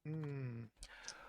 Hmm.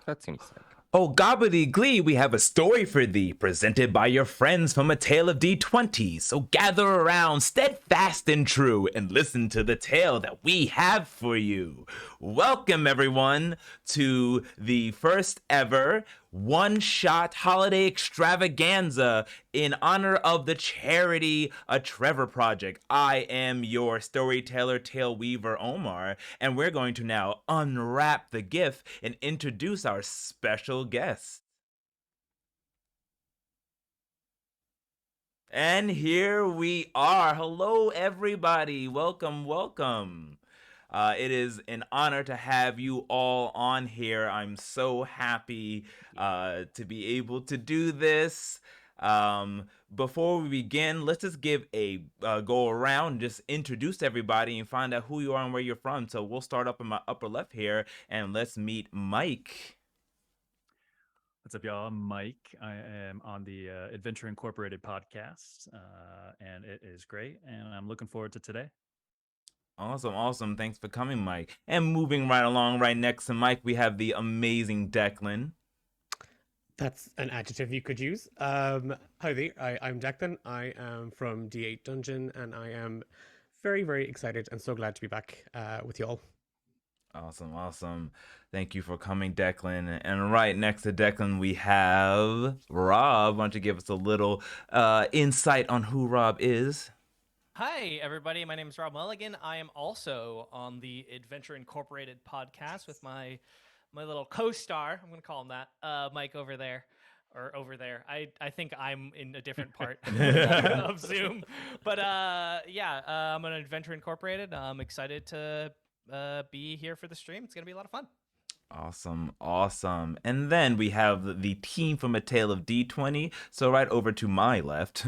That seems like. Oh, gobbly glee, we have a story for thee, presented by your friends from A Tale of D20s. So gather around, steadfast and true, and listen to the tale that we have for you. Welcome, everyone, to the first ever one-shot holiday extravaganza in honor of the charity A Trevor Project. I am your storyteller, Tale Weaver Omar, and we're going to now unwrap the gift and introduce our special guest. And here we are. Hello, everybody. Welcome, welcome. It is an honor to have you all on here. I'm so happy to be able to do this. Before we begin, let's just give a go around, just introduce everybody and find out who you are and where you're from. So we'll start up in my upper left here, and let's meet Mike. What's up, y'all? I'm Mike. I am on the Adventure Incorporated podcast, and it is great, and I'm looking forward to today. Awesome, awesome. Thanks for coming, Mike. And moving right along, right next to Mike, we have the amazing Declan. That's an adjective you could use. Hi there, I'm Declan. I am from D8 Dungeon, and I am very, very excited and so glad to be back with you all. Awesome, awesome. Thank you for coming, Declan. And right next to Declan, we have Rob. Why don't you give us a little insight on who Rob is? Hi, everybody. My name is Rob Mulligan. I am also on the Adventure Incorporated podcast with my little co-star. I'm going to call him that, Mike over there. Or over there. I think I'm in a different part of Zoom. But I'm on Adventure Incorporated. I'm excited to be here for the stream. It's going to be a lot of fun. Awesome, awesome. And then we have the team from A Tale of D20. So right over to my left,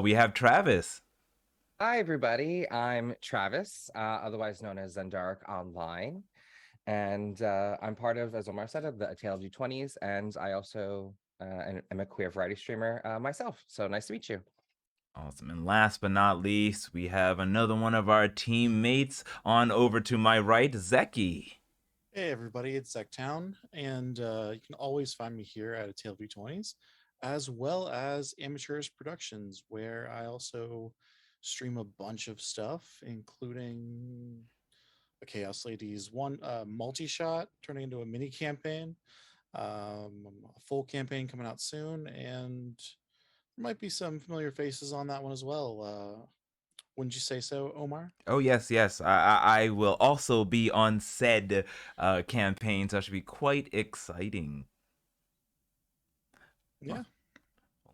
we have Travis. Hi, everybody. I'm Travis, otherwise known as Zendark Online. And I'm part of, as Omar said, of the A Tale of D20s. And I also am a queer variety streamer myself. So nice to meet you. Awesome. And last but not least, we have another one of our teammates on over to my right, Zeki. Hey everybody, it's Zektown, and you can always find me here at A Tale of D20s, as well as Amateurs Productions, where I also stream a bunch of stuff, including a Chaos Ladies one multi-shot turning into a mini campaign, a full campaign coming out soon, and there might be some familiar faces on that one as well. Wouldn't you say so, Omar? Oh, yes, yes. I will also be on said campaign, so that should be quite exciting. Yeah.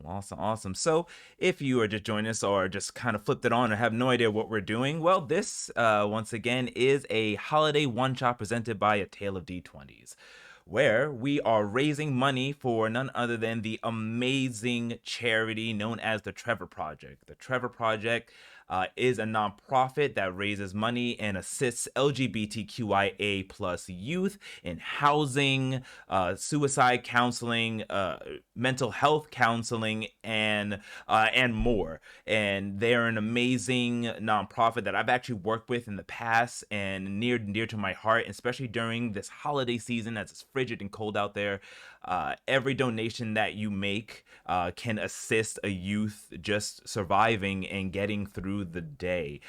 Awesome, awesome. So, if you are just joining us or just kind of flipped it on or have no idea what we're doing, well, this, once again, is a holiday one-shot presented by A Tale of D20s, where we are raising money for none other than the amazing charity known as the Trevor Project. The Trevor Project is a nonprofit that raises money and assists LGBTQIA plus youth in housing, suicide counseling, mental health counseling, and more. And they're an amazing nonprofit that I've actually worked with in the past and near and dear to my heart, especially during this holiday season as it's frigid and cold out there. Every donation that you make can assist a youth just surviving and getting through the day.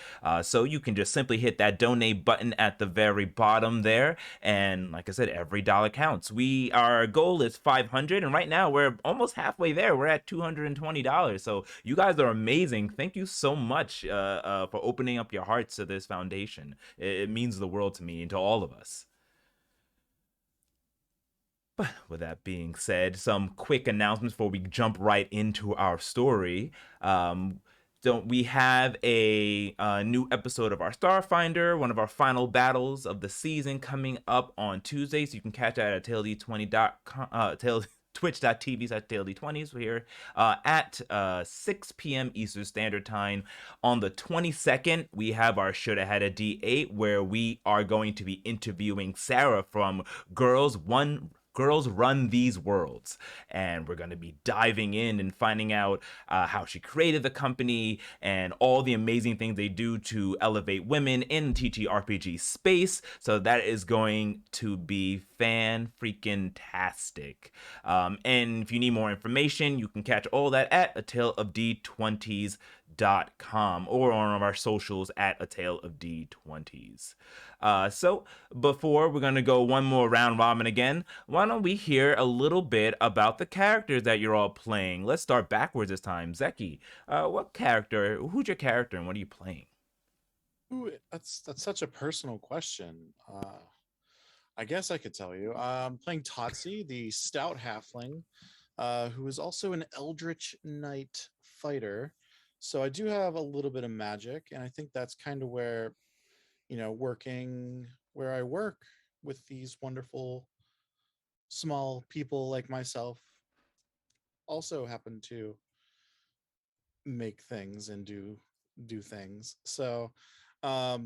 So you can just simply hit that donate button at the very bottom there. And like I said, every dollar counts. Our goal is $500, and right now we're almost halfway there. We're at $220. So you guys are amazing. Thank you so much for opening up your hearts to this foundation. It means the world to me and to all of us. But with that being said, some quick announcements before we jump right into our story. We have a new episode of our Starfinder, one of our final battles of the season, coming up on Tuesday. So you can catch that at tailed20.com, twitch.tv/tailed20s. We're here at 6 p.m. Eastern Standard Time. On the 22nd, we have our Shoulda Had a D8, where we are going to be interviewing Sarah from Girls One girls run these worlds. And we're going to be diving in and finding out how she created the company and all the amazing things they do to elevate women in TTRPG space. So that is going to be fan-freaking-tastic. And if you need more information, you can catch all that at a tale of d20s.com or on one of our socials at a tale of d20s. So before we're going to go one more round robin again, why don't we hear a little bit about the characters that you're all playing? Let's start backwards this time. Zeki, who's your character and what are you playing? Ooh, that's such a personal question. I guess I could tell you. I'm playing Totsi, the stout halfling, who is also an Eldritch Knight fighter. So I do have a little bit of magic, and I think that's kind of where, working where I work with these wonderful small people like myself also happen to make things and do things. So I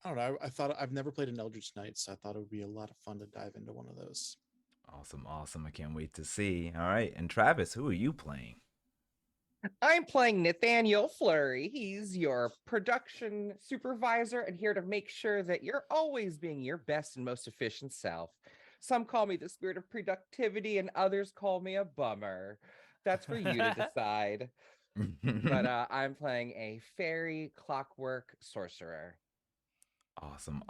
don't know. I thought I've never played an Eldritch Knight, so I thought it would be a lot of fun to dive into one of those. Awesome. I can't wait to see. All right. And Travis, who are you playing? I'm playing Nathaniel Flurry. He's your production supervisor and here to make sure that you're always being your best and most efficient self. Some call me the spirit of productivity and others call me a bummer. That's for you to decide. But I'm playing a fairy clockwork sorcerer. Awesome.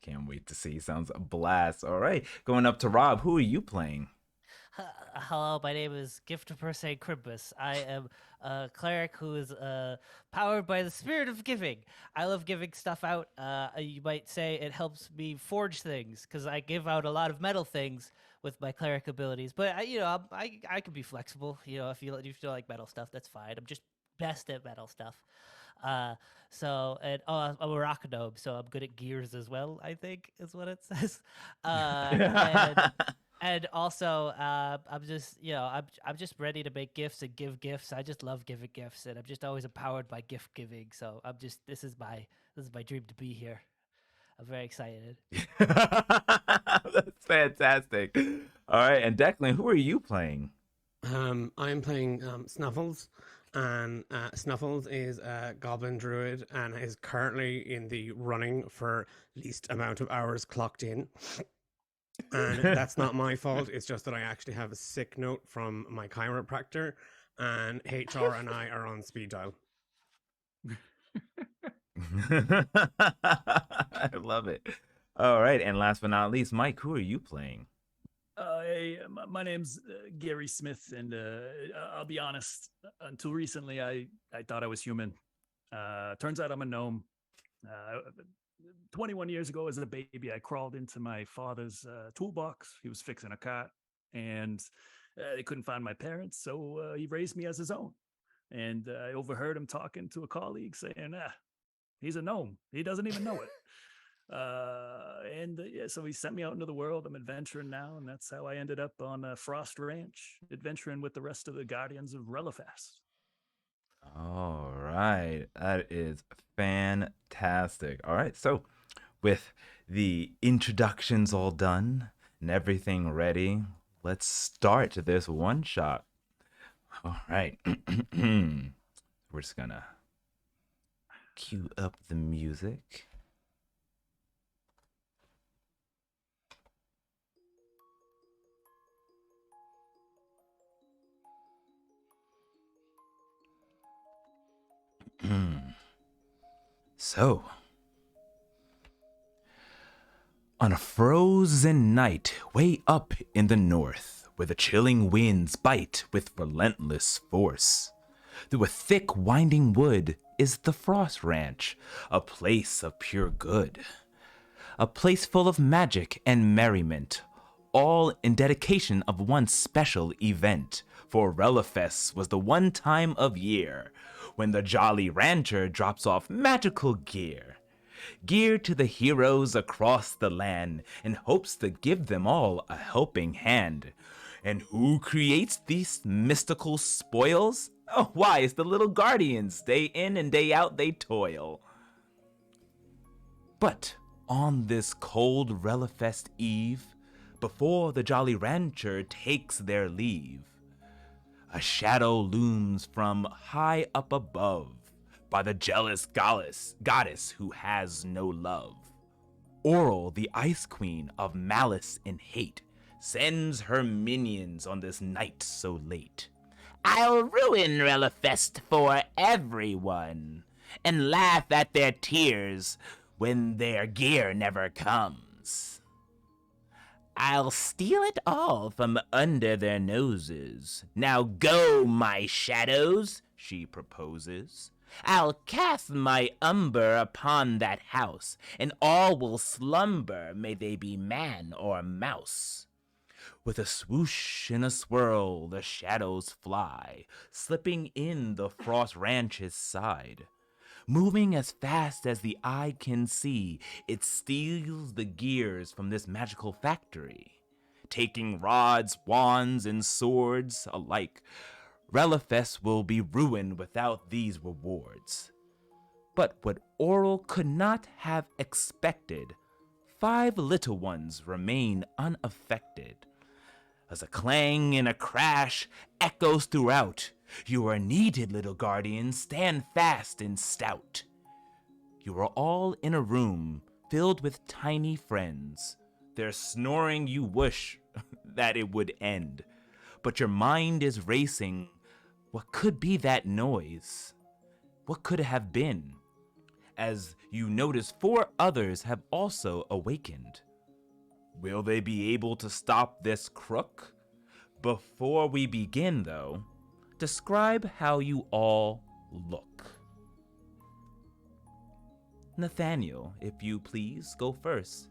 Can't wait to see. Sounds a blast. All right. Going up to Rob, who are you playing? Hello, my name is Gift per se Crimbus. I am a cleric who is powered by the spirit of giving. I love giving stuff out. You might say it helps me forge things because I give out a lot of metal things with my cleric abilities. But I can be flexible. If you like metal stuff, that's fine. I'm just best at metal stuff. I'm a rock gnome, so I'm good at gears as well, I think is what it says. And also, I'm just ready to make gifts and give gifts. I just love giving gifts, and I'm just always empowered by gift giving. So this is my dream to be here. I'm very excited. That's fantastic. All right, and Declan, who are you playing? I'm playing Snuffles, and Snuffles is a goblin druid and is currently in the running for least amount of hours clocked in. And that's not my fault. It's just that I actually have a sick note from my chiropractor, and HR and I are on speed dial. I love it. All right, and last but not least, Mike, who are you playing? Hey, my name's Gary Smith, and I'll be honest. Until recently, I thought I was human. Turns out I'm a gnome. 21 years ago, as a baby, I crawled into my father's toolbox. He was fixing a cot, and they couldn't find my parents, so he raised me as his own. And I overheard him talking to a colleague saying, he's a gnome. He doesn't even know it. So he sent me out into the world. I'm adventuring now, and that's how I ended up on Frost Ranch, adventuring with the rest of the Guardians of Relifast. All right, that is fantastic. All right, so with the introductions all done and everything ready, let's start this one shot. All right, we're just gonna cue up the music. So, on a frozen night way up in the north, where the chilling winds bite with relentless force, through a thick winding wood is the Frost Ranch, a place of pure good. A place full of magic and merriment, all in dedication of one special event, for Relifest was the one time of year when the Jolly Rancher drops off magical gear. Gear to the heroes across the land in hopes to give them all a helping hand. And who creates these mystical spoils? Oh, why, it's the little guardians. Day in and day out they toil. But on this cold Relifest eve, before the Jolly Rancher takes their leave, a shadow looms from high up above by the jealous goddess who has no love. Oral, the Ice Queen of malice and hate, sends her minions on this night so late. I'll ruin Relafest for everyone, and laugh at their tears when their gear never comes. I'll steal it all from under their noses. Now go, my shadows, she proposes. I'll cast my umber upon that house, and all will slumber, may they be man or mouse. With a swoosh and a swirl, the shadows fly, slipping in the Frost Ranch's side. Moving as fast as the eye can see, it steals the gears from this magical factory. Taking rods, wands, and swords alike, Relafest will be ruined without these rewards. But what Oral could not have expected, 5 little ones remain unaffected. As a clang and a crash echoes throughout, you are needed, little guardians, stand fast and stout. You are all in a room filled with tiny friends. Their snoring you wish that it would end, but your mind is racing. What could be that noise? What could it have been? As you notice 4 others have also awakened. Will they be able to stop this crook? Before we begin, though, describe how you all look. Nathaniel, if you please, go first.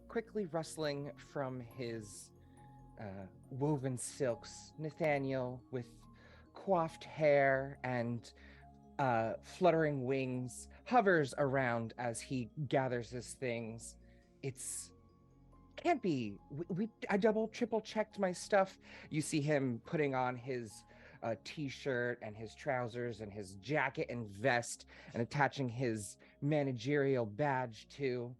Quickly rustling from his woven silks, Nathaniel, with coiffed hair and fluttering wings, hovers around as he gathers his things. Can't be. I double, triple checked my stuff. You see him putting on his t-shirt and his trousers and his jacket and vest and attaching his managerial badge too.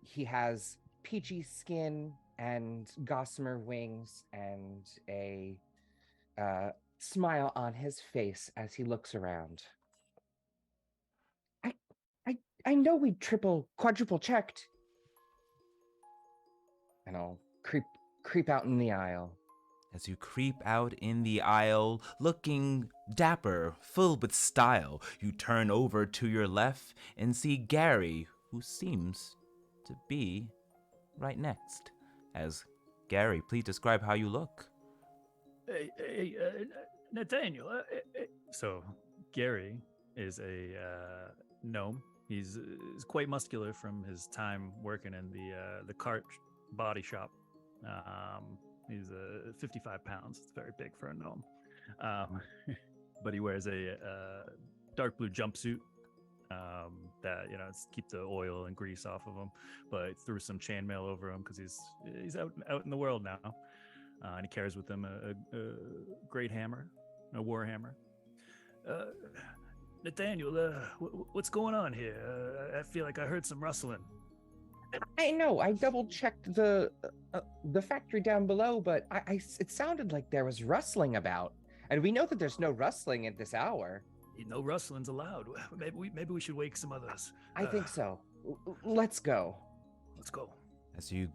He has peachy skin and gossamer wings and a smile on his face as he looks around. I know we triple, quadruple checked. And I'll creep out in the aisle. As you creep out in the aisle, looking dapper, full with style, you turn over to your left and see Gary, who seems to be right next. As Gary, please describe how you look. Hey, Nathaniel. So Gary is a gnome. He's quite muscular from his time working in the cart body shop. He's 55 pounds. It's very big for a gnome. But he wears a dark blue jumpsuit that keep the oil and grease off of him. But threw some chainmail over him because he's out in the world now, and he carries with him a great hammer, a war hammer. Nathaniel, what's going on here? I feel like I heard some rustling. I know. I double checked the factory down below, but it sounded like there was rustling about, and we know that there's no rustling at this hour. No rustling's allowed. Maybe we should wake some others. I think so. Let's go. Let's go. As you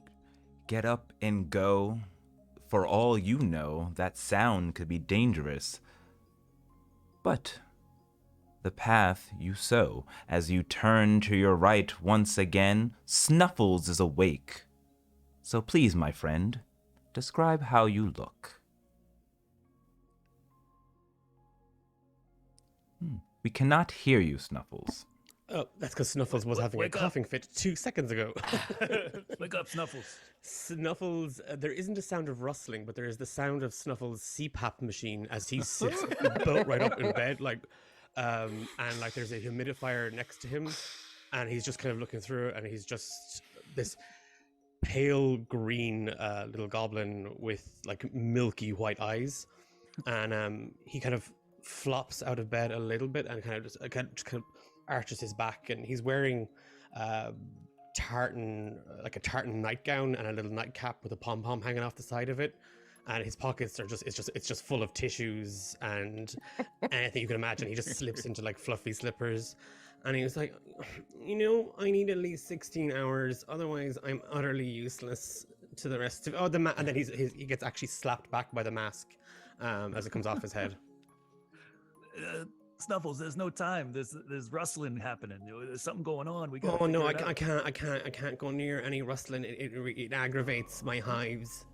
get up and go, for all you know, that sound could be dangerous. But the path you sow, as you turn to your right once again, Snuffles is awake. So please, my friend, describe how you look. We cannot hear you, Snuffles. Oh, that's because Snuffles was having a wake up. coughing fit 2 seconds ago. Wake up, Snuffles. Snuffles, there isn't a sound of rustling, but there is the sound of Snuffles' CPAP machine as he sits built right up in bed, and there's a humidifier next to him, and he's just kind of looking through it, and he's just this pale green little goblin with like milky white eyes, and he kind of flops out of bed a little bit and kind of arches his back, and he's wearing tartan nightgown and a little nightcap with a pom pom hanging off the side of it, and his pockets are just full of tissues and anything you can imagine. He just slips into like fluffy slippers, and he was like, I need at least 16 hours, otherwise I'm utterly useless to the rest of. And then he gets actually slapped back by the mask as it comes off his head. Snuffles, there's no time. There's rustling happening. There's something going on. We got. Oh no, I can't go near any rustling. It aggravates my hives.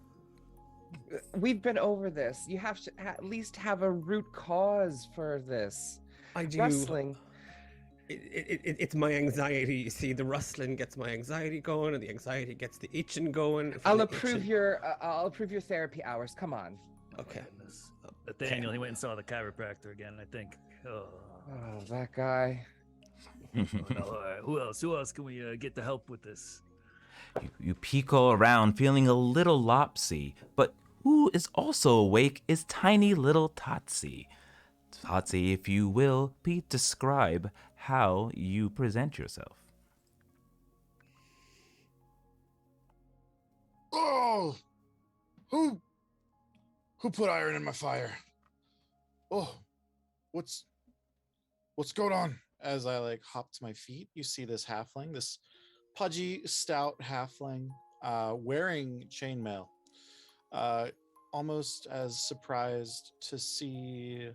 We've been over this. You have to at least have a root cause for this. I do. Rustling. It's my anxiety. You see, the rustling gets my anxiety going, and the anxiety gets the itching going. I'll approve your therapy hours. Come on. Okay. Nathaniel, he went and saw the chiropractor again, I think. Oh, that guy. No, all right. Who else can we get to help with this? You peekle around feeling a little lopsy, but who is also awake is tiny little Totsy. Totsy, if you will, please describe how you present yourself. Oh, who put iron in my fire? Oh, what's going on? As I like hop to my feet, you see this halfling, this pudgy, stout halfling, wearing chainmail. Almost as surprised to see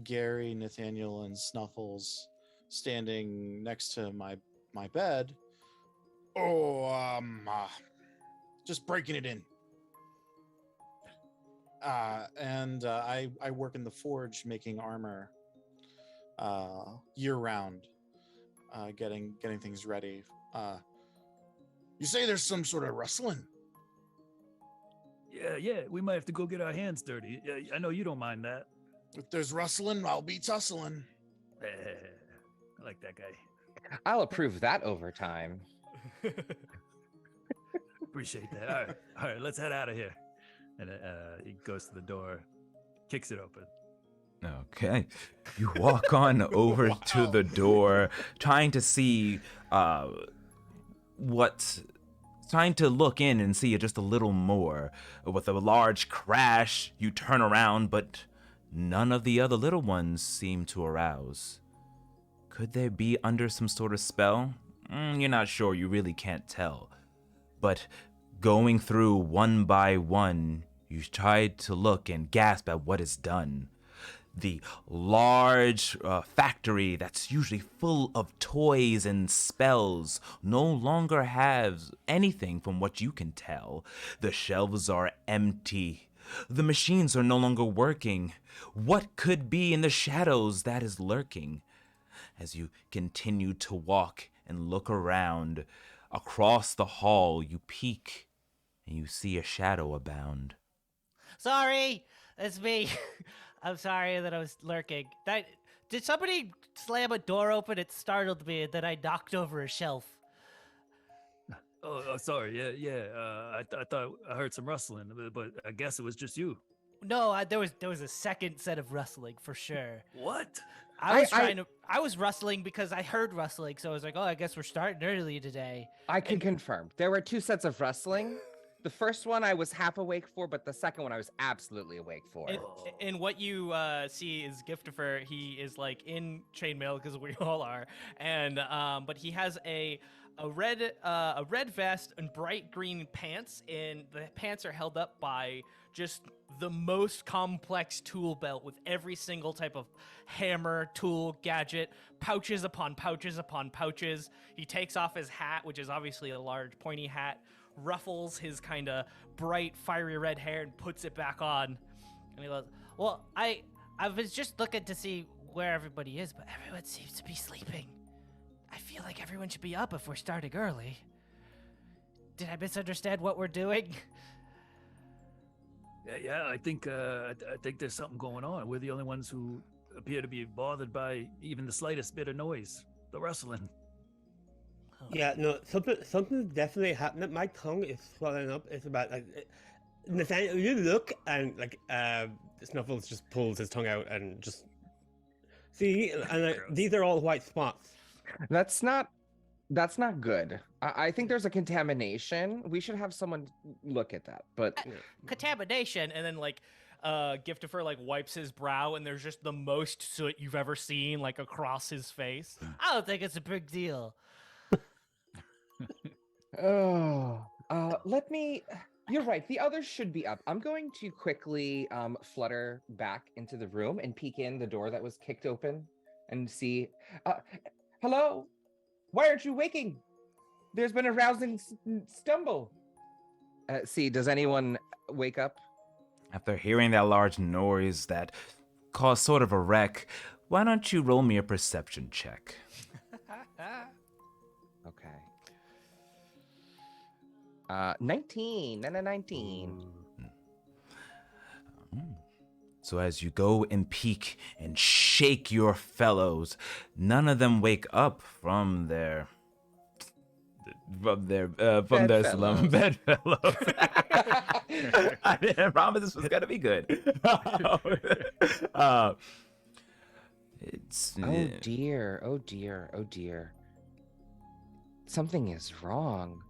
Gary, Nathaniel, and Snuffles standing next to my bed. Oh, just breaking it in. I work in the forge making armor year round, getting things ready. You say there's some sort of rustling? Yeah, we might have to go get our hands dirty. I know you don't mind that. If there's rustling, I'll be tussling. I like that guy. I'll approve that overtime. Appreciate that. All right, let's head out of here. And he goes to the door, kicks it open. Okay. You walk on over to the door, trying to see trying to look in and see just a little more. With a large crash, you turn around, but none of the other little ones seem to arouse. Could they be under some sort of spell? You're not sure, you really can't tell. But going through one by one, you try to look and gasp at what is done. The large factory that's usually full of toys and spells no longer has anything from what you can tell. The shelves are empty. The machines are no longer working. What could be in the shadows that is lurking? As you continue to walk and look around, across the hall you peek and you see a shadow abound. Sorry, it's me. I'm sorry that I was lurking. Did somebody slam a door open? It startled me, and then I knocked over a shelf. Oh, sorry. Yeah. I thought I heard some rustling, but I guess it was just you. No, there was a second set of rustling for sure. What? I was rustling because I heard rustling, so I was like, oh, I guess we're starting early today. I can confirm. There were two sets of rustling. The first one I was half awake for, but the second one I was absolutely awake for. And what you see is Giftifer. He is like in chainmail because we all are, and but he has a red vest and bright green pants, and the pants are held up by just the most complex tool belt with every single type of hammer, tool, gadget, pouches upon pouches upon pouches. He takes off his hat, which is obviously a large pointy hat, ruffles his kind of bright fiery red hair and puts it back on, and he goes, well, I was just looking to see where everybody is, but everyone seems to be sleeping. I feel like everyone should be up if we're starting early. Did I misunderstand what we're doing? Yeah, I think there's something going on. We're the only ones who appear to be bothered by even the slightest bit of noise, the rustling. Yeah, no, something's definitely happening. My tongue is swelling up. It's about like Nathaniel, you look, and like Snuffles just pulls his tongue out and just see, and these are all white spots. That's not That's not good. I think there's a contamination. We should have someone look at that. But Contamination, and then like Giftifer like wipes his brow, and there's just the most soot you've ever seen like across his face. I don't think it's a big deal. let me. You're right. The others should be up. I'm going to quickly flutter back into the room and peek in the door that was kicked open and see. Hello? Why aren't you waking? There's been a rousing stumble. See, does anyone wake up? After hearing that large noise that caused sort of a wreck, why don't you roll me a perception check? Okay. 19 and a 19. So as you go and peek and shake your fellows, none of them wake up from their slum bedfellows. I didn't promise this was gonna be good. It's Oh dear, oh dear, oh dear. Something is wrong.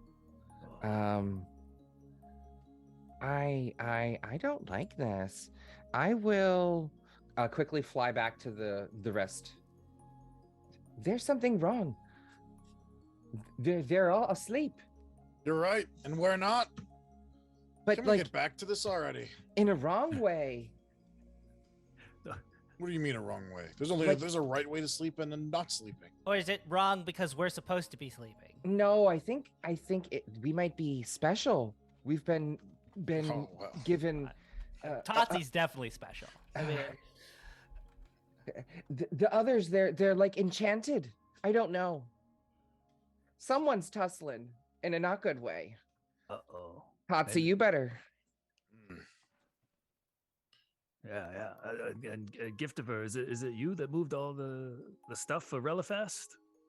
I don't like this. I will quickly fly back to the rest. There's something wrong. They're all asleep. You're right, and we're not. But Can we like get back to this already? in a wrong way. What do you mean a wrong way? Like- There's a right way to sleep and a not sleeping. Or is it wrong because we're supposed to be sleeping? No, I think we might be special. We've been Oh, well. given Totsy's definitely special. I mean, the others. They're like enchanted. I don't know. Someone's tussling in a not good way. Uh-oh. Totsy, Maybe. you better. Yeah. And Giftiver, is it you that moved all the stuff for Relifast?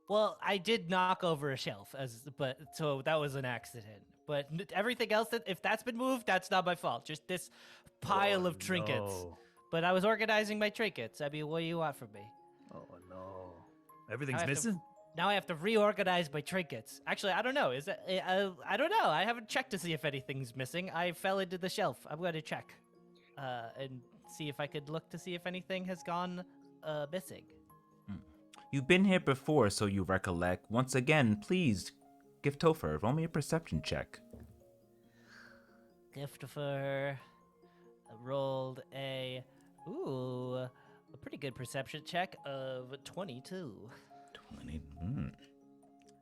well, I did knock over a shelf, but so that was an accident. But everything else, if that's been moved, that's not my fault. Just this pile Oh, of trinkets. no. But I was organizing my trinkets. I mean, what do you want from me? Oh no. Everything's have to- missing? Now I have to reorganize my trinkets. Actually, I don't know. Is that? I don't know. I haven't checked to see if anything's missing. I fell into the shelf. I'm going to check, and see if I could look to see if anything has gone missing. You've been here before, so you recollect. Once again, please, Giftofer, roll me a perception check. Giftifer rolled a pretty good perception check of 22. 20.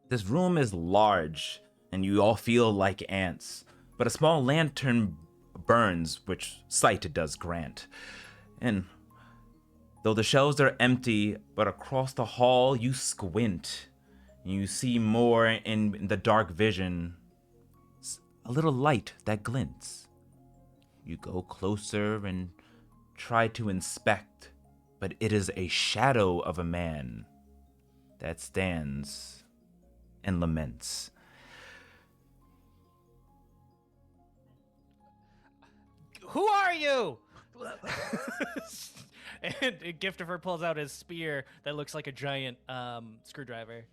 This room is large, and you all feel like ants, but a small lantern burns, which sight it does grant. And though the shelves are empty, but across the hall you squint, and you see more in the dark vision, a little light that glints. You go closer and try to inspect, but it is a shadow of a man that stands and laments. Who are you? And Giftifer pulls out his spear that looks like a giant screwdriver.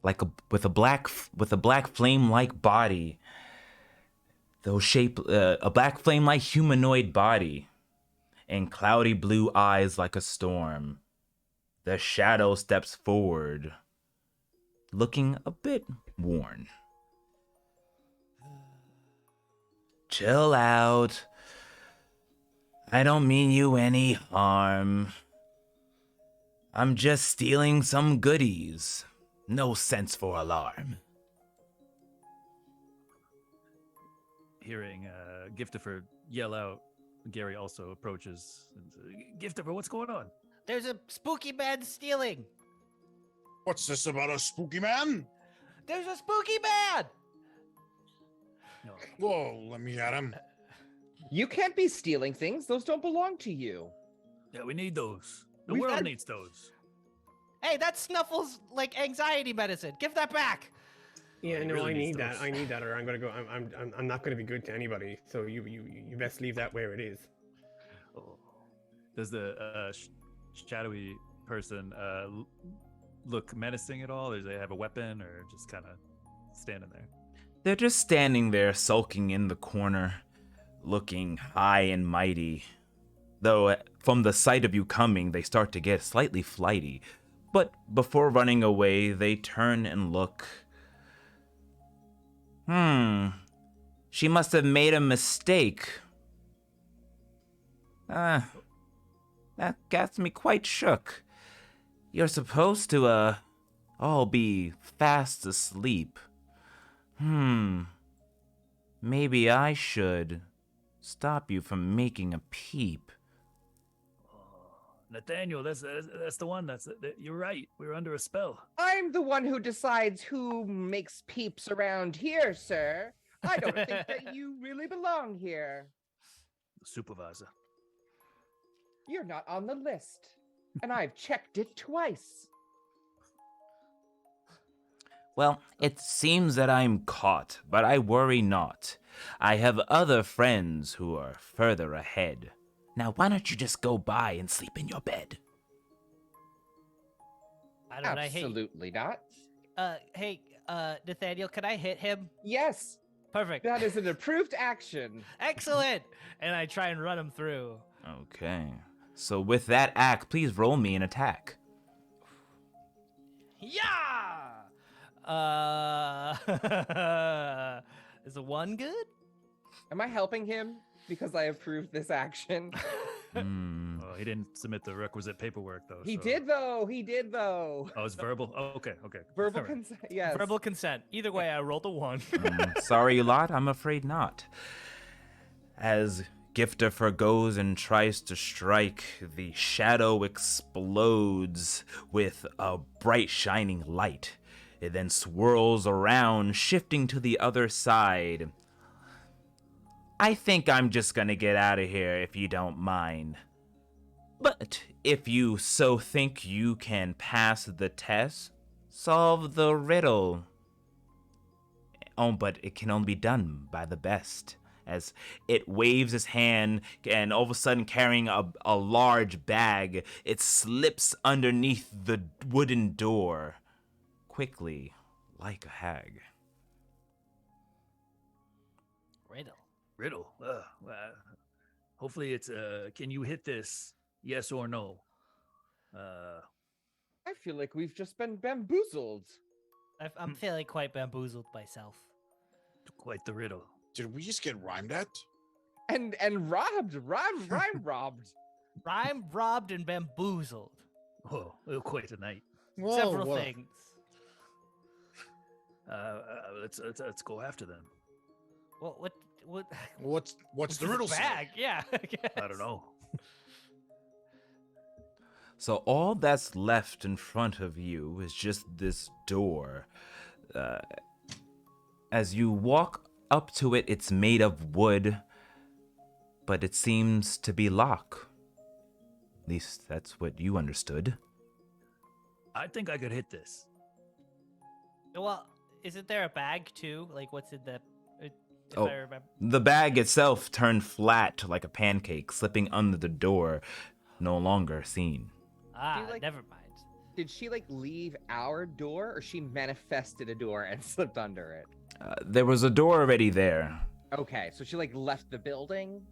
With a black flame-like body, a black flame-like humanoid body, and cloudy blue eyes like a storm. The shadow steps forward, looking a bit worn. Chill out. I don't mean you any harm. I'm just stealing some goodies. No sense for alarm. Hearing Giftifer yell out, Gary also approaches. And says, Giftifer, what's going on? There's a spooky man stealing. What's this about a spooky man? There's a spooky man. No. Whoa, let me at him. You can't be stealing things. Those don't belong to you. Yeah, we need those. The We've world had- needs those. Hey, that's Snuffles like anxiety medicine. Give that back. Yeah, he no, really I needs need that. those. I need that, or I'm gonna go. I'm not gonna be good to anybody. So you best leave that where it is. Oh. Does the shadowy person look menacing at all? Do they have a weapon, or just kind of standing there? They're just standing there, sulking in the corner, looking high and mighty. Though from the sight of you coming, they start to get slightly flighty. But before running away, they turn and look. She must have made a mistake. That gets me quite shook. You're supposed to, all be fast asleep. Maybe I should stop you from making a peep. Nathaniel, that's the one. You're right. We're under a spell. I'm the one who decides who makes peeps around here, sir. I don't think that you really belong here. The supervisor. You're not on the list, and I've checked it twice. Well, it seems that I'm caught, but I worry not. I have other friends who are further ahead. Now, why don't you just go by and sleep in your bed? I don't know. Absolutely not. Hey, Nathaniel, can I hit him? Yes, Perfect. that is an approved action. Excellent. And I try and run him through. Okay. So with that act, please roll me an attack. Yeah. Is a 1 good? Am I helping him because I approved this action? Oh, he didn't submit the requisite paperwork though. He so- did though. Oh, it's verbal. Oh, okay. Verbal All right. consent. Yes. Verbal consent. Either way, I rolled a 1. Sorry, lot, I'm afraid not. As Gifter forgoes and tries to strike, the shadow explodes with a bright shining light. It then swirls around, shifting to the other side. I think I'm just gonna get out of here if you don't mind. But if you so think you can pass the test, solve the riddle. Oh, but it can only be done by the best. As it waves his hand, and all of a sudden carrying a large bag, it slips underneath the wooden door, quickly, like a hag. Riddle. Hopefully it's can you hit this? Yes or no? I feel like we've just been bamboozled. I'm feeling quite bamboozled myself. Quite the riddle. Did we just get rhymed at? And robbed. Rhyme robbed. Rhyme, robbed, and bamboozled. Oh, quite a night. Whoa, Several whoa. things. Let's go after them. Well, what? What's the riddle say? bag? Yeah. I don't know. So all that's left in front of you is just this door. As you walk up to it, it's made of wood, but it seems to be locked. At least that's what you understood. I think I could hit this. Well, isn't there a bag too? Like, what's in the? If Oh. I remember. The bag itself turned flat like a pancake, slipping under the door, no longer seen. Ah, like- never mind. Did she leave our door, or she manifested a door and slipped under it? There was a door already there. Okay, so she left the building.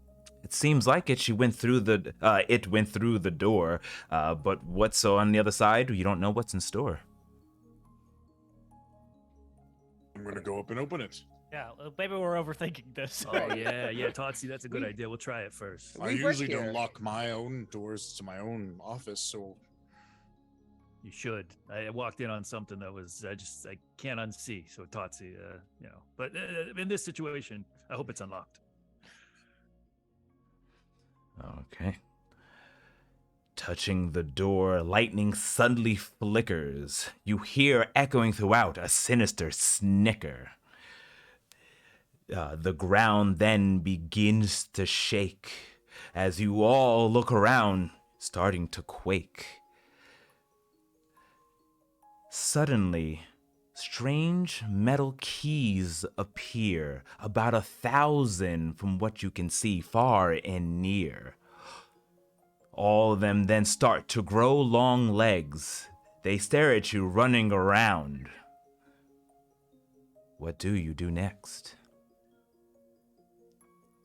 It seems like it. She went through the. It went through the door. But what's on the other side? You don't know what's in store. I'm gonna go up and open it. Yeah, well, maybe we're overthinking this. Oh yeah, Totsy, that's a good idea. We'll try it first. I We work usually here. don't lock my own doors to my own office, so You should. I walked in on something that was I can't unsee. So Totsy, But in this situation, I hope it's unlocked. Okay. Touching the door, lightning suddenly flickers. You hear echoing throughout a sinister snicker. The ground then begins to shake as you all look around, starting to quake. Suddenly, strange metal keys appear, about 1,000 from what you can see far and near. All of them then start to grow long legs. They stare at you running around. What do you do next?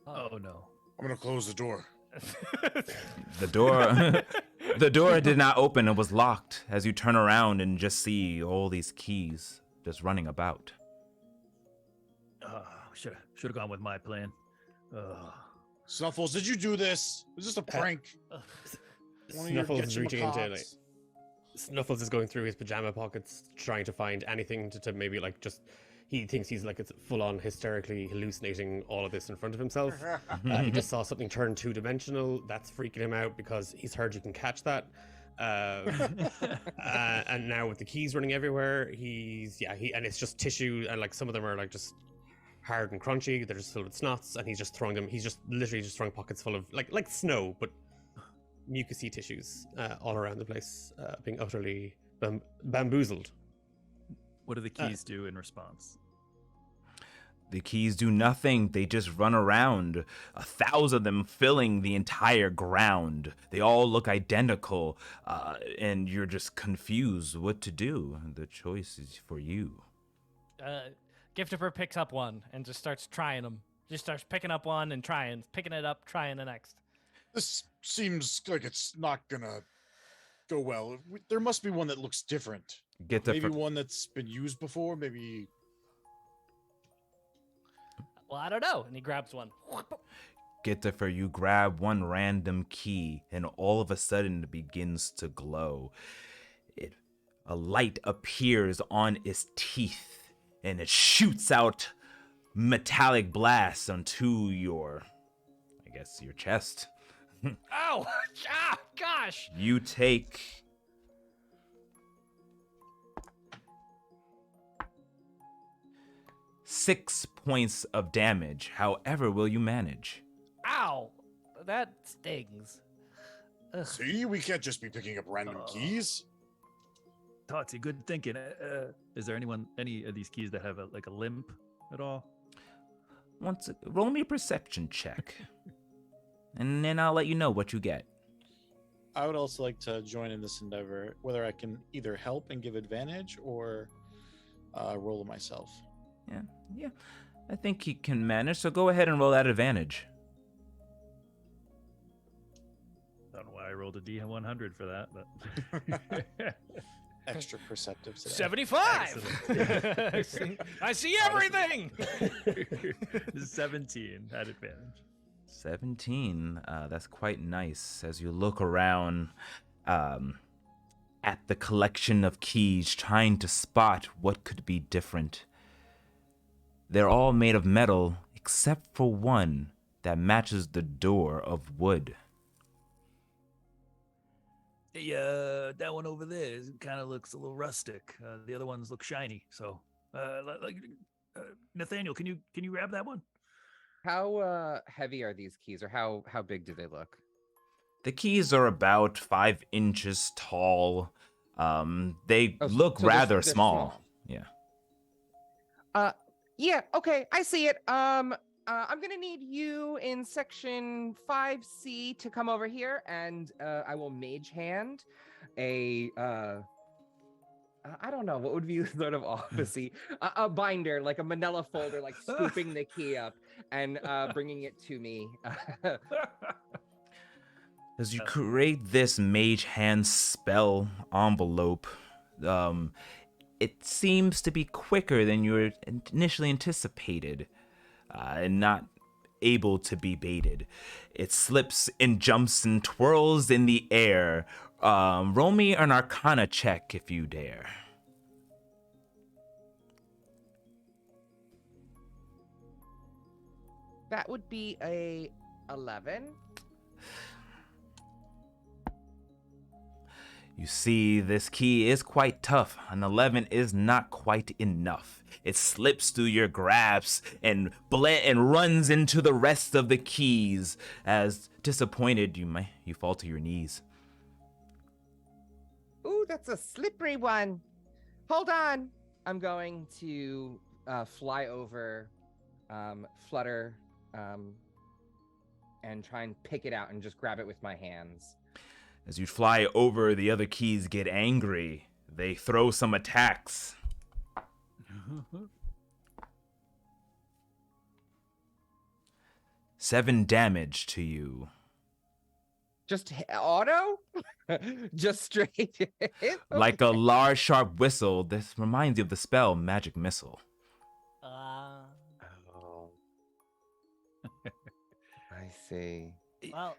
Oh no. I'm gonna close the door. The door the door did not open and was locked as you turn around and just see all these keys just running about. Should have gone with my plan. Snuffles, did you do this? Was this a prank? One of your Snuffles is reaching into getcha-macocks? Snuffles is going through his pajama pockets, trying to find anything to maybe like just. He thinks he's like it's full on hysterically hallucinating all of this in front of himself. He just saw something turn 2-dimensional. That's freaking him out because he's heard you can catch that. And now with the keys running everywhere, and it's just tissue, and like some of them are like just hard and crunchy. They're just filled with snots, and he's just throwing them. He's just literally just throwing pockets full of like snow, but mucousy tissues all around the place, being utterly bamboozled. What do the keys do in response? The keys do nothing. They just run around. 1,000 of them filling the entire ground. They all look identical, and you're just confused what to do. The choice is for you. Giftifer picks up one and just starts trying them. Just starts picking up one and picking it up, trying the next. This seems like it's not gonna go well. There must be one that looks different. Maybe one that's been used before. Maybe. Well, I don't know. And he grabs one. Gittifer, you grab one random key, and all of a sudden it begins to glow. A light appears on its teeth, and it shoots out metallic blasts onto your chest. Ow! Ah, gosh! You take 6 points of damage. However, will you manage? Ow! That stings. Ugh. See, we can't just be picking up random keys. Totsy, good thinking. Is there any of these keys that have a limp at all? Roll me a perception check. And then I'll let you know what you get. I would also like to join in this endeavor, whether I can either help and give advantage or roll it myself. Yeah. I think he can manage, so go ahead and roll that advantage. Don't know why I rolled a D100 for that, but... Extra perceptive today. 75! I see everything! 17 at advantage. 17. That's quite nice. As you look around at the collection of keys, trying to spot what could be different. They're all made of metal, except for one that matches the door of wood. Hey, that one over there kind of looks a little rustic. The other ones look shiny. So, Nathaniel, can you grab that one? How heavy are these keys, or how big do they look? The keys are about 5 inches tall. They look so rather they're small. Yeah. Yeah, okay, I see it. I'm gonna need you in section 5C to come over here, and I will mage hand a I don't know what would be sort of officey, a binder, like a manila folder, like scooping the key up and bringing it to me. As you create this mage hand spell envelope, it seems to be quicker than you were initially anticipated, and not able to be baited. It slips and jumps and twirls in the air. Roll me an Arcana check if you dare. That would be a 11. You see, this key is quite tough. An 11 is not quite enough. It slips through your grasp and runs into the rest of the keys. As disappointed, you fall to your knees. Ooh, that's a slippery one. Hold on. I'm going to fly over, flutter, and try and pick it out and just grab it with my hands. As you fly over, the other keys get angry. they throw some attacks. 7 damage to you. Just auto? Just straight hit? Like a large, sharp whistle, this reminds you of the spell Magic Missile. Oh. I see. Well,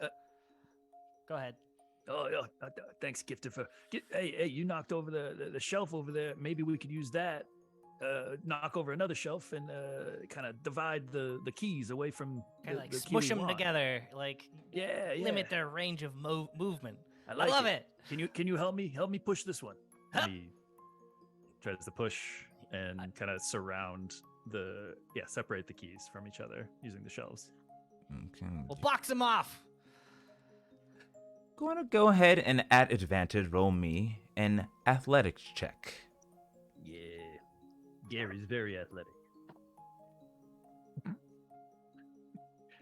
go ahead. Oh, yeah. Thanks, Gifted. Hey, you knocked over the shelf over there. Maybe we could use that. Knock over another shelf and kind of divide the keys away from Kind of like the key smush we them want. together, like Yeah. limit their range of movement. I like love it. Can you help me? Help me push this one. Huh. He tries to push and kind of separate the keys from each other using the shelves. Okay. We'll box them off. Go ahead and at advantage roll me an athletics check. Yeah. Gary's very athletic.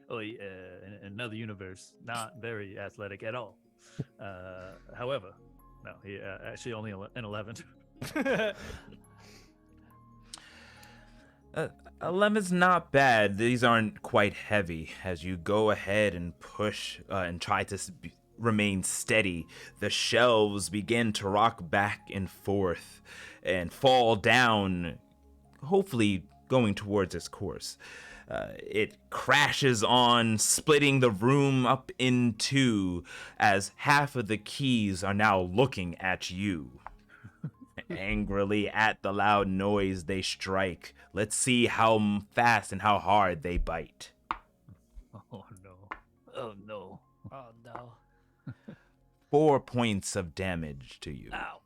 Oh, in another universe, not very athletic at all. However, no, he actually only an 11. 11's not bad. These aren't quite heavy. As you go ahead and push and try to remain steady, the shelves begin to rock back and forth and fall down, hopefully going towards its course. It crashes on, splitting the room up in two as half of the keys are now looking at you. Angrily at the loud noise they strike. Let's see how fast and how hard they bite. Oh no. Oh no. Oh no. 4 points of damage to you. Ow.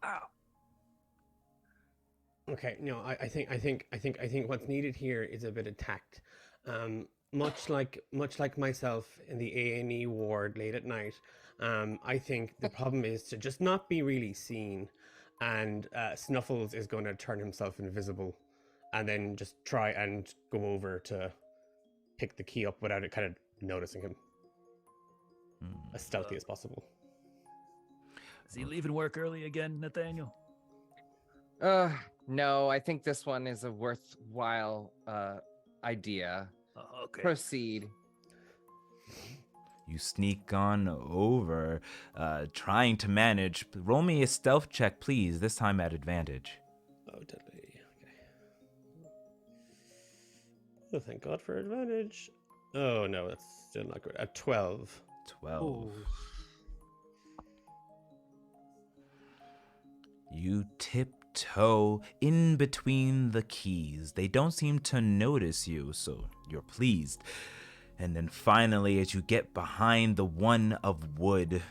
Okay, no, I think what's needed here is a bit of tact. Much like myself in the A&E ward late at night, I think the problem is to just not be really seen, and Snuffles is going to turn himself invisible, and then just try and go over to pick the key up without it kind of noticing him, as stealthy as possible. Is he leaving work early again, Nathaniel? No, I think this one is a worthwhile idea. Okay. Proceed. You sneak on over, trying to manage. Roll me a stealth check, please, this time at advantage. Oh, deadly. Okay. Oh, thank God for advantage. Oh, no, that's still not good. At 12. 12. Oh. You tiptoe in between the keys. They don't seem to notice you, so you're pleased. And then finally, as you get behind the one of wood,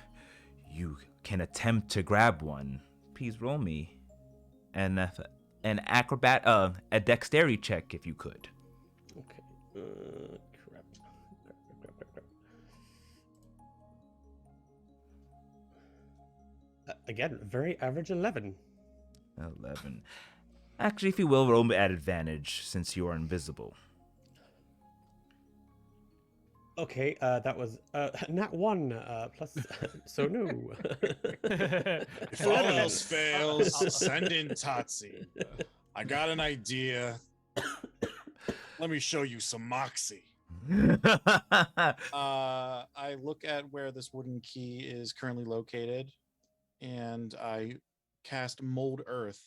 you can attempt to grab one. Please roll me an dexterity check if you could. Okay. Crap. Again, very average 11. 11. Actually, if you will, roll at advantage since you are invisible. Okay, that was nat 1 plus, so no. If all else fails, send in Tatsi. I got an idea. Let me show you some moxie. I look at where this wooden key is currently located, and I cast Mold Earth,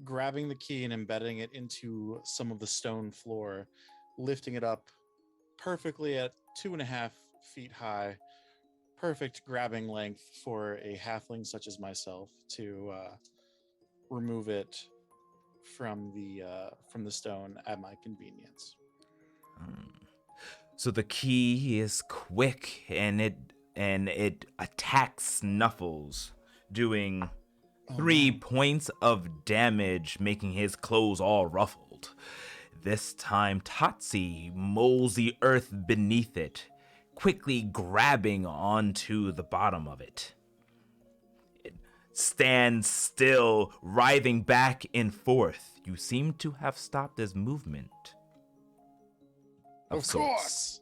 grabbing the key and embedding it into some of the stone floor, lifting it up perfectly at 2.5 feet high. Perfect grabbing length for a halfling such as myself to remove it from the stone at my convenience. So the key is quick, and it attacks Snuffles, doing 3 points of damage, making his clothes all ruffled. This time, Tatsi molds the earth beneath it, quickly grabbing onto the bottom of it. It stands still, writhing back and forth. You seem to have stopped his movement. Of course.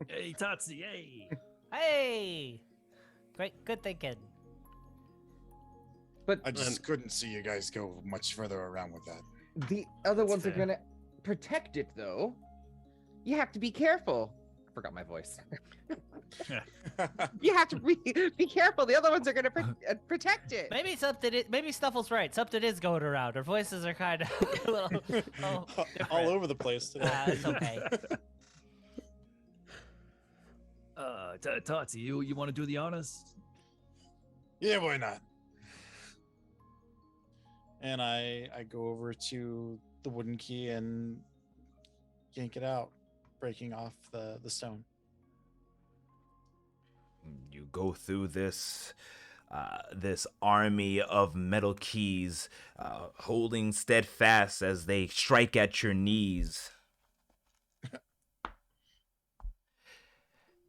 Hey, Tatsi, hey. Hey! Great, good thinking. But I just couldn't see you guys go much further around with that. the other That's ones are fair. gonna protect it, though. You have to be careful. I forgot my voice. You have to be careful. The other ones are gonna protect it. Maybe maybe Snuffle's right. Something is going around. Our voices are kind of a little All different. over the place today. It's okay. Tati, you want to do the honors? Yeah, why not? And I go over to the wooden key and yank it out, breaking off the stone. You go through this army of metal keys, holding steadfast as they strike at your knees.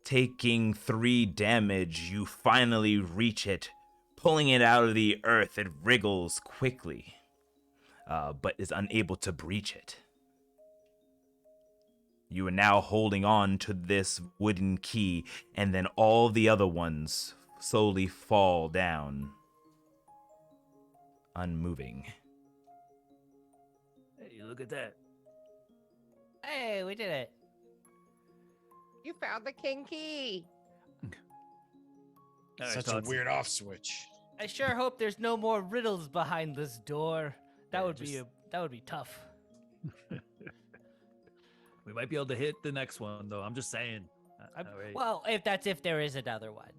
Taking 3 damage, you finally reach it. Pulling it out of the earth, it wriggles quickly, but is unable to breach it. You are now holding on to this wooden key, and then all the other ones slowly fall down, unmoving. Hey, look at that. Hey, we did it. You found the king key. All right, Such a Tati. weird off switch. I sure hope there's no more riddles behind this door. That Yeah, would be tough. We might be able to hit the next one, though. I'm just saying. All right. Well, if there is another one,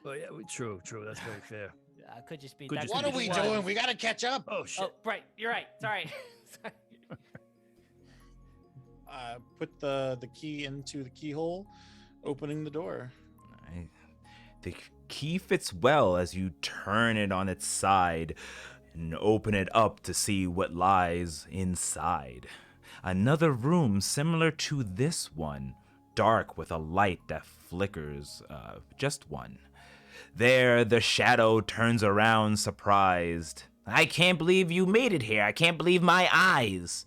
Oh, yeah, true. That's very fair. could just be. Could that just could What be are be we one. doing? We gotta catch up. Oh, shit. Oh, right. You're right. Sorry. Sorry. Put the key into the keyhole, opening the door. The key fits well as you turn it on its side and open it up to see what lies inside. Another room similar to this one, dark with a light that flickers, just one. There, the shadow turns around surprised. I can't believe you made it here. I can't believe my eyes.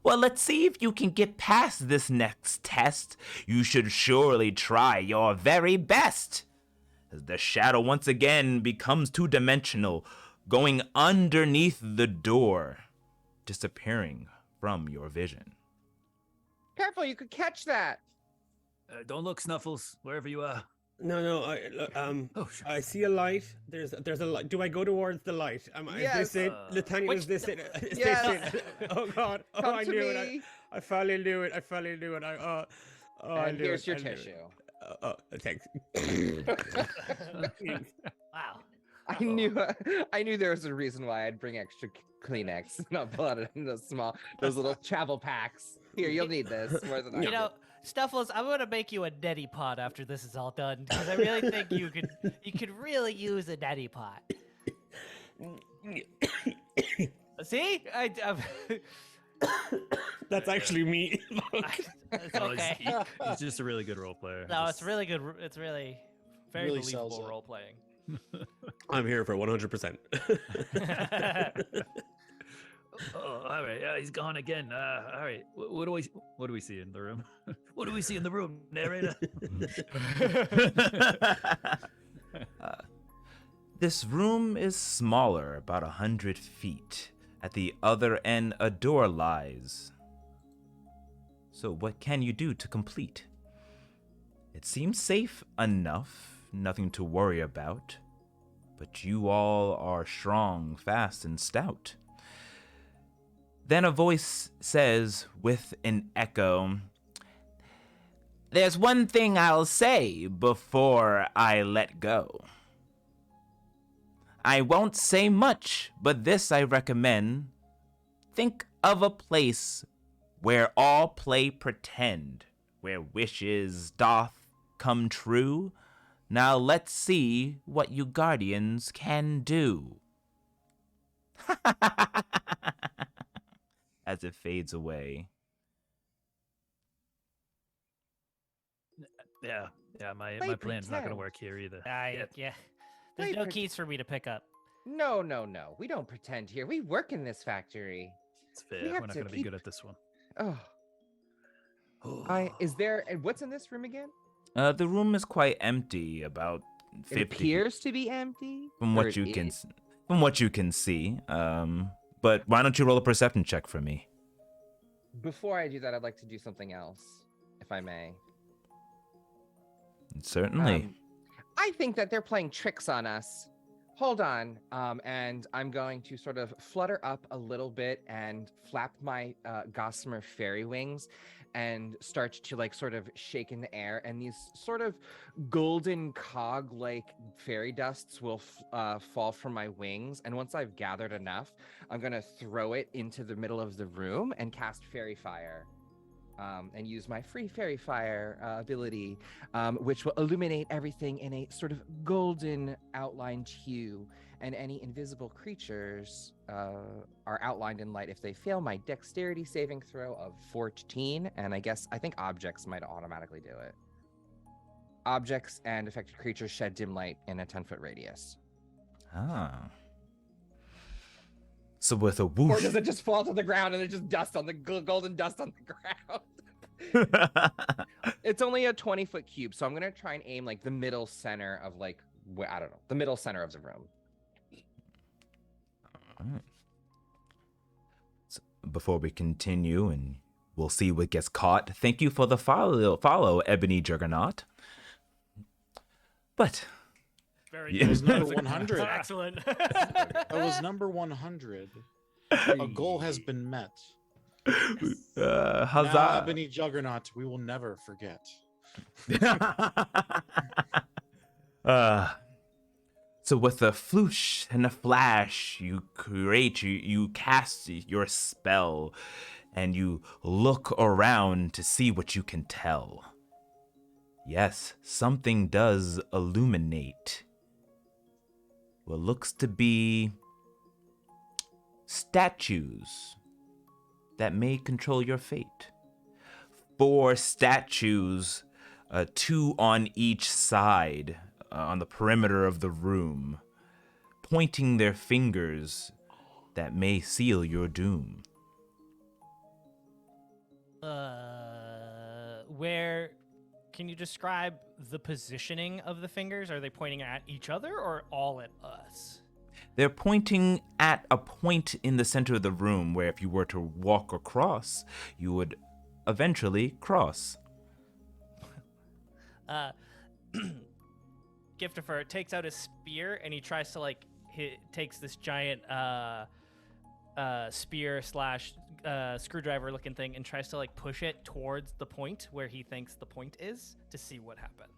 Well, let's see if you can get past this next test. You should surely try your very best. As the shadow once again becomes two-dimensional, going underneath the door, disappearing from your vision. Careful, you could catch that. Don't look, Snuffles, wherever you are. No. Oh, shit. I see a light. There's a light. Do I go towards the light? Yes. Is this it? Nathaniel, Which- is this it? Is Yes. this it? Oh God! Oh, Come I to knew it. me. I finally knew it. I And knew here's it. your I knew it. tissue. Thanks. Wow. I knew there was a reason why I'd bring extra Kleenex, not pull out in those little travel packs. Here, you'll need this more than I You do. know, Snuffles, I'm gonna make you a neti pot after this is all done because I really think you could really use a neti pot. See, That's actually me. it's No, okay. He's just a really good role player. No, Just- it's really good. It's really very Really sells believable it. role playing. I'm here for 100%. Oh, all right. He's gone again. All right. What do we see in the room? What do we see in the room, narrator? This room is smaller, about 100 feet. At the other end, a door lies. So what can you do to complete? It seems safe enough, nothing to worry about. But you all are strong, fast, and stout. Then a voice says with an echo, "There's one thing I'll say before I let go. I won't say much, but this I recommend. Think of a place where all play pretend, where wishes doth come true. Now let's see what you guardians can do." As it fades away. Yeah. My Play plan's not gonna pretend. work here either. Yeah. There's Wait, no but- keys for me to pick up. No. We don't pretend here. We work in this factory. It's fair. We We're have not to gonna be keep- good at this one. Oh, is there? And what's in this room again? The room is quite empty, about 50. It appears to be empty. From or what it you can is? from what you can see. But why don't you roll a perception check for me? Before I do that, I'd like to do something else, if I may. Certainly. I think that they're playing tricks on us. Hold on. And I'm going to sort of flutter up a little bit and flap my gossamer fairy wings and start to like sort of shake in the air. And these sort of golden cog-like fairy dusts will fall from my wings. And once I've gathered enough, I'm going to throw it into the middle of the room and cast fairy fire. And use my free fairy fire ability, which will illuminate everything in a sort of golden outlined hue, and any invisible creatures are outlined in light if they fail my dexterity saving throw of 14, and I think objects might automatically do it. Objects and affected creatures shed dim light in a 10-foot radius. Ah. So with a whoosh. Or does it just fall to the ground and there's just dust on the golden dust on the ground? It's only a 20-foot cube, so I'm gonna try and aim like the middle center of like I don't know, the middle center of the room. All right. So before we continue, and we'll see what gets caught. Thank you for the follow, Ebony Juggernaut. But Very Yeah. good. It was number That's 100. Excellent. That was number 100. A goal has been met. Now, huzzah! Ebony Juggernaut, we will never forget. So with a floosh and a flash, you cast your spell, and you look around to see what you can tell. Yes, something does illuminate. What looks to be statues that may control your fate. 4 statues, 2 on each side, on the perimeter of the room, pointing their fingers that may seal your doom. Where can you describe the positioning of the fingers? Are they pointing at each other or all at us? They're pointing at a point in the center of the room where if you were to walk across, you would eventually cross. Giftifer takes out his spear and he tries to takes this giant spear slash screwdriver looking thing and tries to push it towards the point where he thinks the point is to see what happens.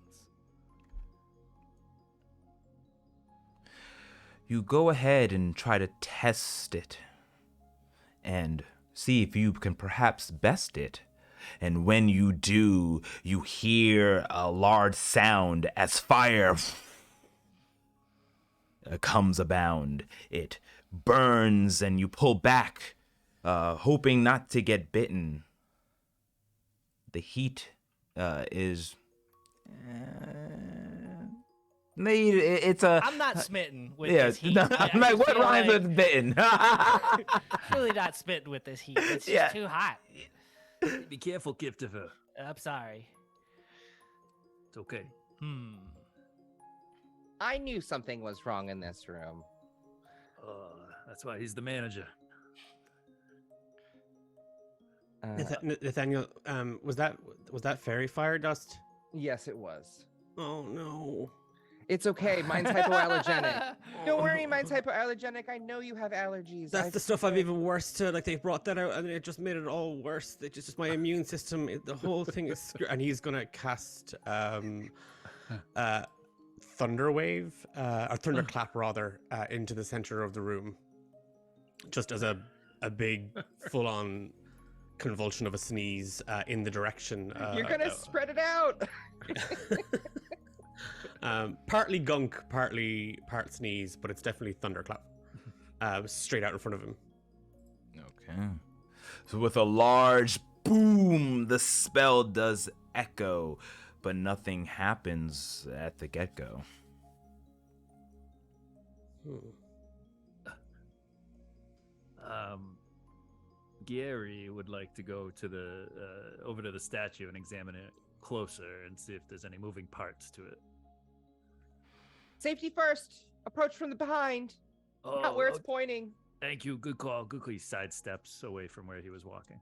You go ahead and try to test it and see if you can perhaps best it. And when you do, you hear a large sound as fire comes abound. It burns and you pull back, hoping not to get bitten. The heat is... it's a... I'm not smitten with Yeah, this heat. no, I'm like, what feel rhymes like- with bitten? Really not smitten with this heat. It's just Yeah. too hot. Be careful, Giftifer. I'm sorry. It's okay. I knew something was wrong in this room. That's why he's the manager. Nathaniel, was that fairy fire dust? Yes, it was. Oh no. It's okay. Mine's hypoallergenic. Don't worry, mine's hypoallergenic. I know you have allergies. That's the stuff I've even worse to. They brought that out and it just made it all worse. It just my immune system. The whole thing is. And he's gonna cast thunder wave or thunderclap rather into the center of the room, just as a big full on convulsion of a sneeze in the direction. You're gonna spread it out. Partly gunk, part sneeze, but it's definitely thunderclap. Straight out in front of him. Okay. So with a large boom, the spell does echo, but nothing happens at the get-go. Gary would like to go to the over to the statue and examine it closer and see if there's any moving parts to it. Safety first. Approach from the behind. Not where it's pointing. Thank you. Good call. Good call. He sidesteps away from where he was walking.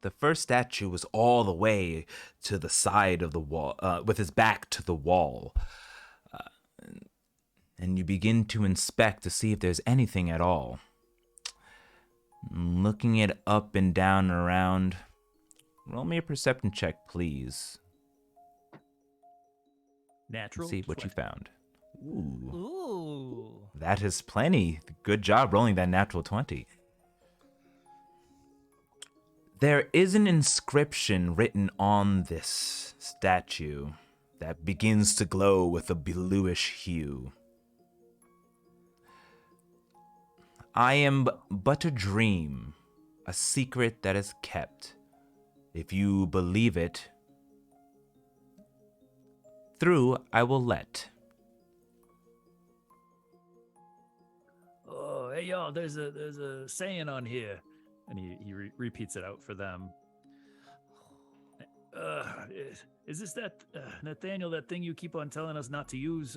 The first statue was all the way to the side of the wall, with his back to the wall. And you begin to inspect to see if there's anything at all. Looking it up and down and around. Roll me a perception check, please. Natural. See what you 20. found. Ooh. Ooh. That is plenty. Good job rolling that natural 20. There is an inscription written on this statue that begins to glow with a bluish hue. I am but a dream, a secret that is kept. If you believe it, through I will let. Oh, hey y'all! There's a saying on here, and he repeats it out for them. Is this that Nathaniel? That thing you keep on telling us not to use?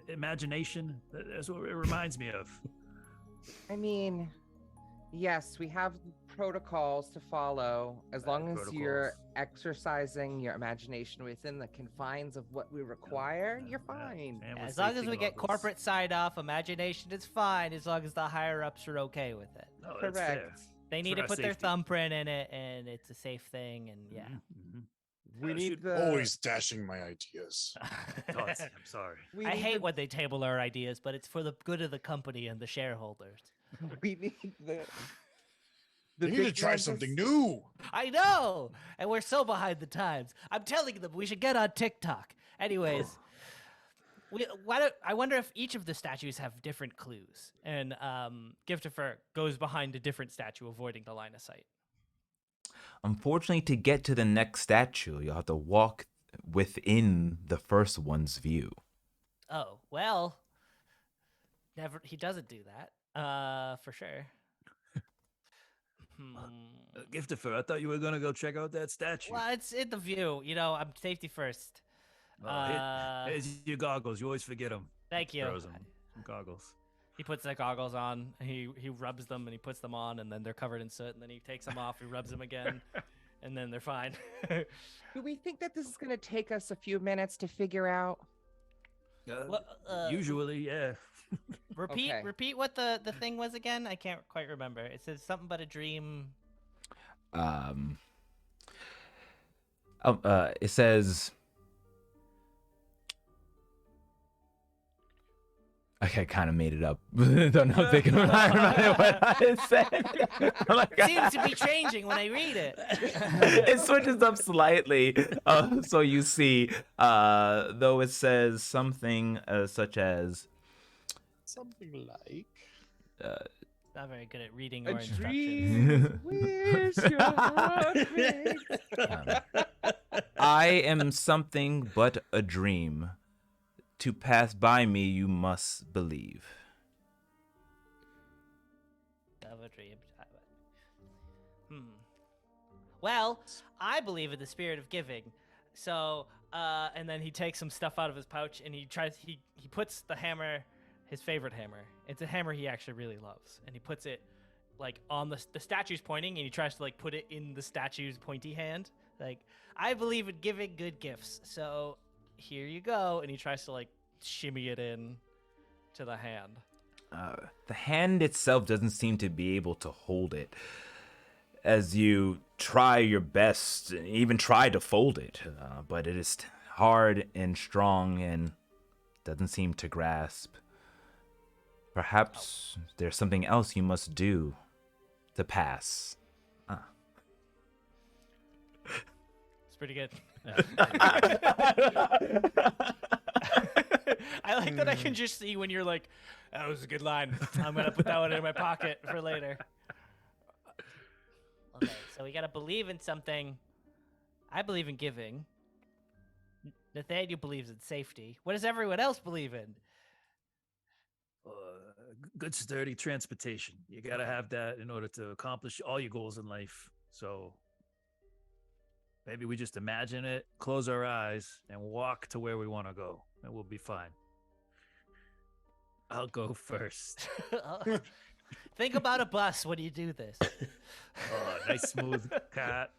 Imagination. That's what it reminds me of. I mean, yes, we have protocols to follow. As long as you're exercising your imagination within the confines of what we require, you're fine. As long as we get corporate sign off, imagination is fine. As long as the higher ups are okay with it. No, that's fair. Correct. They need For to our put their safety. thumbprint in it, and it's a safe thing. And yeah. We need should the. Always dashing my ideas. I'm sorry. We I need hate the- when they table our ideas, but it's for the good of the company and the shareholders. We need the. They need to big try ones something is- new. I know, and we're so behind the times. I'm telling them we should get on TikTok. Anyways, I wonder if each of the statues have different clues, and Giftifer goes behind a different statue, avoiding the line of sight. Unfortunately, to get to the next statue, you'll have to walk within the first one's view. Oh well, never. He doesn't do that. For sure. Giftifer, I thought you were gonna go check out that statue. Well, it's in the view. You know, I'm safety first. Here's your goggles. You always forget them. Thank you. Throws 'em. Some goggles. He puts the goggles on. He rubs them and he puts them on, and then they're covered in soot. And then he takes them off. He rubs them again, and then they're fine. Do we think that this is going to take us a few minutes to figure out? Usually, yeah. Okay. Repeat what the thing was again. I can't quite remember. It says something about a dream. It says. Okay, I kind of made it up. Don't know if they can remember what it said. Seems to be changing when I read it. It switches up slightly. So you see, though it says something such as. Something like. Not very good at reading or A instructions. dream. Where's your I am something but a dream. To pass by me, you must believe. Of a dream. Well, I believe in the spirit of giving. So, and then he takes some stuff out of his pouch and he puts the hammer, his favorite hammer. It's a hammer he actually really loves. And he puts it like on the statue's pointing, and he tries to like put it in the statue's pointy hand. Like, I believe in giving good gifts. So here you go. And he tries to like shimmy it in to the hand. The hand itself doesn't seem to be able to hold it. As you try your best, even try to fold it, but it is hard and strong and doesn't seem to grasp. Perhaps there's something else you must do to pass. It's pretty good. I like that I can just see when you're like, that was a good line. I'm going to put that one in my pocket for later. Okay, so we got to believe in something. I believe in giving. Nathaniel believes in safety. What does everyone else believe in? Good sturdy transportation. You gotta have that in order to accomplish all your goals in life. So maybe we just imagine it, close our eyes, and walk to where we want to go, and we'll be fine. I'll go first. Think about a bus when you do this. Oh, nice smooth cat.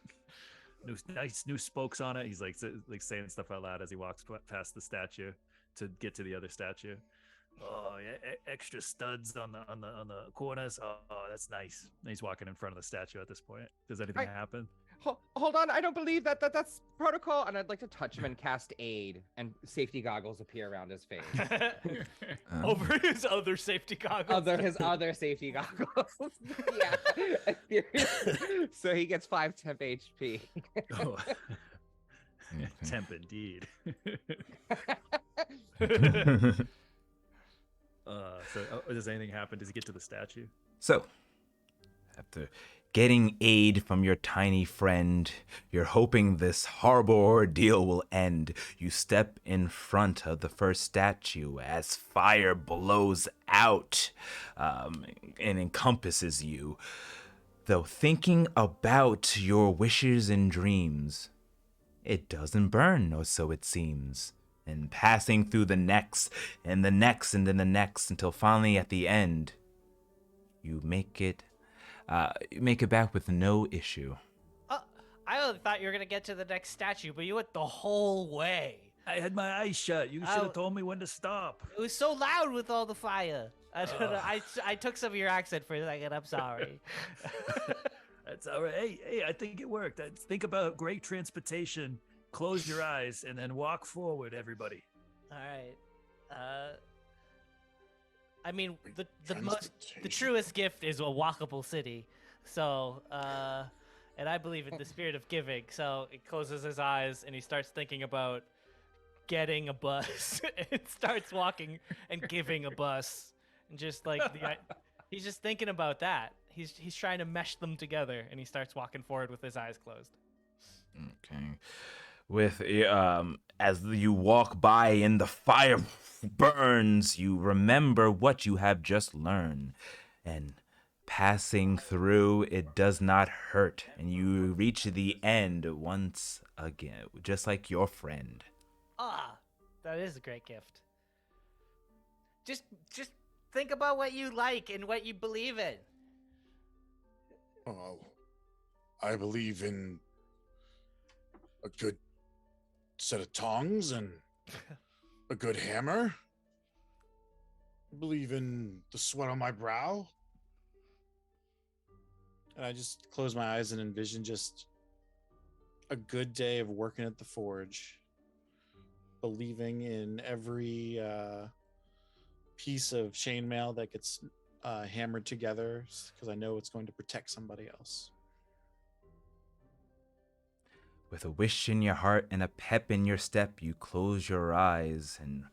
Nice new spokes on it. He's like saying stuff out loud as he walks past the statue to get to the other statue. Oh yeah, extra studs on the corners. Oh, that's nice. And he's walking in front of the statue at this point. Does anything happen? Hold on, I don't believe that's protocol. And I'd like to touch him and cast aid, and safety goggles appear around his face. Over his other safety goggles. His other safety goggles. Yeah. So he gets 5 temp HP. Oh. Temp indeed. Does anything happen? Does he get to the statue? So, after getting aid from your tiny friend, you're hoping this horrible ordeal will end. You step in front of the first statue as fire blows out and encompasses you. Though thinking about your wishes and dreams, it doesn't burn, or so it seems. And passing through the next, and the next, and then the next, until finally at the end, you make it back with no issue. I only thought you were gonna get to the next statue, but you went the whole way. I had my eyes shut. You should have told me when to stop. It was so loud with all the fire. I don't know. I took some of your accent for a second. I'm sorry. That's all right. Hey, I think it worked. Think about great transportation. Close your eyes and then walk forward, everybody. All right. I mean, the truest gift is a walkable city. So, and I believe in the spirit of giving. So he closes his eyes and he starts thinking about getting a bus and starts walking and giving a bus. And just like he's just thinking about that. He's trying to mesh them together, and he starts walking forward with his eyes closed. Okay. With as you walk by and the fire burns, you remember what you have just learned, and passing through, it does not hurt, and you reach the end once again, just like your friend. That is a great gift. Just think about what you like and what you believe in. Oh, I believe in a good set of tongs and a good hammer. I believe in the sweat on my brow. And I just close my eyes and envision just a good day of working at the forge, believing in every piece of chainmail that gets hammered together, because I know it's going to protect somebody else. With a wish in your heart and a pep in your step, you close your eyes and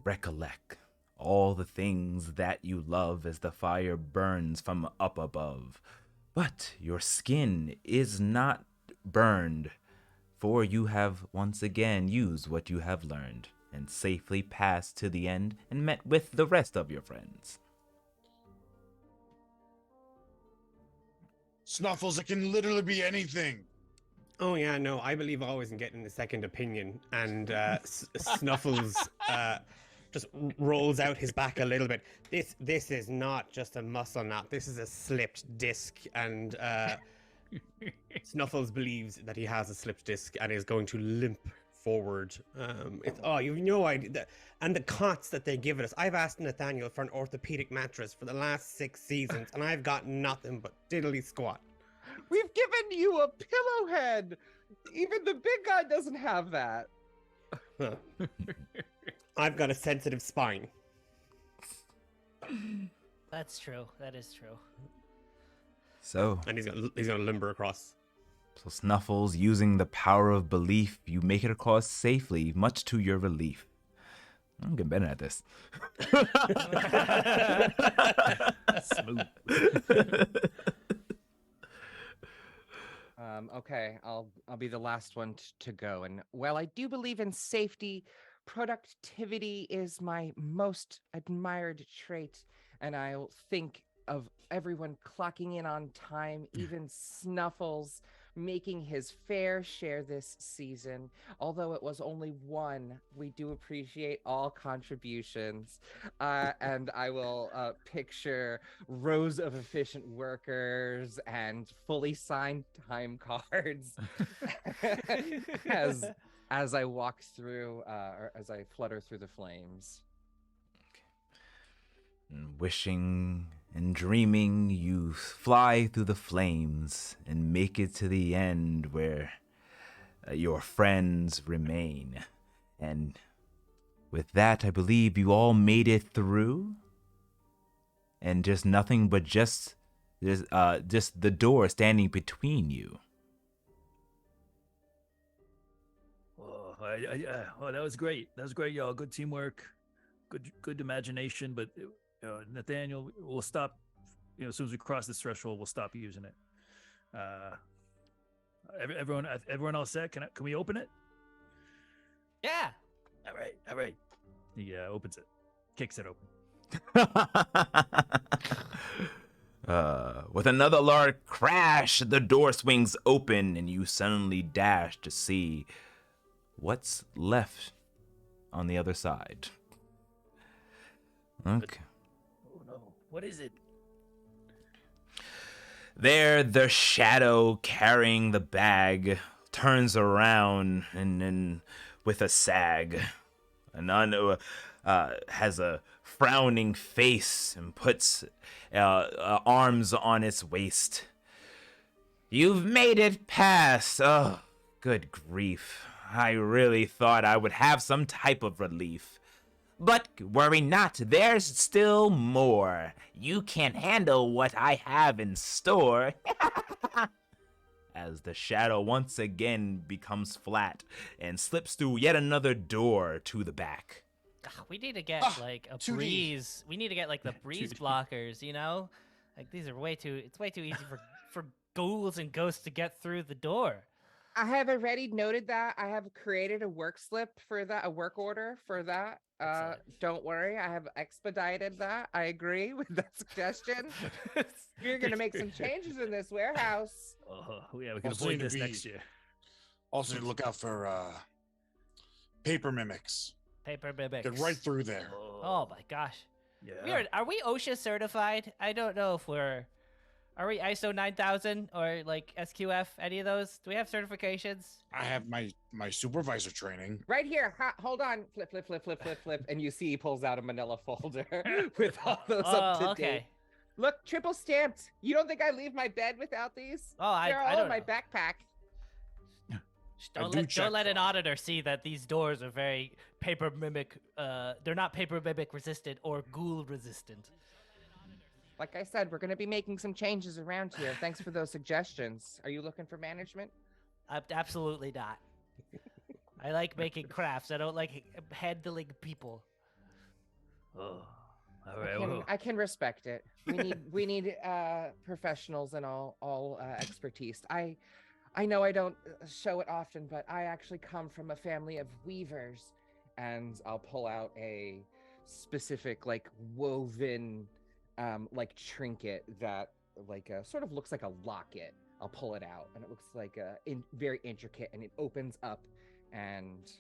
recollect all the things that you love as the fire burns from up above. But your skin is not burned, for you have once again used what you have learned and safely passed to the end and met with the rest of your friends. Snuffles, it can literally be anything. Oh yeah, no, I believe always in getting a second opinion, and Snuffles just rolls out his back a little bit. This is not just a muscle knot. This is a slipped disc, and Snuffles believes that he has a slipped disc and is going to limp forward. You've no idea. And the cots that they give us. I've asked Nathaniel for an orthopedic mattress for the last 6 seasons, and I've got nothing but diddly squat. We've given you a pillow head. Even the big guy doesn't have that. Huh. I've got a sensitive spine. That's true. That is true. So, And he's gonna limber across. so Snuffles, using the power of belief, you make it across safely, much to your relief. I'm getting better at this. Smooth. Okay, I'll be the last one to go. And while I do believe in safety, productivity is my most admired trait, and I'll think of everyone clocking in on time, even Snuffles. making his fair share this season. Although it was only one, we do appreciate all contributions. And I will picture rows of efficient workers and fully signed time cards as I walk through, or as I flutter through the flames. And wishing and dreaming, you fly through the flames and make it to the end where your friends remain. And with that, I believe you all made it through. And just nothing but just the door standing between you. Oh, that was great. That was great, y'all. Good teamwork, good imagination. But Nathaniel, we'll stop. As soon as we cross this threshold, we'll stop using it. Everyone all set? Can we open it? Yeah. All right. He opens it, kicks it open. With another loud crash, the door swings open, and you suddenly dash to see what's left on the other side. Okay. Oh no! What is it? There, the shadow carrying the bag turns around and with a sag, has a frowning face and puts arms on its waist. You've made it past. Oh, good grief. I really thought I would have some type of relief. But worry not, there's still more. You can't handle what I have in store. As the shadow once again becomes flat and slips through yet another door to the back. We need to get like a 2D. breeze. We need to get like the breeze 2D. blockers, you know? Like these are it's way too easy for ghouls and ghosts to get through the door. I have already noted that. I have created a work slip for that, a work order for that. Excellent. Don't worry, I have expedited that. I agree with that suggestion. You're gonna make some changes in this warehouse. Oh, yeah, we can Also avoid need to this be- next year. Also, look out for paper mimics. Paper mimics. Get right through there. Oh my gosh. Yeah. Are we OSHA certified? I don't know if are we ISO 9000 or like SQF, any of those? Do we have certifications? I have my supervisor training. Right here. Hold on. Flip. And you see he pulls out a manila folder with all those up to date. Okay. Look, triple stamped. You don't think I leave my bed without these? Oh, They're all I in don't my know. backpack. Don't check let an for 'em. auditor see that these doors are very paper mimic. They're not paper mimic resistant or ghoul resistant. Like I said, we're going to be making some changes around here. Thanks for those suggestions. Are you looking for management? Absolutely not. I like making crafts. I don't like handling people. Oh, all right. I can respect it. We need professionals and all expertise. I know I don't show it often, but I actually come from a family of weavers, and I'll pull out a specific like woven like trinket that like sort of looks like a locket. I'll pull it out, and it looks like very intricate, and it opens up. And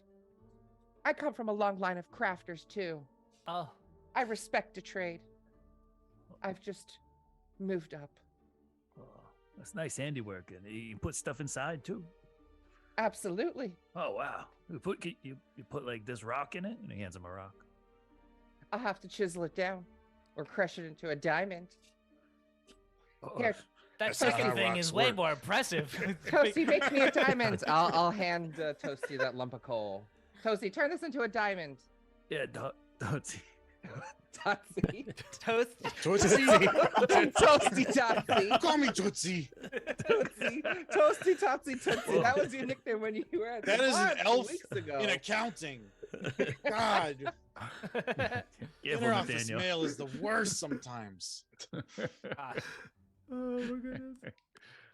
I come from a long line of crafters too. Oh, I respect a trade. I've just moved up. Oh, that's nice handiwork, and you put stuff inside too. Absolutely. Oh wow! You put like this rock in it, and he hands him a rock. I'll have to chisel it down or crush it into a diamond. Oh, Here, that That's not second how thing rocks is way work. more impressive. Toasty, make me a diamond. I'll hand Toasty that lump of coal. Toasty, turn this into a diamond. yeah, don't see. Tootsie. Toast. Tootsie. Toasty Tootsie. Call me Tootsie. Tootsie. Toasty Tootsie Tootsie. That was your nickname when you were at That the is bar an 2 elf weeks ago. in accounting. God, Careful, inner office Nathaniel. mail is the worst sometimes. Gosh. Oh my goodness.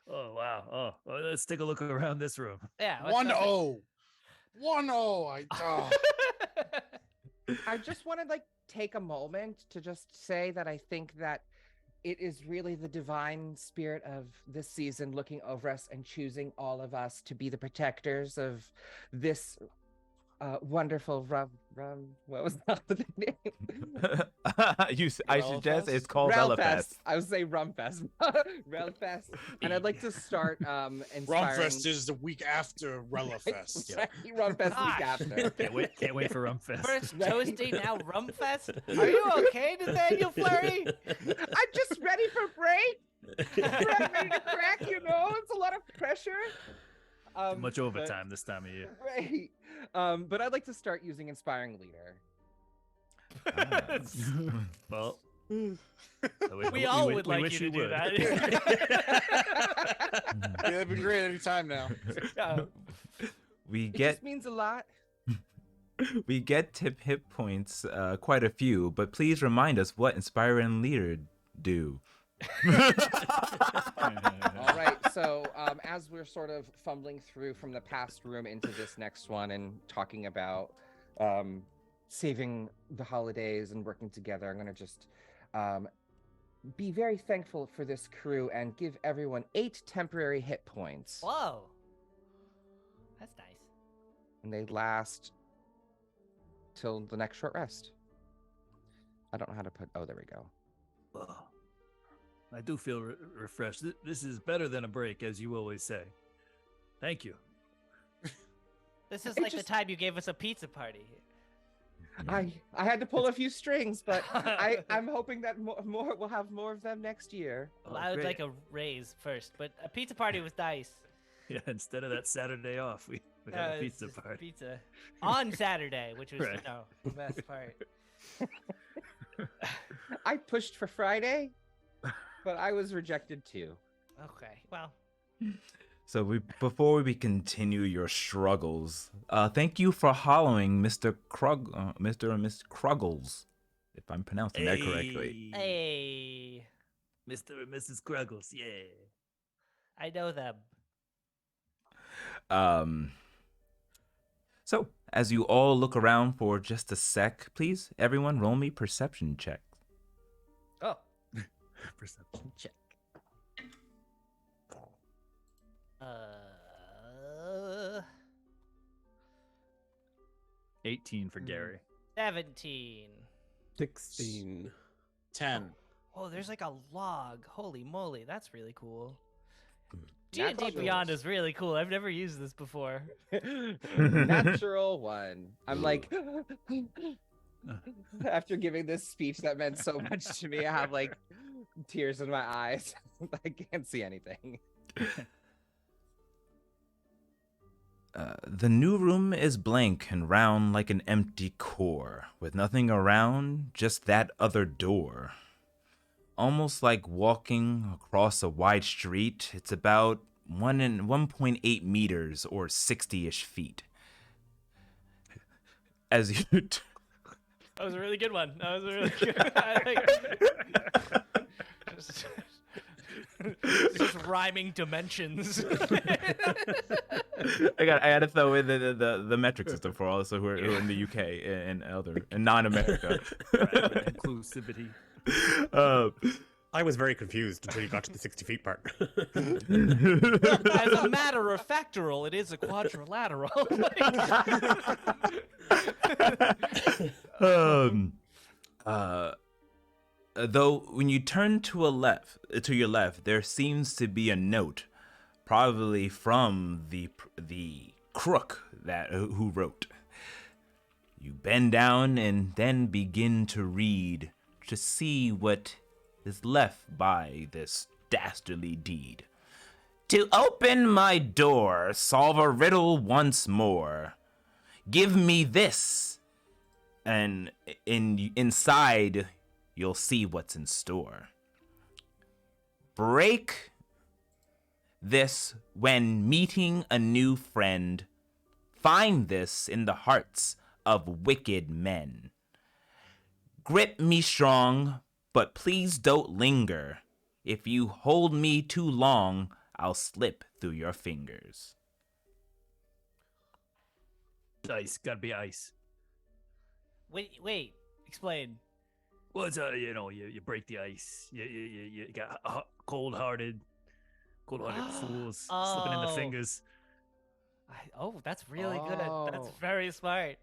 Oh wow. Oh, let's take a look around this room. Yeah. what's 1-0. 1-0. Oh. I just want to like take a moment to just say that I think that it is really the divine spirit of this season looking over us and choosing all of us to be the protectors of this wonderful what was the name? I suggest it's called Relfest. Relafest. I would say Rumfest. Relfest. And I'd like to start inspiring. Rumfest is the week after Relafest. Right, Rumfest week Gosh. after. Can't wait for Rumfest. First toasty, now Rumfest. Are you okay, Nathaniel Flurry? I'm just ready for break. Ready to crack, you know? It's a lot of pressure. Too much but- overtime this time of year. Right. But I'd like to start using inspiring leader. Well, We all would we like wish you to do would. that. Yeah, that'd be great anytime now. We It get just means a lot. we get tip hit points, quite a few, but please remind us what Inspiring Leader do. All right. So as we're sort of fumbling through from the past room into this next one and talking about saving the holidays and working together, I'm going to just be very thankful for this crew and give everyone 8 temporary hit points. Whoa. That's nice. And they last till the next short rest. I don't know how to put. Oh, there we go. Oh, I do feel refreshed. This is better than a break, as you always say. Thank you. This is It like just- the time you gave us a pizza party. I had to pull a few strings, but I'm hoping that more we'll have more of them next year. Well, Oh, I would great. like a raise first, but a pizza party was nice. Yeah, instead of that Saturday off, we had a it's pizza just party. Pizza on Saturday, which was Right. the best part. I pushed for Friday, but I was rejected too. Okay, well, So before we continue your struggles, thank you for hollowing Mr. Mr. and Miss Kruggles, if I'm pronouncing that correctly. hey, Mr. and Mrs. Kruggles, yeah. I know them. So as you all look around for just a sec, please, everyone, roll me perception check. Oh, Perception check. uh, 18 for Gary. 17. 16. 10. Oh, there's like a log. Holy moly, that's really cool. Natural D&D Beyond is really cool. I've never used this before. Natural one. I'm like, after giving this speech that meant so much to me, I have like tears in my eyes. I can't see anything. The new room is blank and round like an empty core, with nothing around, just that other door. Almost like walking across a wide street, it's about 1.8 meters or 60-ish feet. As you That was a really good one. That was a really good. Just rhyming dimensions. I had to throw in the metric system for all of us who are in the UK and non-America. Right, inclusivity. I was very confused until you got to the 60 feet part. As a matter of factoral, it is a quadrilateral. Though when you turn to your left, there seems to be a note, probably from the crook who wrote. You bend down and then begin to read to see what is left by this dastardly deed. To open my door, solve a riddle once more. Give me this, and inside you'll see what's in store. Break this when meeting a new friend. Find this in the hearts of wicked men. Grip me strong, but please don't linger. If you hold me too long, I'll slip through your fingers. Ice, gotta be ice. Wait, explain. Well, it's you break the ice. You got cold-hearted fools slipping in the Oh. fingers. Oh, that's really good. That's Oh. very smart.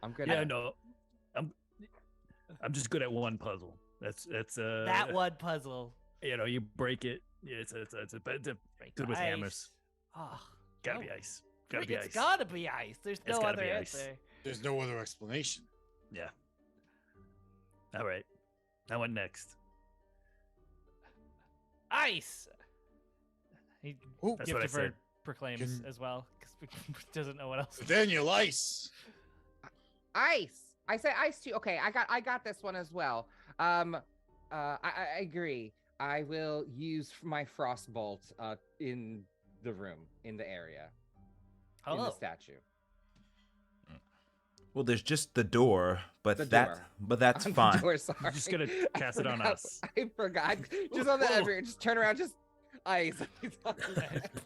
I'm good. Yeah, at no, I'm just good at one puzzle. That's That one puzzle. You break it. Yeah, it's Break good the with ice. hammers. Oh, Gotta oh, be ice. Gotta be it's ice. gotta be ice. There's It's no gotta other be ice. answer. There's no other explanation. Yeah. All right. Now what next? Ice. He Ooh, That's what I Giftifer said. proclaims Can- as well because he doesn't know what else. Daniel Ice. Ice. I say ice too. Okay, I got this one as well. I agree. I will use my frostbolt in the room, in the area, in the Hello. statue. Well, there's just the door, but The that door. but that's On the fine. door, sorry. You're just gonna I cast it on forgot- us. I forgot. Just on the every. Just turn around. Just ice.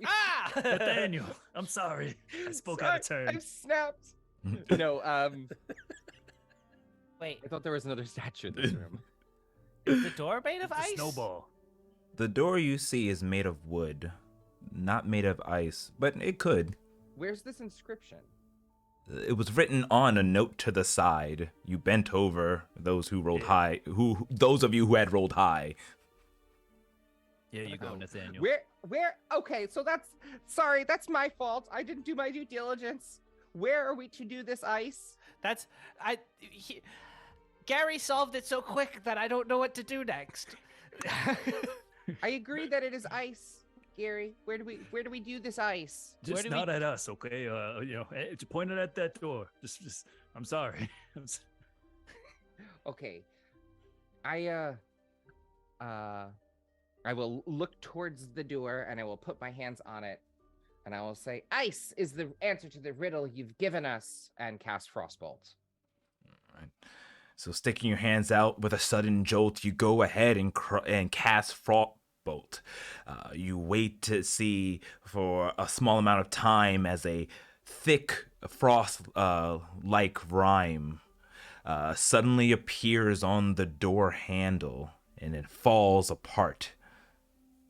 Ah! Nathaniel, I'm sorry. I spoke out of Sorry, turn. I snapped. No. Wait, I thought there was another statue in this room. is the door made of It's a ice? snowball. The door you see is made of wood, not made of ice, but it could. Where's this inscription? It was written on a note to the side. You bent over. Those who rolled high, those of you who had rolled high. Here you go, Oh. Nathaniel. Where? Okay, so that's my fault. I didn't do my due diligence. Where are we to do this ice? Gary solved it so quick that I don't know what to do next. I agree that it is ice, Gary. Where do we do this ice? Just do we- not at us, okay? It's pointed at that door. Just. I'm sorry. Okay. I will look towards the door and I will put my hands on it and I will say, ice is the answer to the riddle you've given us, and cast Frostbolt. Right. So sticking your hands out with a sudden jolt, you go ahead and cast Frostbolt. You wait to see for a small amount of time as a thick frost-like rime suddenly appears on the door handle, and it falls apart,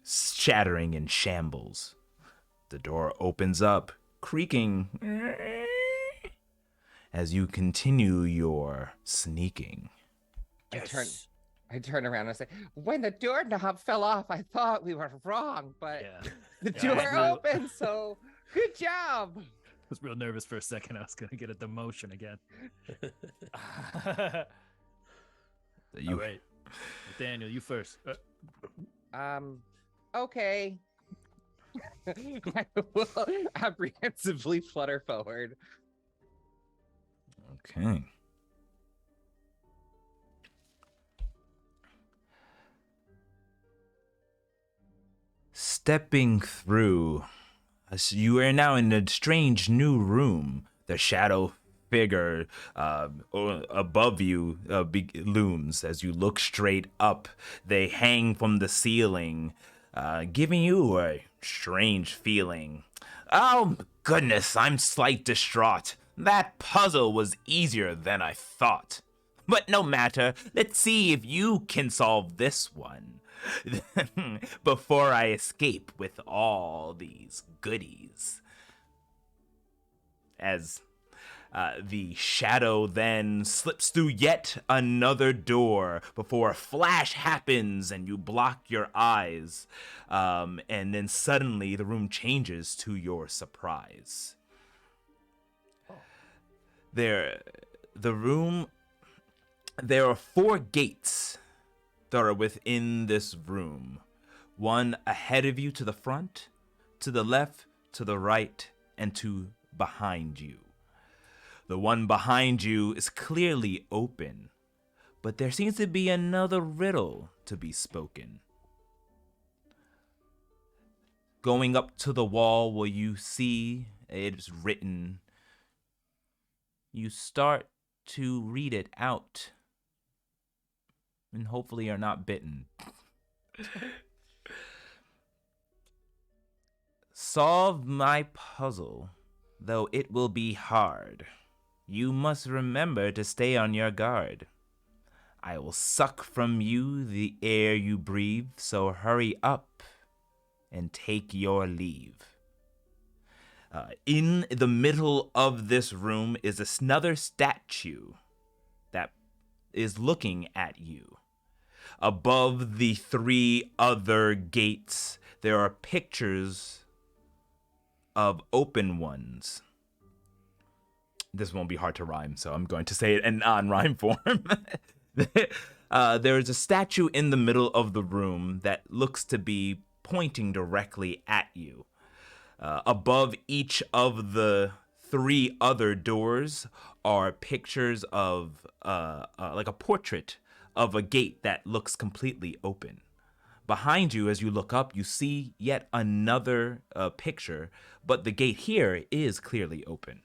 shattering in shambles. The door opens up, creaking as you continue your sneaking. I turn around and I say, when the doorknob fell off, I thought we were wrong, but Yeah. the Yeah, door I- opened, so good job. I was real nervous for a second. I was gonna get a demotion again. You All right, Nathaniel, you first. Okay. I will apprehensively flutter forward. Okay. Stepping through, as you are now in a strange new room. The shadow figure above you looms as you look straight up. They hang from the ceiling, giving you a strange feeling. Oh, goodness, I'm slight distraught. That puzzle was easier than I thought. But no matter, let's see if you can solve this one before I escape with all these goodies. As the shadow then slips through yet another door before a flash happens and you block your eyes. And then suddenly the room changes to your surprise. There are 4 gates that are within this room. One ahead of you to the front, to the left, to the right, and to behind you. The one behind you is clearly open, but there seems to be another riddle to be spoken. Going up to the wall where you see it's written, you start to read it out, and hopefully you're not bitten. Solve my puzzle, though it will be hard. You must remember to stay on your guard. I will suck from you the air you breathe, so hurry up and take your leave. In the middle of this room is another statue that is looking at you. Above the 3 other gates, there are pictures of open ones. This won't be hard to rhyme, so I'm going to say it in non-rhyme form. There is a statue in the middle of the room that looks to be pointing directly at you. Above each of the 3 other doors are pictures of like a portrait of a gate that looks completely open. Behind you, as you look up, you see yet another picture, but the gate here is clearly open.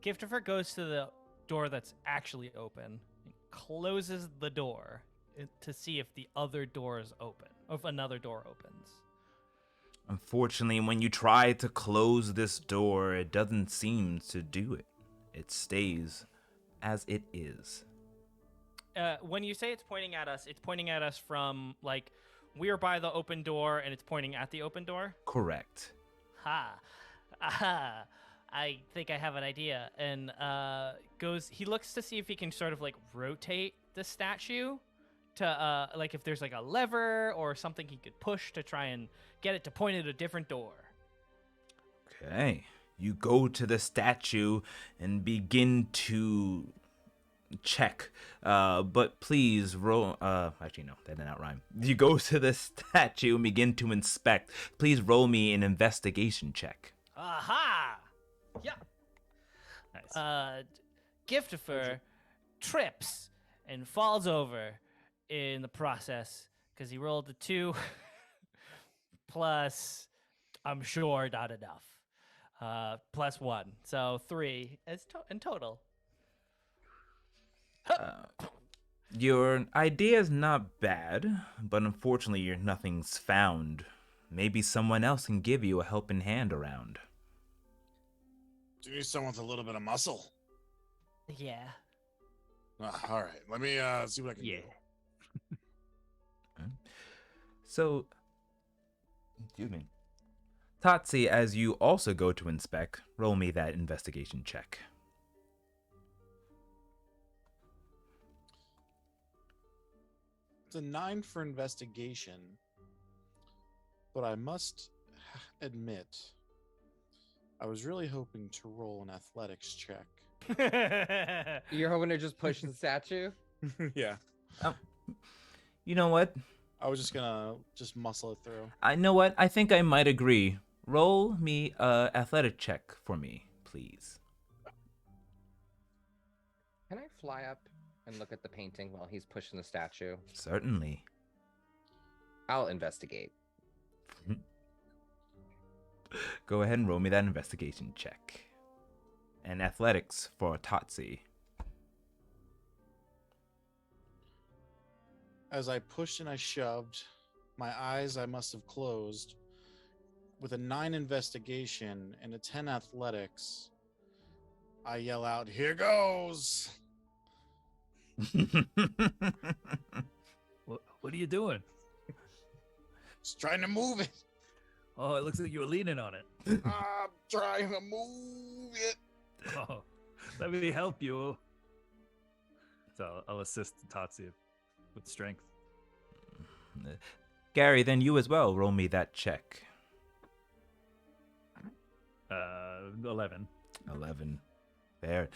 Giftifer goes to the door that's actually open, and closes the door to see if the other door is open, or if another door opens. Unfortunately, when you try to close this door, it doesn't seem to do it. It stays as it is. When you say it's pointing at us from, like, we're by the open door and it's pointing at the open door? Correct. Ha. Aha. I think I have an idea. And He looks to see if he can sort of, like, rotate the statue to, like, if there's, like, a lever or something he could push to try and get it to point at a different door. Okay. You go to the statue and begin to check. But please roll. Actually, no, that did not rhyme. You go to the statue and begin to inspect. Please roll me an investigation check. Aha! Yeah. Nice. Giftifer trips and falls over in the process because he rolled a 2 plus, I'm sure, not enough. Plus 1, so 3 in total. Your idea is not bad, but unfortunately, nothing's found. Maybe someone else can give you a helping hand around. Do you need someone with a little bit of muscle? Yeah. All right, let me see what I can do. So, excuse me. Tatsi, as you also go to inspect, roll me that investigation check. It's a 9 for investigation, but I must admit, I was really hoping to roll an athletics check. You're hoping to just push the statue? Yeah, You know what? I was just gonna muscle it through. I know what? I think I might agree. Roll me a athletic check for me, please. Can I fly up and look at the painting while he's pushing the statue? Certainly. I'll investigate. Go ahead and roll me that investigation check. And athletics for Tatsi. As I pushed and I shoved, my eyes I must have closed. With a 9 investigation and a 10 athletics, I yell out, "Here goes!" What are you doing? Just trying to move it. Oh, it looks like you were leaning on it. I'm trying to move it. Oh, let me help you. So I'll assist Tatsu with strength. Gary, then you as well. Roll me that check. 11. 11. There.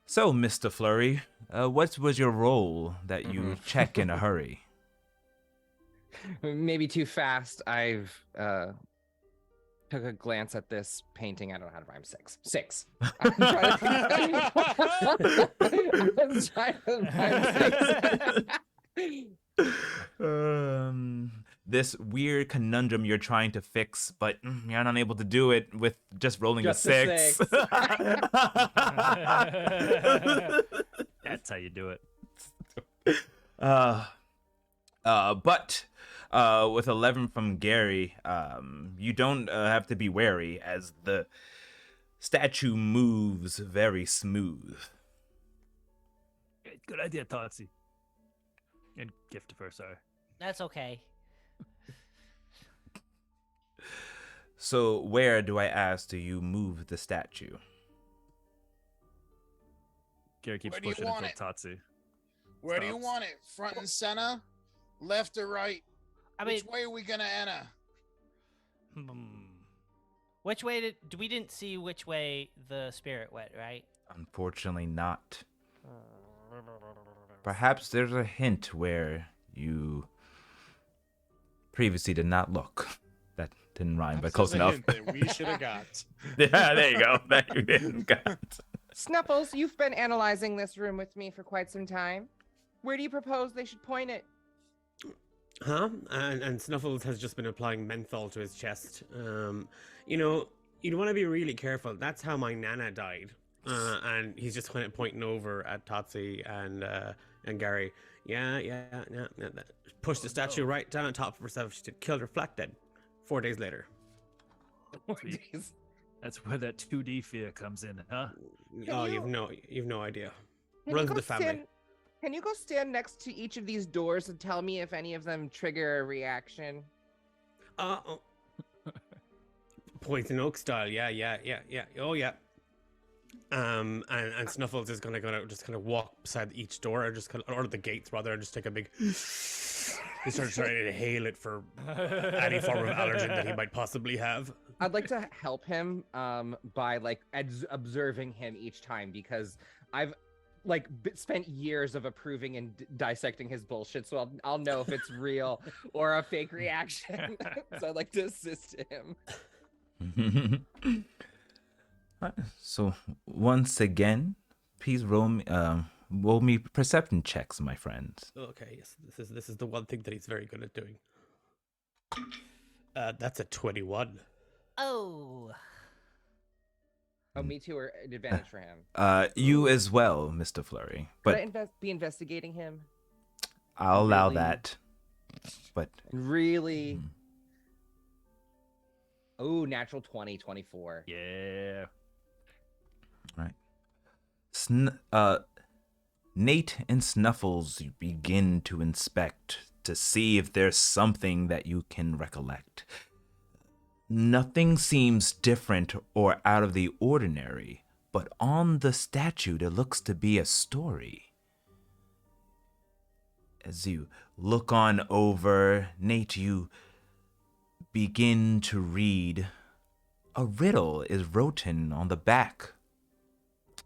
So, Mr. Flurry, what was your role that you check in a hurry? Maybe too fast. I've took a glance at this painting. I don't know how to rhyme 6. 6. I'm trying to I'm trying to rhyme 6. This weird conundrum you're trying to fix, but you're unable to do it with just rolling Just a a 6. That's how you do it. But with 11 from Gary, you don't have to be wary, as the statue moves very smooth. Good idea, Totsy. And Giftifer, sorry. That's okay. So where do I ask do you move the statue? Gary keeps Where do you pushing want until it? Totsy. Where do you Stops. want it? Front and center? Left or right? I mean, Which way are we gonna enter? which way we didn't see which way the spirit went, right? Unfortunately not. Perhaps there's a hint where you previously did not look. That didn't rhyme, but close enough. We should have got. Yeah, there you go. That you did. Snuffles, you've been analyzing this room with me for quite some time. Where do you propose they should point it? Huh? And Snuffles has just been applying menthol to his chest. You know, you'd want to be really careful. That's how my nana died. And he's just kind of pointing over at Totsy and Gary. Yeah. Pushed the statue right down on top of herself. She killed her flat dead. 4 days later. Sweet. That's where that 2D fear comes in, huh? Oh, you- you've no idea. Can Runs you the go family. Can you go stand next to each of these doors and tell me if any of them trigger a reaction? Oh. Poison Oak style, yeah. Oh yeah. And Snuffles is gonna just kind of walk beside each door, or the gates rather, and just take a big. He starts trying to inhale it for any form of allergen that he might possibly have. I'd like to help him by like observing him each time, because I've spent years of approving and dissecting his bullshit, so I'll know if it's real or a fake reaction. So I'd like to assist him. So once again, please roll me perception checks, my friends. Okay, yes, this is the one thing that he's very good at doing. That's a 21. Oh. Oh, me too, or an advantage for him. You as well, Mr. Flurry. Could But I be investigating him? I'll allow really- that. But Really? Oh, natural 20, 24. Yeah. Nate and Snuffles begin to inspect to see if there's something that you can recollect. Nothing seems different or out of the ordinary, but on the statue there looks to be a story. As you look on over, Nate, you begin to read. A riddle is written on the back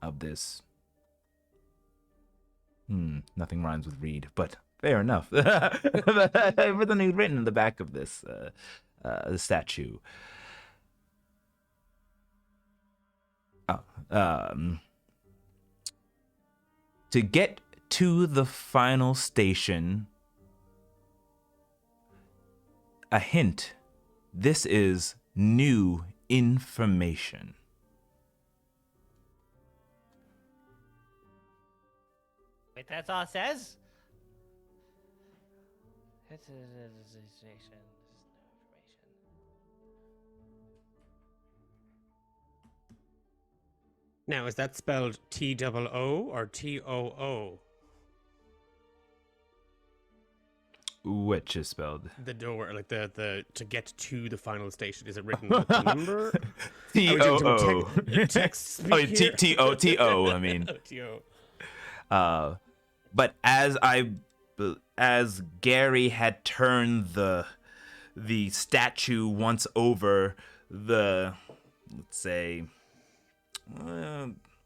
of this. Nothing rhymes with read, but fair enough. Everything is written in the back of this statue. To get to the final station, a hint. This is new information. Wait, that's all it says? This is information. Now, is that spelled T-O-O or T-O-O? Which is spelled The door, like the to get to the final station, is it written with the number? T-O-O. Text Oh, speak here? T-O-T-O, I mean. T-O. But as Gary had turned the statue once over the, let's say,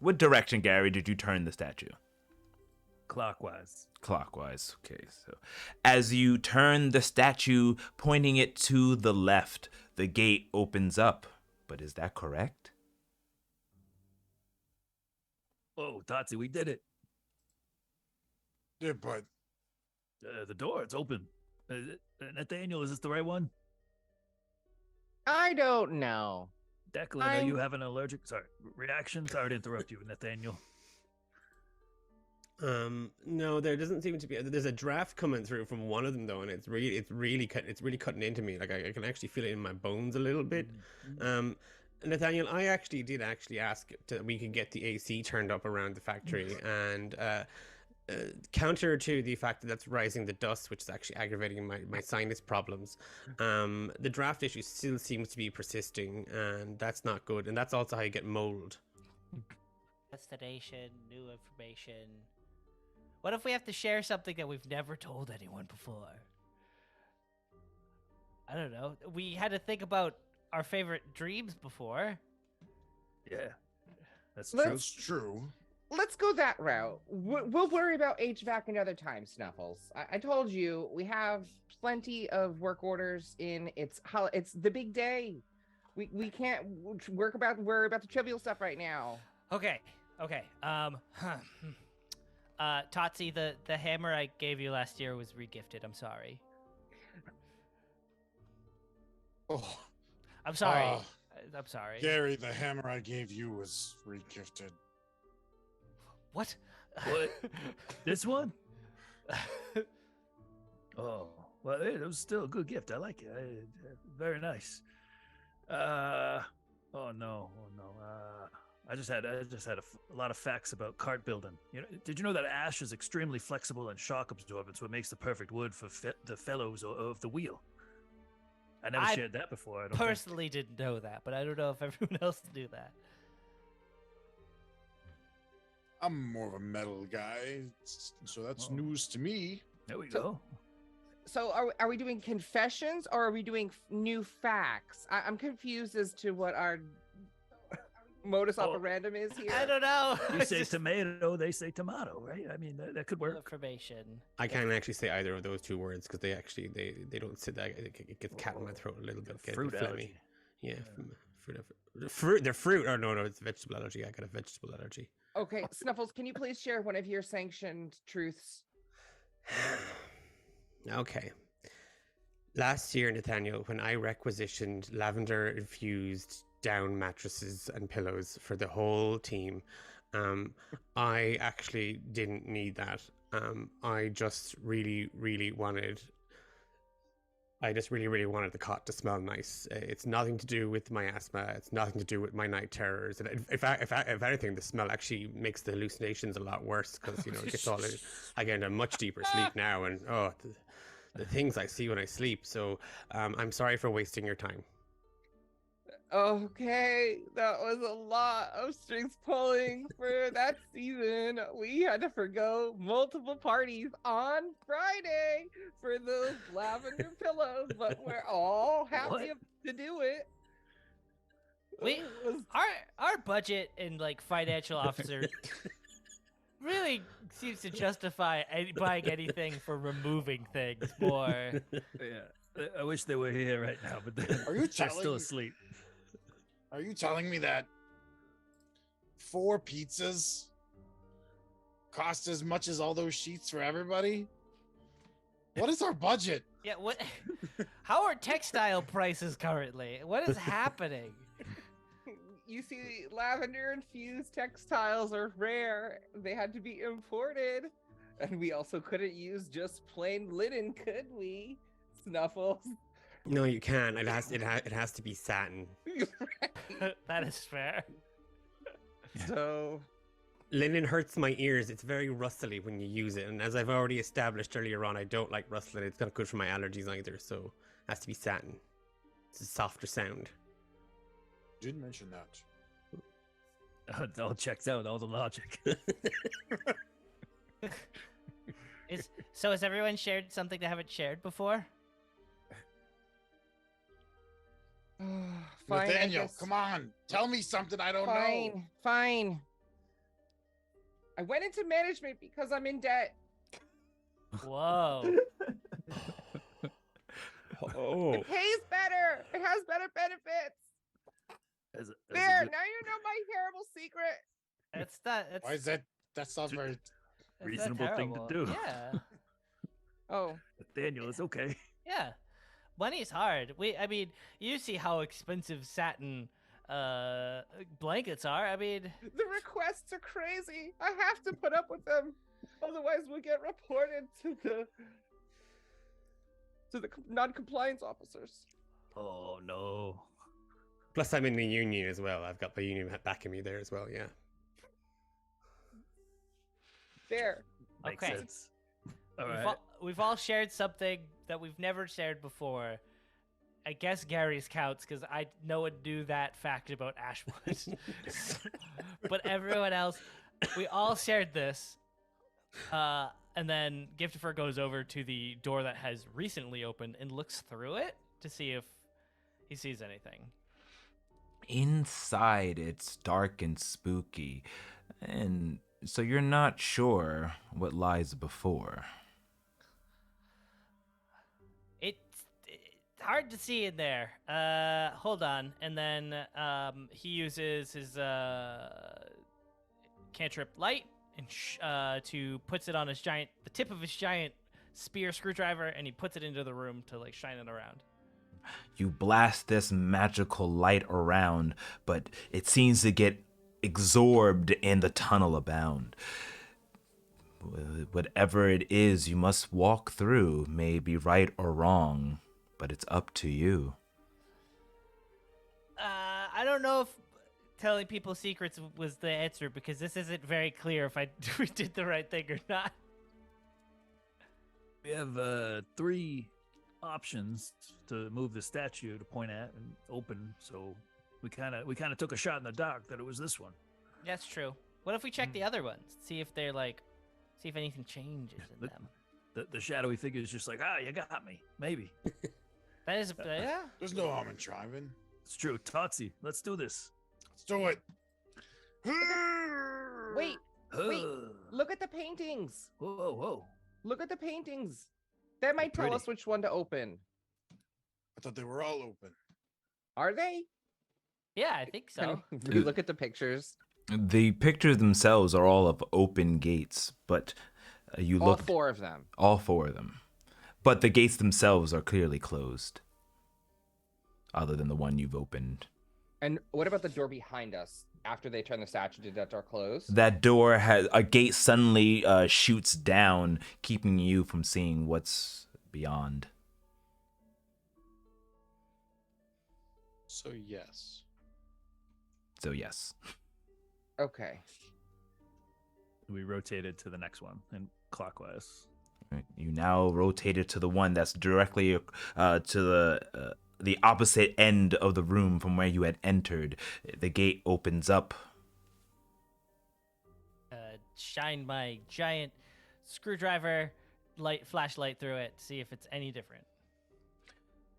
what direction, Gary, did you turn the statue? Clockwise. Clockwise. Okay, so as you turn the statue, pointing it to the left, the gate opens up. But is that correct? Oh, Totsy, we did it. Yeah, but The door, it's open. Nathaniel, is this the right one? I don't know. Declan, are you having an allergic reaction? Sorry to interrupt you, Nathaniel. No, there doesn't seem to be. There's a draft coming through from one of them though, and it's really cutting into me. Like I can actually feel it in my bones a little bit. Nathaniel, I actually did ask that we could get the AC turned up around the factory, and counter to the fact that that's rising the dust, which is actually aggravating my sinus problems, the draft issue still seems to be persisting, and that's not good. And that's also how you get mold. Destination, new information. What if we have to share something that we've never told anyone before? I don't know. We had to think about our favorite dreams before. Yeah, that's true. That's true. Let's go that route. We'll worry about HVAC another time, Snuffles. I told you we have plenty of work orders in. It's the big day. We can't worry about the trivial stuff right now. Okay. Totsi, the hammer I gave you last year was regifted. I'm sorry. Oh, I'm sorry. I'm sorry. Gary, the hammer I gave you was regifted. What? What? This one? Oh, well, it was still a good gift. I like it. Very nice. Oh no. I just had a lot of facts about cart building. Did you know that ash is extremely flexible and shock absorbent, so it makes the perfect wood for the fellows of the wheel? I never shared that before. I don't personally didn't know that, but I don't know if everyone else knew that. I'm more of a metal guy, so that's news to me. There we go. So are we doing confessions or are we doing new facts? I'm confused as to what our modus operandum is here. I don't know. You say tomato, they say tomato, right? I mean, that could work. Information. I can't actually say either of those two words because they don't sit that. It gets cat in my throat a little bit. Fruit allergy. Yeah, fruit. They're fruit. Oh no, it's vegetable allergy. I got a vegetable allergy. Okay, Snuffles, can you please share one of your sanctioned truths? Okay. Last year, Nathaniel, when I requisitioned lavender-infused down mattresses and pillows for the whole team, I actually didn't need that. I just really wanted the cot to smell nice. It's nothing to do with my asthma. It's nothing to do with my night terrors. And if anything, the smell actually makes the hallucinations a lot worse because it gets all. I get into much deeper sleep now, and the things I see when I sleep. So I'm sorry for wasting your time. Okay, that was a lot of strings pulling for that season. We had to forgo multiple parties on Friday for those lavender pillows, but we're all happy to do it. Our budget and financial officer really seems to justify buying anything for removing things more. Yeah, I wish they were here right now, but Are you they're still asleep. Are you telling me that 4 pizzas cost as much as all those sheets for everybody? What is our budget? Yeah, what? How are textile prices currently? What is happening? You see, lavender-infused textiles are rare. They had to be imported. And we also couldn't use just plain linen, could we? Snuffles. No, you can't. It has to be satin. That is fair. So Linen hurts my ears. It's very rustly when you use it, and as I've already established earlier on, I don't like rustling. It's not good for my allergies either. So it has to be satin. It's a softer sound. Did mention that. It all checks out, all the logic. So has everyone shared something they haven't shared before? Fine, Nathaniel, come on. Tell me something I don't know. Fine. I went into management because I'm in debt. Whoa. Oh. It pays better. It has better benefits. There, now you know my terrible secret. Why is that? That's not very reasonable thing to do. Yeah. Oh. Nathaniel, it's okay. Yeah. Money's hard. You see how expensive satin blankets are. The requests are crazy. I have to put up with them. Otherwise we'll get reported to the non-compliance officers. Oh no. Plus, I'm in the union as well. I've got the union backing me there as well. Yeah. Fair. Makes Okay. sense. All right. We've all shared something that we've never shared before. I guess Gary's counts because I no one knew that fact about Ashwood. But everyone else, we all shared this. And then Giftifer goes over to the door that has recently opened and looks through it to see if he sees anything. Inside, it's dark and spooky, and so you're not sure what lies before. It's hard to see in there. Hold on. And then he uses his cantrip light and to puts it on the tip of his giant spear screwdriver, and he puts it into the room to like shine it around. You blast this magical light around, but it seems to get absorbed in the tunnel abound. Whatever it is you must walk through may be right or wrong, but it's up to you. I don't know if telling people secrets was the answer because this isn't very clear if we did the right thing or not. We have 3 options to move the statue to point at and open. So we kind of took a shot in the dark that it was this one. That's true. What if we check the other ones? See if they're see if anything changes in them. The shadowy figure is just like, you got me. Maybe. That is, yeah. There's no harm in trying. It's true. Totsy, let's do this. Let's do it. Wait. Look at the paintings. Whoa. Look at the paintings. That might tell us which one to open. I thought they were all open. Are they? Yeah, I think so. Can we look at the pictures? The pictures themselves are all of open gates, but you All look 4 of them. all 4 of them. But the gates themselves are clearly closed, other than the one you've opened. And what about the door behind us? After they turn the statue, did that door close? That door has a gate suddenly shoots down, keeping you from seeing what's beyond. So yes. So yes. Okay. We rotated to the next one and clockwise. Right. You now rotated to the one that's directly to the opposite end of the room from where you had entered. The gate opens up. Shine my giant screwdriver flashlight through it, see if it's any different.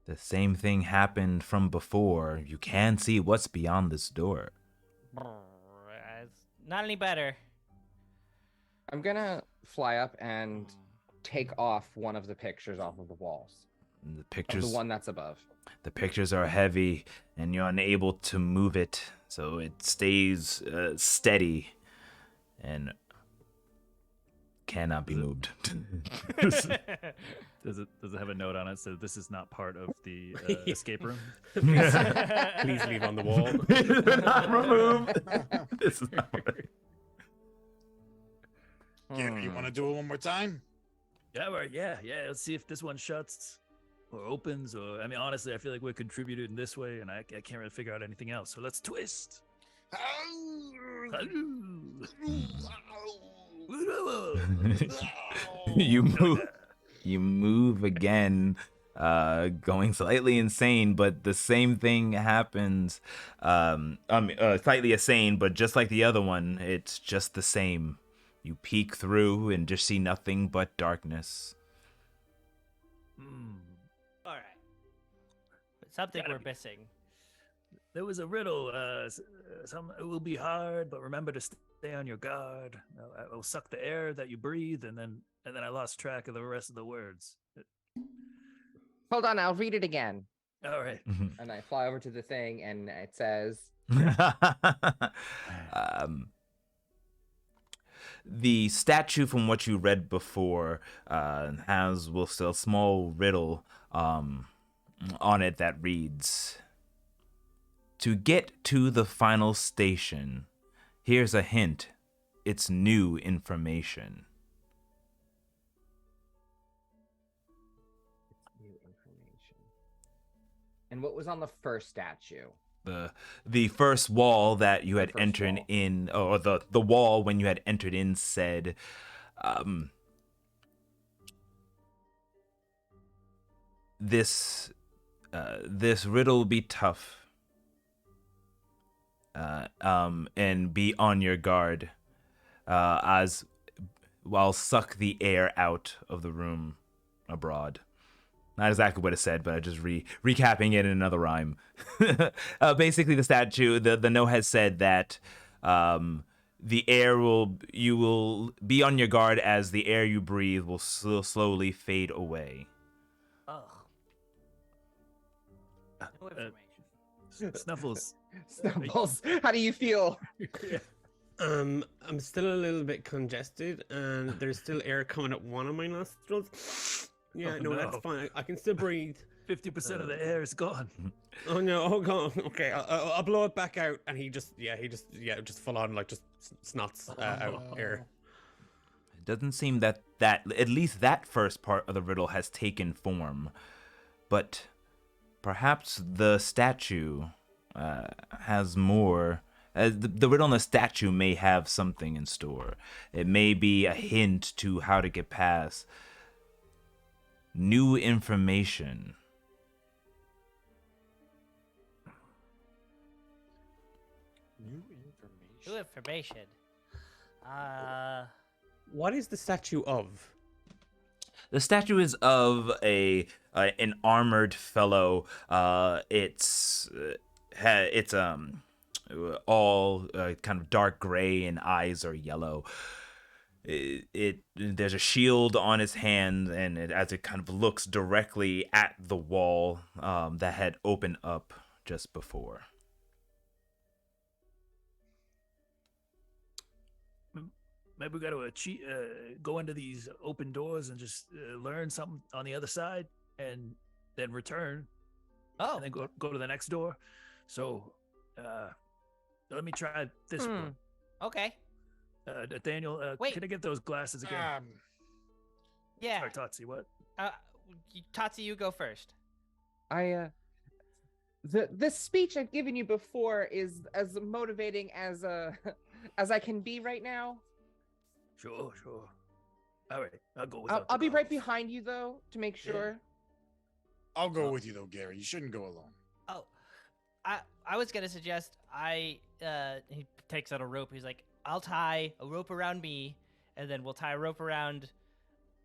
The same thing happened from before. You can see what's beyond this door. It's not any better. I'm gonna fly up and take off one of the pictures off of the walls. The Of pictures, the one that's above. the pictures are heavy, and you're unable to move it, so it stays steady and cannot be moved. Does it have a note on it so this is not part of the escape room? Please leave on the wall. Not removed. This is not right. You want to do it one more time? Yeah, right. Yeah. Let's see if this one shuts or opens. Or I mean, honestly, I feel like we're contributed in this way, and I can't really figure out anything else. So let's twist. You move again, going slightly insane, but the same thing happens. Slightly insane, but just like the other one, it's just the same. You peek through and just see nothing but darkness. All right. But something Gotta we're be. missing. There was a riddle. It will be hard, but remember to stay on your guard. I will suck the air that you breathe, and then I lost track of the rest of the words. Hold on, I'll read it again. All right. And I fly over to the thing, and it says, The statue from what you read before has a small riddle on it that reads, "To get to the final station, here's a hint. It's new information." new information. And what was on the first statue? the first wall that you had first entered wall. in, or the wall when you had entered in said, this riddle will be tough, and be on your guard, as while suck the air out of the room abroad. Not exactly what it said, but I just recapping it in another rhyme. Basically, the statue, the note has said that you will be on your guard as the air you breathe will slowly fade away. Oh. No information. Snuffles. Snuffles, how do you feel? I'm still a little bit congested, and there's still air coming at one of my nostrils. Yeah, Oh, no, that's no. fine. I can still breathe. 50% of the air is gone. Oh no! Oh god. Okay, I'll blow it back out, and he just full on like just snots out air. It doesn't seem that at least that first part of the riddle has taken form, but perhaps the statue has more. The riddle on the statue may have something in store. It may be a hint to how to get past. New information. New information. What is the statue of? The statue is of an armored fellow. It's all kind of dark gray and eyes are yellow. There's a shield on his hand, and as it kind of looks directly at the wall that had opened up just before. Maybe we got to go into these open doors and just learn something on the other side, and then return. Oh. And then go to the next door. So, let me try this one. Okay. Daniel, Wait. can I get those glasses again? Yeah. Sorry, Totsi, what? Tatsu, you go first. The speech I've given you before is as motivating as as I can be right now. Sure. All right, I'll go with. I'll be right behind you though to make sure. I'll go with you though, Gary. You shouldn't go alone. Oh, I was gonna suggest he takes out a rope. He's like, I'll tie a rope around me, and then we'll tie a rope around.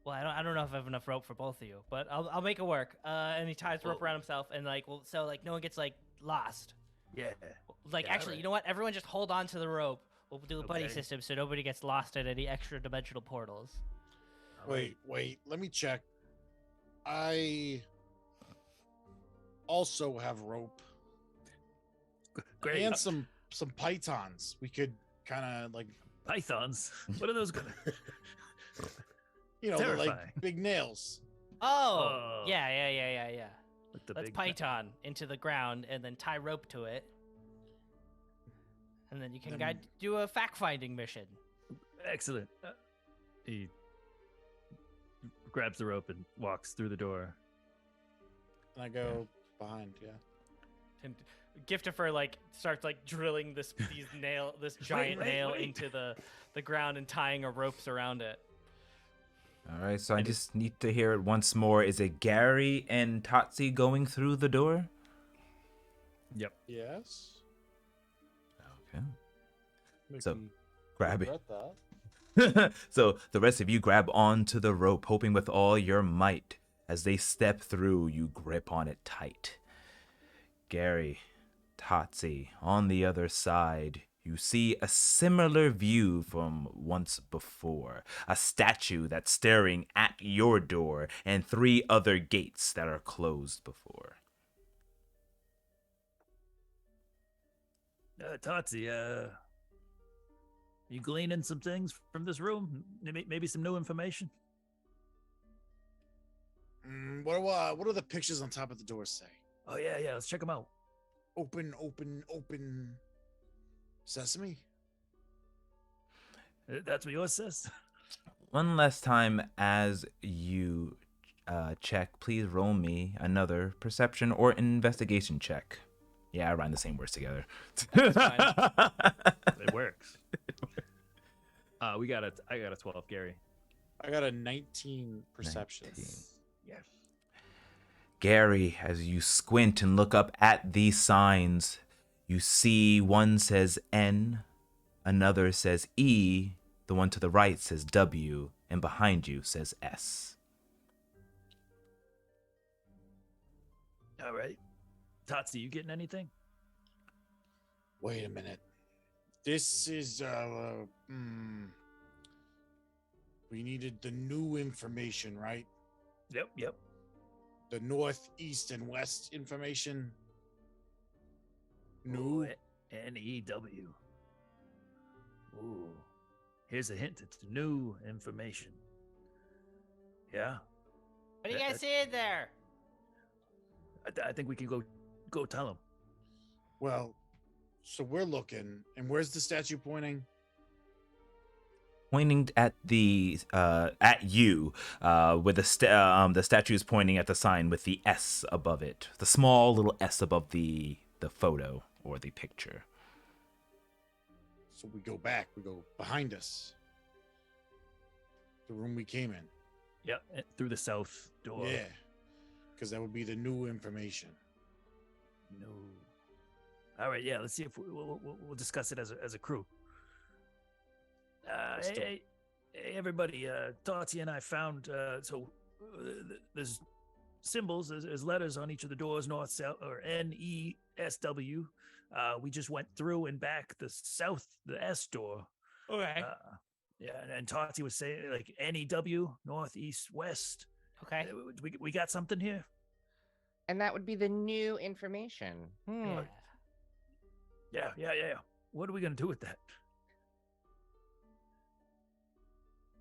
Well, I don't know if I have enough rope for both of you, but I'll make it work. And he ties the rope around himself, and so no one gets lost. Yeah. Actually, alright. you know what? Everyone just hold on to the rope. We'll do a buddy Okay. system so nobody gets lost in any extra dimensional portals. All right. Wait. Let me check. I also have rope Great. and some pythons. We could kind of Pythons. What are those gonna? they're Terrifying. big nails. Oh, Oh. yeah. With the Let's big python into the ground and then tie rope to it. And then you can do a fact-finding mission. Excellent. He grabs the rope and walks through the door. And I go behind, yeah. And Giftifer starts drilling this giant wait, nail wait. into the ground and tying a ropes around it. All right, so I just need to hear it once more. Is it Gary and Totsi going through the door? Yep. Yes. Okay. Make So, me grab it. regret that. So the rest of you grab onto the rope, hoping with all your might. As they step through, you grip on it tight. Gary, Totsi, on the other side, you see a similar view from once before. A statue that's staring at your door, and 3 other gates that are closed before. Totsi, you gleaning some things from this room? Maybe some new information? What do the pictures on top of the door say? Oh, yeah, let's check them out. Open. Sesame? That's what yours says? One last time as you check, please roll me another perception or investigation check. Yeah, I rhyme the same words together. That's fine. It works. I got a 12, Gary. I got a 19 perception. 19. Yes. Gary, as you squint and look up at these signs, you see one says N, another says E, the one to the right says W, and behind you says S. All right. Totsy, you getting anything? Wait a minute. This is we needed the new information, right? Yep. The north, east, and west information. Ooh, New. N-E-W. Ooh. Here's a hint. It's new information. Yeah. What do you guys see in there? I think we can go tell him. Well, so we're looking, and where's the statue pointing? Pointing at the at you, with the statue is pointing at the sign with the S above it, the small little S above the photo or the picture. So we go back. We go behind us. The room we came in. Yep. Through the south door. Yeah, because that would be the new information. No. All right. Yeah. Let's see if we'll discuss it as a crew. Let's do it. Hey, everybody. Tati and I found there's symbols, there's letters on each of the doors, north, south, or N-E-S-W. We just went through and back the south, the S door. Okay. Yeah, and Tati was saying like N-E-W, north, east, west. Okay. We got something here. And that would be the new information. Yeah. Yeah. What are we gonna do with that?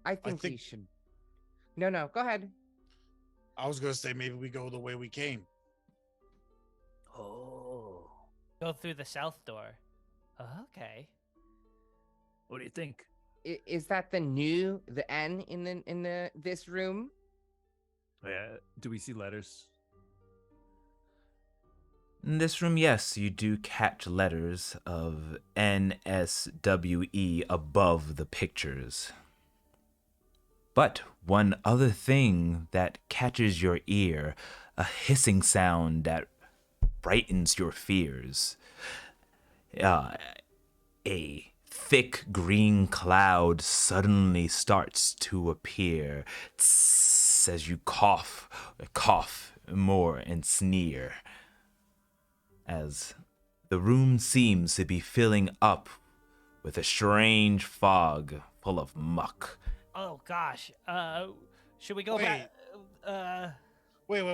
I think we think- should. No, go ahead. I was gonna say maybe we go the way we came. Oh, Go through the south door. Okay. what do you think? Is that the N in this room? Yeah. Do we see letters? In this room, yes, you do catch letters of NSWE above the pictures. But one other thing that catches your ear, a hissing sound that brightens your fears. A thick green cloud suddenly starts to appear as you cough more and sneer, as the room seems to be filling up with a strange fog full of muck. Oh gosh. Should we go back? Wait.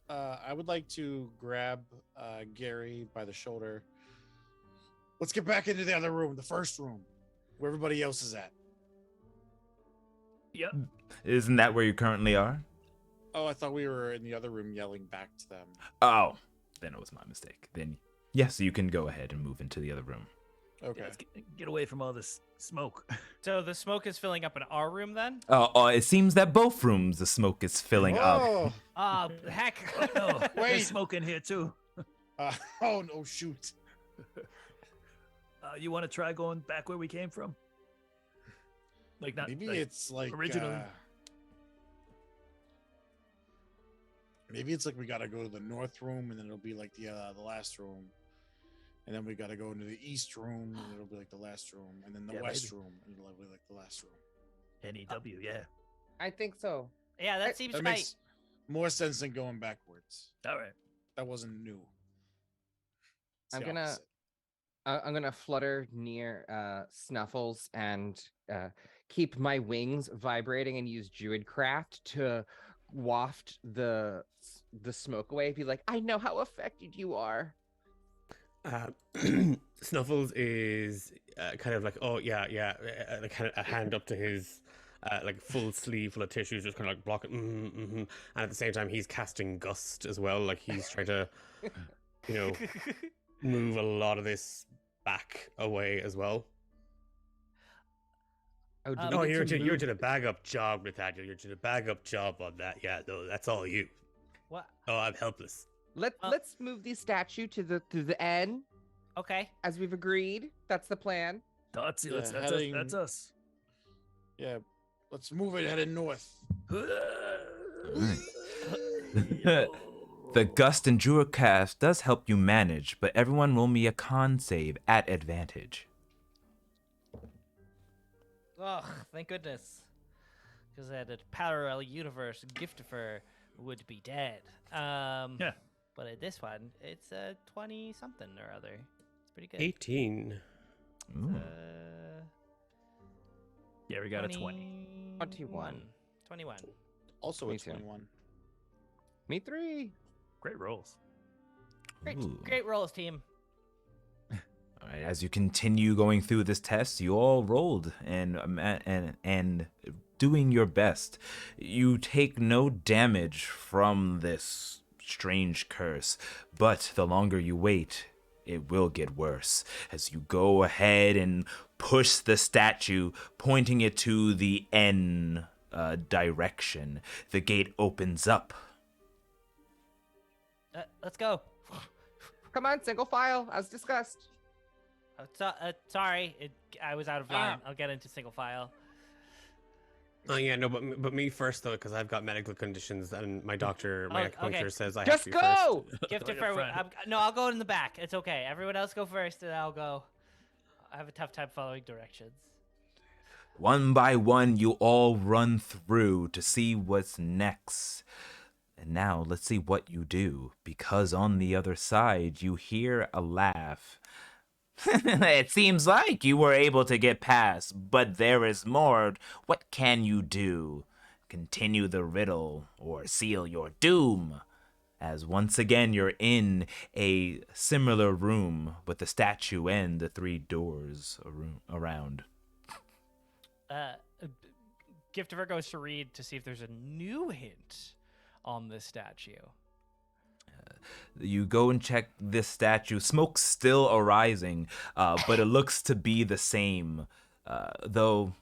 I would like to grab Gary by the shoulder. Let's get back into the other room, the first room, where everybody else is at. Yep. Isn't that where you currently are? Oh, I thought we were in the other room yelling back to them. Oh, then it was my mistake. Then, yes, you can go ahead and move into the other room. Okay. Yeah, let's get away from all this smoke. So the smoke is filling up in our room then? It seems that both rooms the smoke is filling up. Oh, Heck. Oh, Wait. there's smoke in here too. oh no! Shoot. You want to try going back where we came from? Like not Maybe like, it's like originally. Maybe it's like we gotta go to the north room, and then it'll be like the last room, and then we gotta go into the east room, and it'll be like the last room, and then the Yeah, west maybe. room, and it'll be like the last room. N-E-W. Yeah. I think so. Yeah, that seems That right. makes more sense than going backwards. All right. That wasn't new. It's I'm the gonna- opposite. I'm gonna flutter near Snuffles and keep my wings vibrating and use Druidcraft to waft the smoke away. Be like, I know how affected you are. Snuffles is kind of like, oh yeah, like kind of a hand up to his like full sleeve full of tissues, just kind of like blocking, and at the same time he's casting gust as well, like he's trying to, move a lot of this back away as well. Oh, do we Oh, get you're to doing move- a bag up job with that. You're doing a bag up job on that. Yeah, no, that's all you. What? Oh, I'm helpless. Let's move the statue to the end Okay. as we've agreed. That's the plan. Dotsy, Yeah, that's heading- us. That's us. Yeah, let's move it headed north. The Gust Endure cast does help you manage, but everyone roll me a con save at advantage. Ugh, thank goodness. Because at a parallel universe, Giftifer would be dead. Yeah. But at this one, it's a 20-something or other. It's pretty good. 18. Ooh. Yeah, we got a 20. 21. 21. Also Me a too. 21. Me 3. Great rolls. Great, Ooh. great rolls, team. All right, as you continue going through this test, you all rolled and doing your best. You take no damage from this strange curse, but the longer you wait, it will get worse as you go ahead and push the statue, pointing it to the N direction. The gate opens up. Let's go. Come on, single file, as discussed. Sorry, I was out of line. I'll get into single file. Oh yeah, no, but me first though, because I've got medical conditions and my doctor, my Oh, acupuncture okay. says I Just have to be go! Gift Like a for friend. no, I'll go in the back. It's okay. Everyone else go first, and I'll go. I have a tough time following directions. One by one, you all run through to see what's next. And now let's see what you do, because on the other side, you hear a laugh. It seems like you were able to get past, but there is more. What can you do? Continue the riddle or seal your doom? As once again you're in a similar room with the statue and the 3 doors around. Giftiver goes to read to see if there's a new hint on this statue. You go and check this statue. Smoke's still arising, but it looks to be the same, though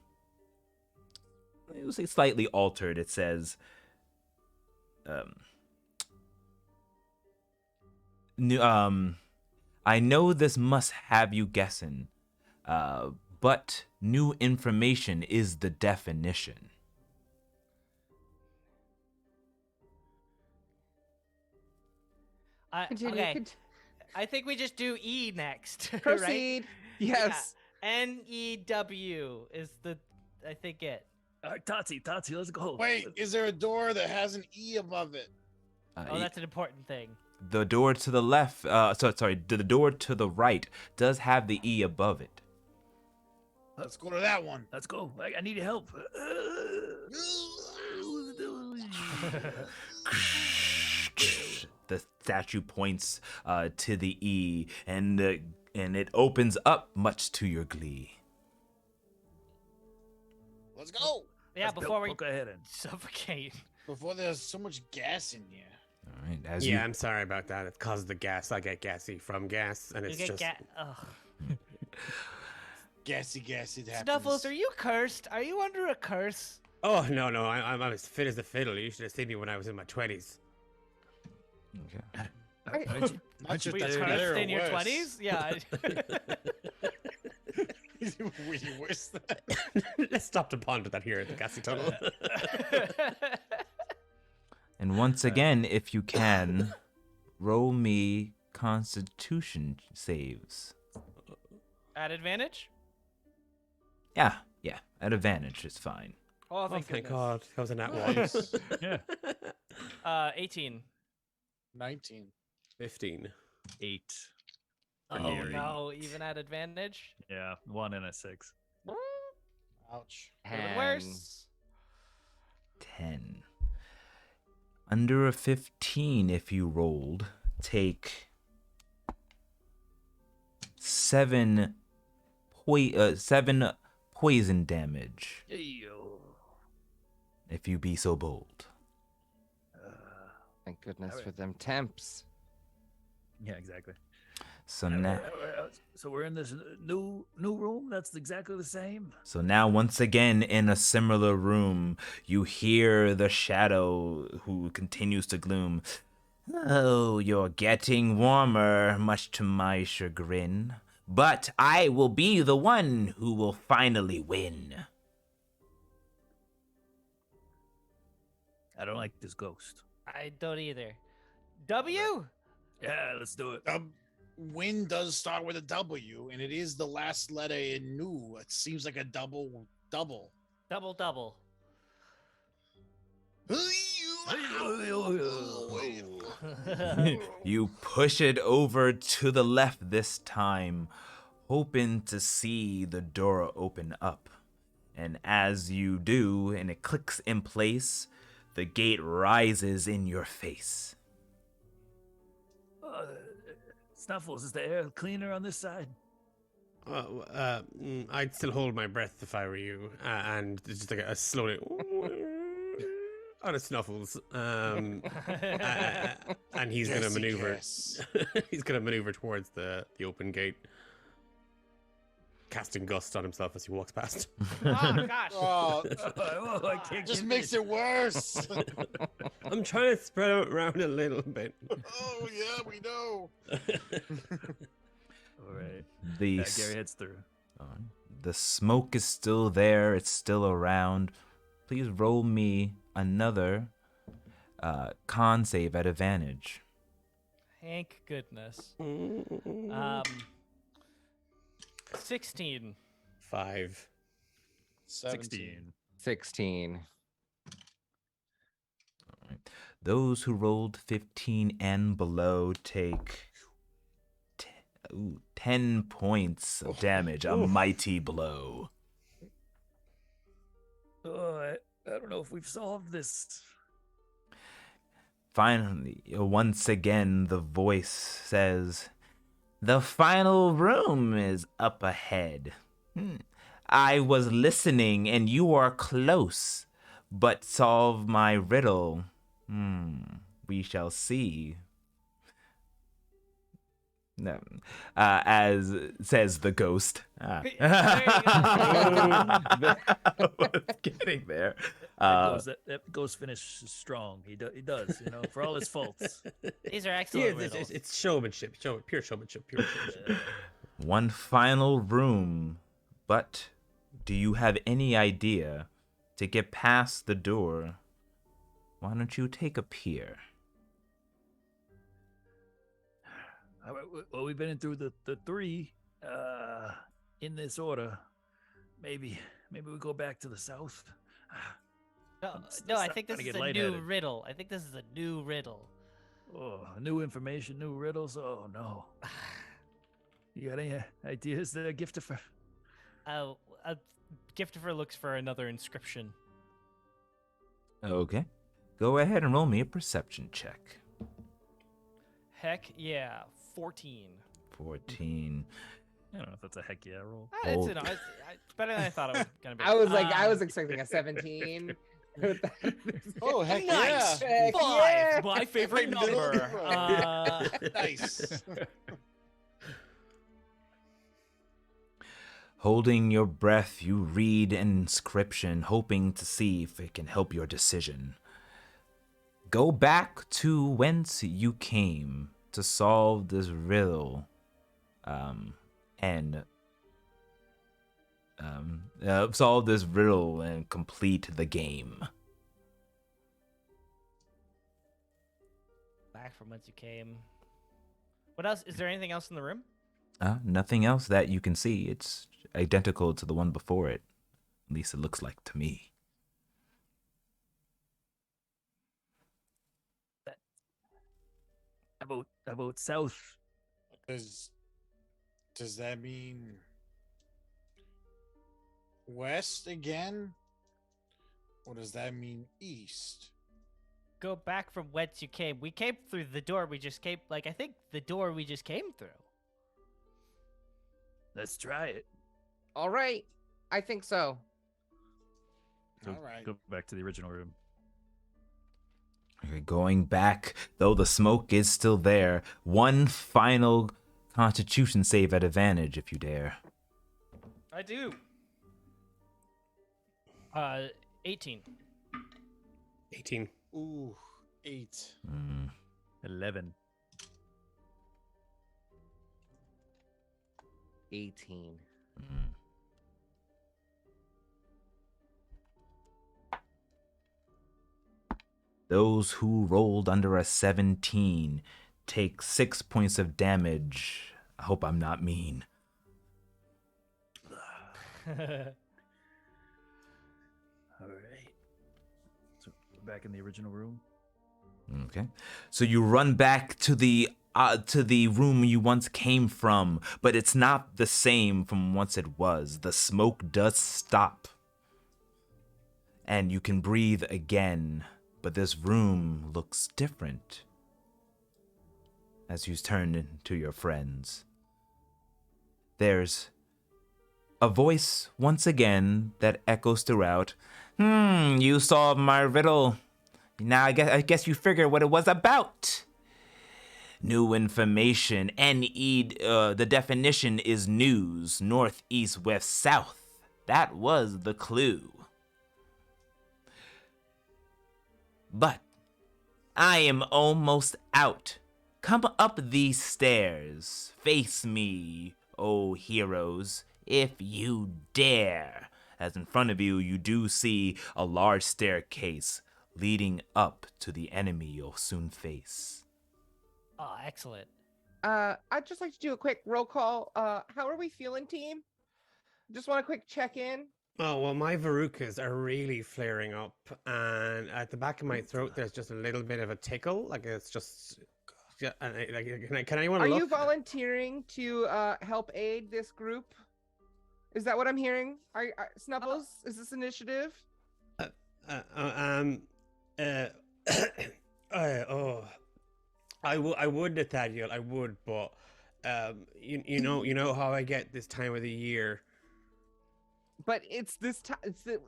it was slightly altered. It says, I know this must have you guessing, but new information is the definition. Continue. Okay, I think we just do E next. right? Proceed. Yes. Yeah. NEW is I think it. All right, Totsy, let's go. Wait, is there a door that has an E above it? Oh, that's an important thing. The door to the left, the door to the right does have the E above it. Let's go to that one. Let's go. I need your help. The statue points to the E, and it opens up much to your glee. Let's go. Yeah, before we Go ahead and. suffocate. Before there's so much gas in here. All right, as Yeah, I'm sorry about that. It's caused the gas. I get gassy from gas, and You it's get just. Gassy, it happens. Snuffles, are you cursed? Are you under a curse? Oh no, I'm as fit as a fiddle. You should have seen me when I was in my 20s. Okay. Not just Wait, that's cursed better or in your worse. 20s? Yeah. Were you worse than Let's stop to ponder that here at the gassy tunnel. And once again, if you can, roll me Constitution saves. At advantage? Yeah, at advantage is fine. Oh, Oh, thank thank goodness. God. That was a nat Nice. 1. Yeah. 18. 19. 15. 8. Oh Canary. No, even at advantage? Yeah, 1 and a 6. Ouch. Even 10. worse. 10. Under a 15, if you rolled, take 7 poison damage, if you be so bold. Thank goodness Alright. for them temps. Yeah, exactly. So now, So we're in this new room. That's exactly the same. once again, in a similar room, you hear the shadow who continues to gloom. Oh, you're getting warmer, much to my chagrin. But I will be the one who will finally win. I don't like this ghost. I don't either. W? Yeah, let's do it. Win does start with a W, and it is the last letter in new. It seems like a double. Double double. You push it over to the left this time, hoping to see the door open up. And as you do, and it clicks in place, the gate rises in your face. Snuffles, is the air cleaner on this side? I'd still hold my breath if I were you, and just like a slowly out of Snuffles, and he's gonna Jesse maneuver. Kiss. He's gonna maneuver towards the open gate, casting gust on himself as he walks past. Oh gosh. Oh, I can't just get makes it. it worse. I'm trying to spread out around a little bit. Oh yeah, we know. All right. The Yeah, s- Gary heads through. the smoke is still there. It's still around. Please roll me another con save at advantage. Thank goodness. 16. 5. 17. 16. Those who rolled 15 and below take 10 points of damage. A mighty blow. Oh, I don't know if we've solved this. Finally, once again, the voice says, "The final room is up ahead. I was listening and you are close, but solve my riddle. We shall see." No, as says the ghost. There you Getting there. That goes finish strong. He does, for all his faults. These are Yeah, excellent it's, riddles. it's showmanship, pure showmanship, pure showmanship. One final room, but do you have any idea to get past the door? Why don't you take a peer? Well, we've been in through the three in this order. Maybe we go back to the south. No, It's I not think this gonna is get a new lightheaded. riddle. I think this is a new riddle. Oh, new information, new riddles. Oh no. You got any ideas there, Giftifer? Giftifer looks for another inscription. Okay. Go ahead and roll me a perception check. Heck yeah, 14. 14. I don't know if that's a heck yeah roll. It's better than I thought it was gonna be. I was like, I was expecting a 17. Oh heck Nice. yeah! Heck 5, yeah. my favorite Middle number. row. Nice. Holding your breath, you read an inscription, hoping to see if it can help your decision. Go back to whence you came to solve this riddle, solve this riddle and complete the game. Back from whence you came. What else? Is there anything else in the room? Nothing else that you can see. It's identical to the one before it. At least it looks like to me. About south. Does that mean west again? Or does that mean east? Go back from whence you came. We came through the door we just came. I think the door we just came through. Let's try it. All right. I think so. So All right. go back to the original room. Okay, going back, though the smoke is still there, one final Constitution save at advantage, if you dare. I do. 18. 18. Ooh, 8. 11. 18. Mm. Those who rolled under a 17 take 6 points of damage. I hope I'm not mean. All right. So we're back in the original room. Okay. So you run back to the room you once came from, but it's not the same from once it was. The smoke does stop. And you can breathe again, but this room looks different. As you turn to your friends, there's a voice once again that echoes throughout. You solved my riddle. Now I guess you figure what it was about. New information. The definition is news. North, east, west, south. That was the clue. But I am almost out. Come up these stairs. Face me, oh heroes, if you dare. As in front of you, you do see a large staircase leading up to the enemy you'll soon face. Oh, excellent. I'd just like to do a quick roll call. How are we feeling, team? Just want a quick check-in. Oh, well, my verrucas are really flaring up, and at the back of my throat, there's just a little bit of a tickle. Like, it's just... Yeah, can anyone Are look? you volunteering to help aid this group? Is that what I'm hearing? Snuffles, is this initiative? I would, Nathaniel, I would, but you know how I get this time of the year. But it's this time.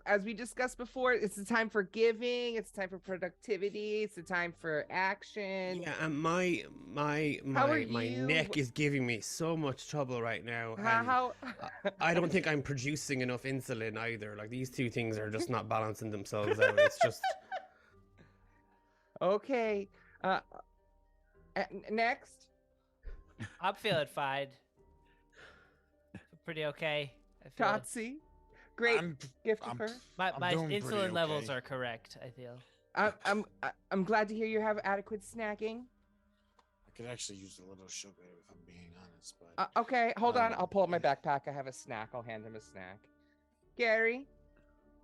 As we discussed before. It's the time for giving. It's time for productivity. It's the time for action. Yeah, and my neck is giving me so much trouble right now. How? I don't think I'm producing enough insulin either. Like, these two things are just not balancing themselves out. It's just Okay. Next. I'm feeling fine. Pretty okay. I feel Totsi. Great gift of her. my doing pretty insulin levels okay. are correct, I feel. I'm glad to hear you have adequate snacking. I could actually use a little sugar if I'm being honest, but Okay, hold on. I'll pull up my backpack. I have a snack. I'll hand him a snack. Gary,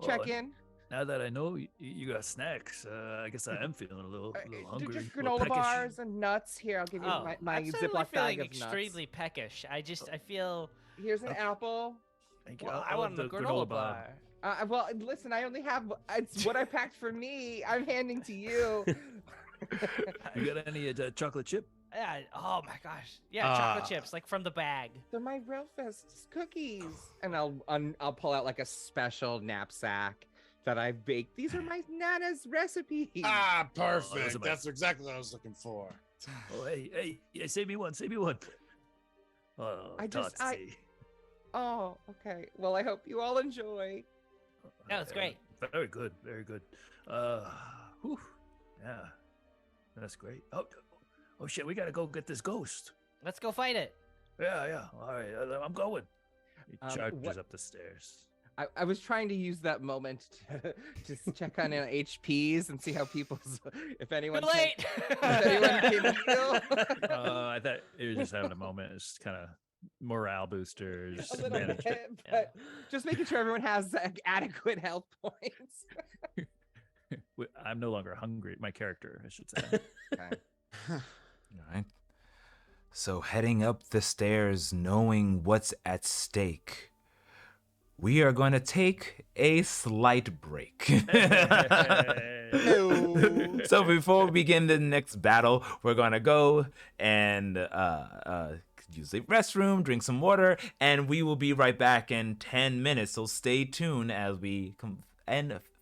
check Oh, in. Now that I know you got snacks, I guess I am feeling a little hungry. Just a little granola peckish. bars and nuts. Here, I'll give you my I'm suddenly Ziploc feeling bag of extremely nuts. peckish. I feel. Here's an apple. Thank you. Well, I I love want the granola bar. Well, listen, I only have it's what I packed for me. I'm handing to you. You got any chocolate chip? Yeah. Oh my gosh. Yeah, chocolate chips, like from the bag. They're my Railfest cookies, and I'll pull out like a special knapsack that I baked. These are my Nana's recipes. perfect. That's exactly what I was looking for. Oh, hey, save me one. Oh, Totsy. Oh, okay. Well, I hope you all enjoy. No, it's great. Very good. Whew. Yeah, that's great. Oh shit, we gotta go get this ghost. Let's go fight it. Yeah. All right, I'm going. He charges what- up the stairs. I was trying to use that moment to just check on HPs and see how people's if anyone Too late. if anyone can heal. I thought you were just having a moment. It's kind of morale boosters. A little manage- bit, but just making sure everyone has adequate health points. I'm no longer hungry. My character, I should say. Okay. All right. So heading up the stairs, knowing what's at stake, we are going to take a slight break. So before we begin the next battle, we're going to go and use the restroom, drink some water, and we will be right back in 10 minutes. So stay tuned as we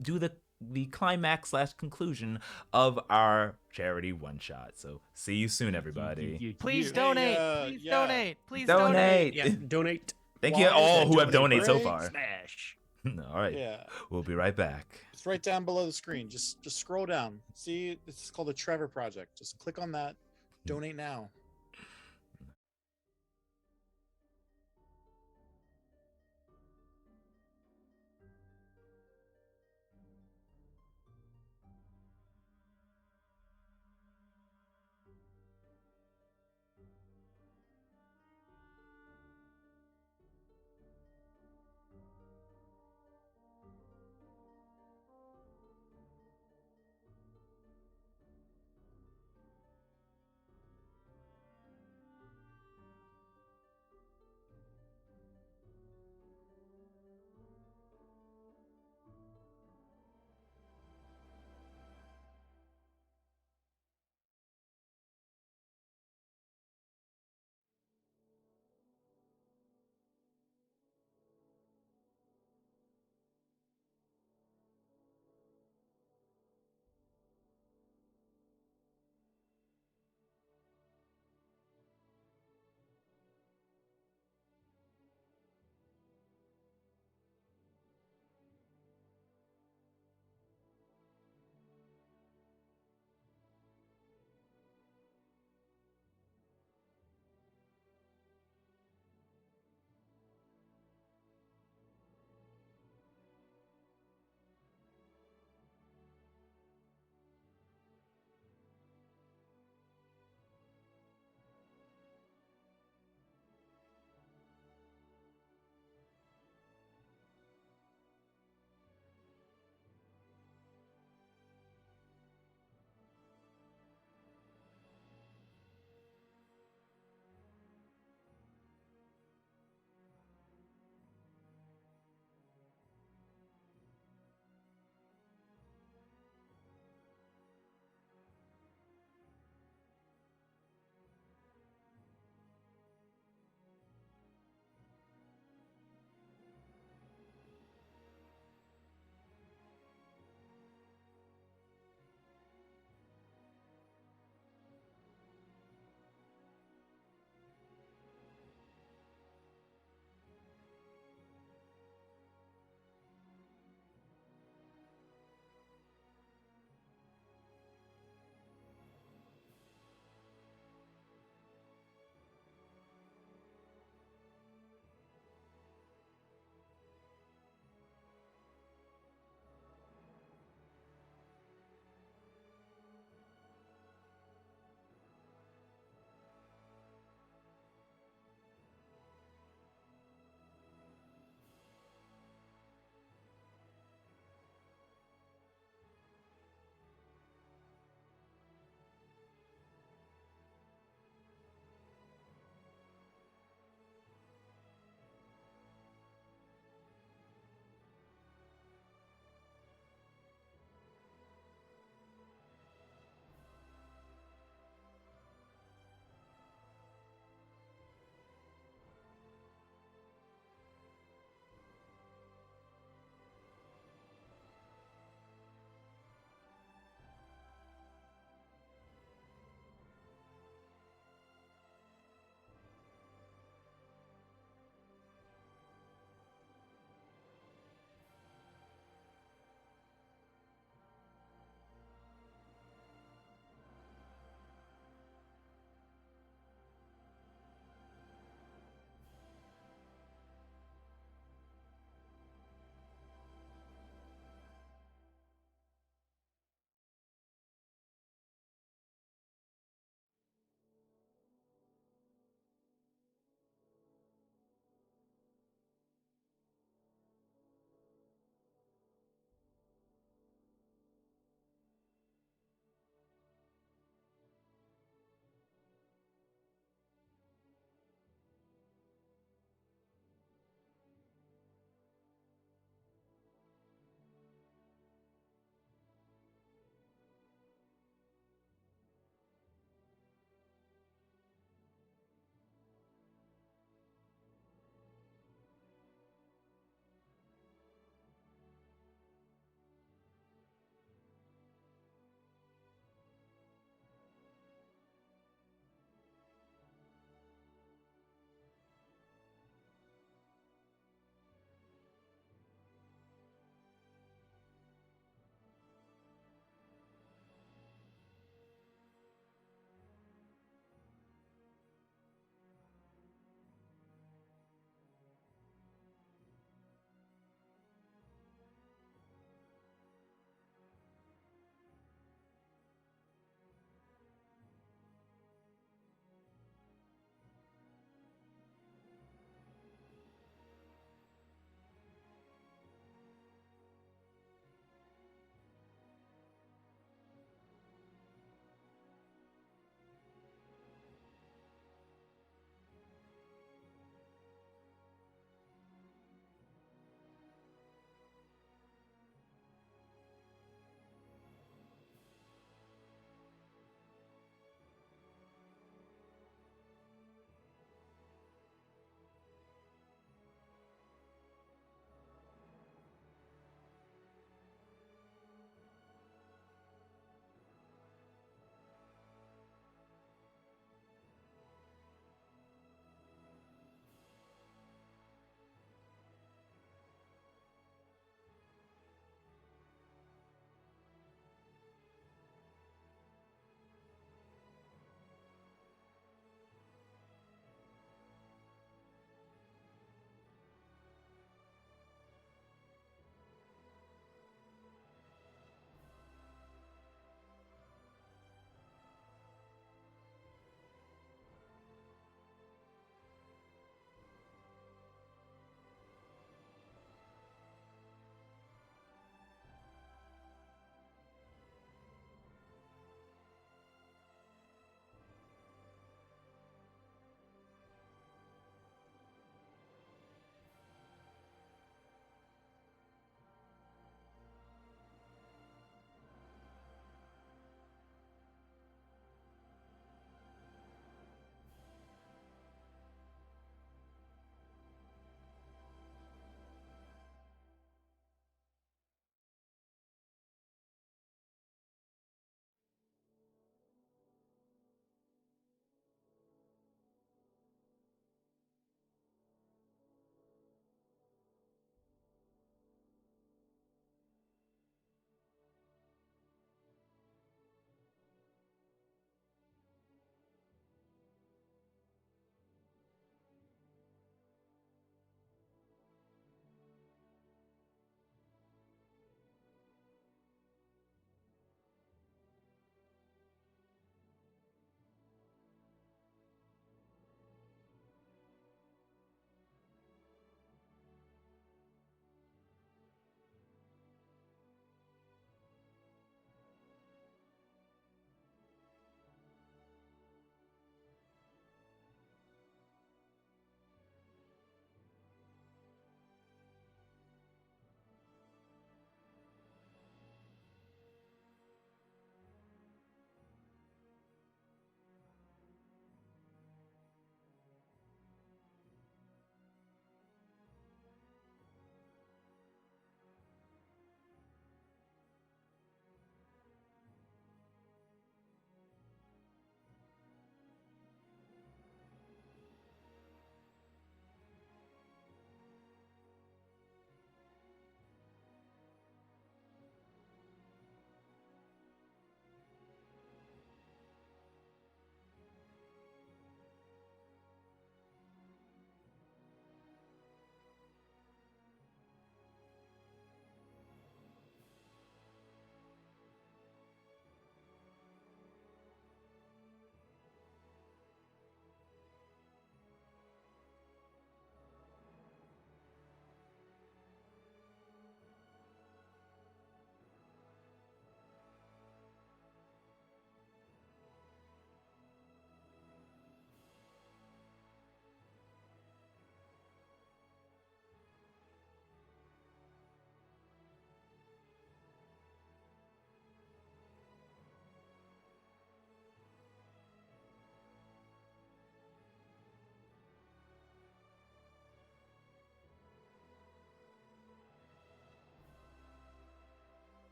do the climax / conclusion of our charity one shot. So see you soon, everybody. Please Hey, donate. yeah. Please donate. Please Donate. Yeah, donate. Thank you Why is all that who have donate donated so break? far. Smash. All right. Yeah. We'll be right back. It's right down below the screen. Just scroll down. See, this is called the Trevor Project. Just click on that. Donate now.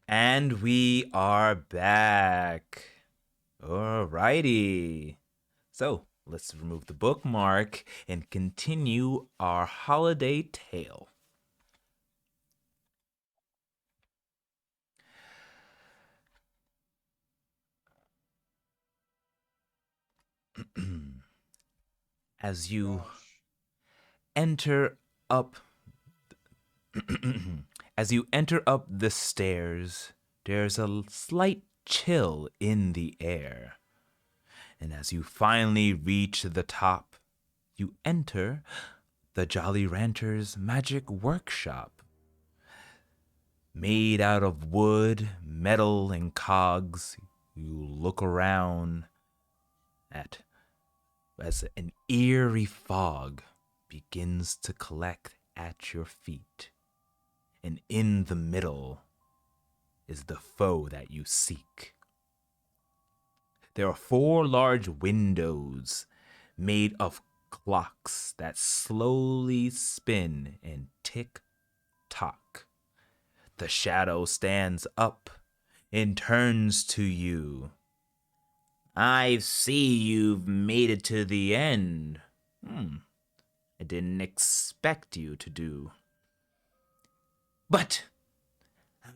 And we are back. Alrighty. So let's remove the bookmark and continue our holiday tale. As you enter up as you enter up the stairs, there's a slight chill in the air. And as you finally reach the top, you enter the Jolly Rancher's magic workshop. Made out of wood, metal, and cogs, you look around as an eerie fog begins to collect at your feet. And in the middle is the foe that you seek. There are 4 large windows made of clocks that slowly spin and tick-tock. The shadow stands up and turns to you. I see you've made it to the end. I didn't expect you to do. But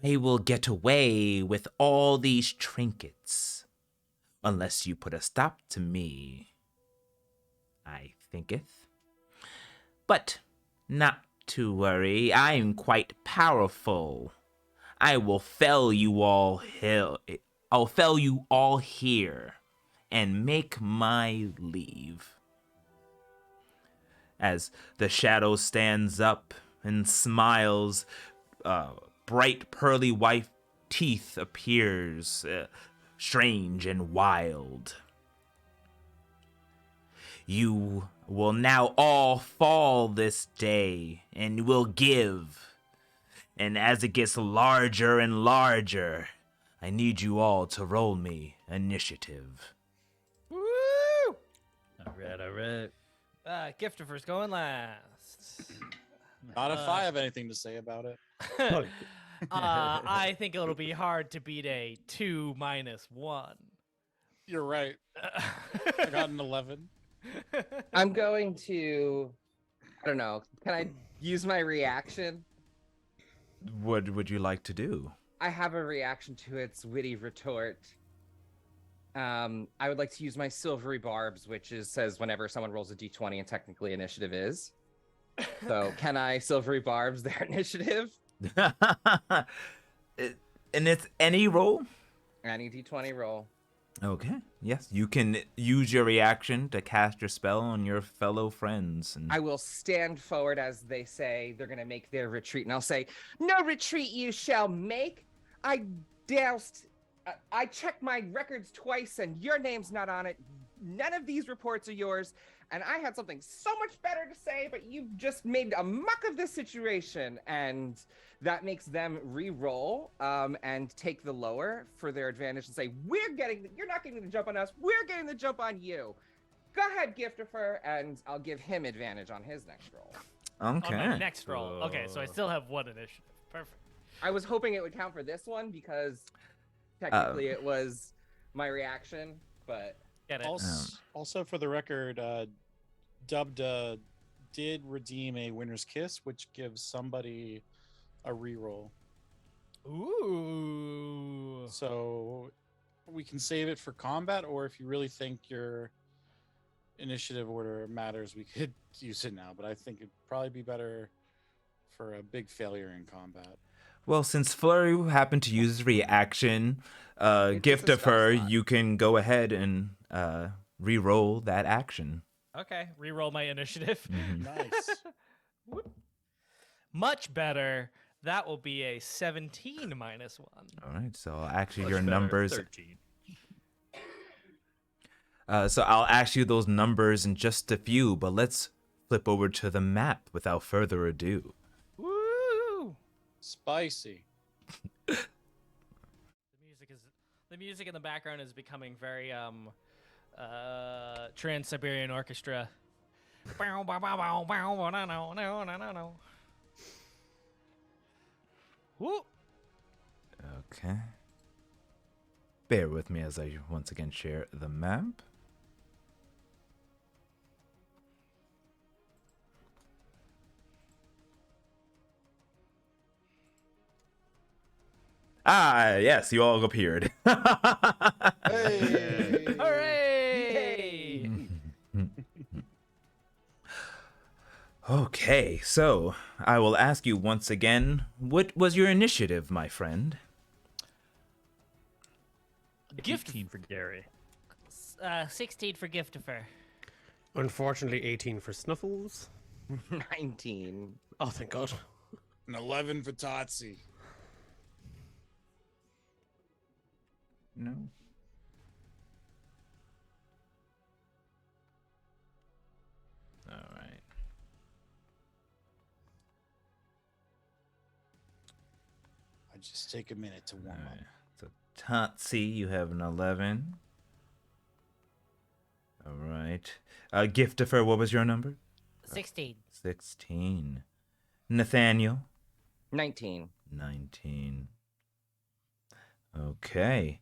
I will get away with all these trinkets, unless you put a stop to me, I thinketh. But not to worry, I'm quite powerful. I will fell you all here and make my leave. As the shadow stands up and smiles, bright pearly white teeth appears, strange and wild. You will now all fall this day and will give. And as it gets larger and larger, I need you all to roll me initiative. Woo! All right. Giftifer's going last. Not if I have anything to say about it. I think it'll be hard to beat a 2 - 1. You're right. I got an 11. I'm going to, I don't know, can I use my reaction? What would you like to do? I have a reaction to its witty retort. I would like to use my silvery barbs, which says whenever someone rolls a d20 and technically initiative is. So can I silvery barbs their initiative? And it's any roll? Any d20 roll. Okay. Yes, you can use your reaction to cast your spell on your fellow friends. And I will stand forward as they say they're going to make their retreat, and I'll say, "No retreat you shall make. I checked my records twice, and your name's not on it. None of these reports are yours, and I had something so much better to say, but you've just made a muck of this situation." And that makes them re-roll and take the lower for their advantage and say, you're not getting the jump on us, we're getting the jump on you. Go ahead, Giftifer, and I'll give him advantage on his next roll. okay. On my next roll. Okay, so I still have 1 initiative. Perfect. I was hoping it would count for this one because technically it was my reaction, but... Get it. Also, for the record, Dubda did redeem a winner's kiss, which gives somebody a reroll. Ooh. So we can save it for combat, or if you really think your initiative order matters, we could use it now. But I think it'd probably be better for a big failure in combat. Well, since Flurry happened to use his reaction, It's a spell Giftifer, slot. you can go ahead and re-roll that action. Okay, reroll my initiative. Nice. Much better. That will be a 17 - 1. All right, so I'll ask you Much your better, numbers. 13. So I'll ask you those numbers in just a few, but let's flip over to the map without further ado. Woo! Spicy. The music in the background is becoming very Trans-Siberian Orchestra. Bow, bow, bow, bow, bow, bow, no, no, no, no, no, no. Woo! Okay. Bear with me as I once again share the map. Ah, yes, you all appeared. Hey! Hooray! Okay, so I will ask you once again, what was your initiative, my friend? Gift 18 for Gary. 16 for Giftifer. Unfortunately, 18 for Snuffles. 19. Oh, thank God. An 11 for Totsi. No. All right. I just take a minute to warm All up. right. So Totsi, you have an 11. All right. Giftifer, what was your number? 16. 16. Nathaniel? 19. 19. Okay.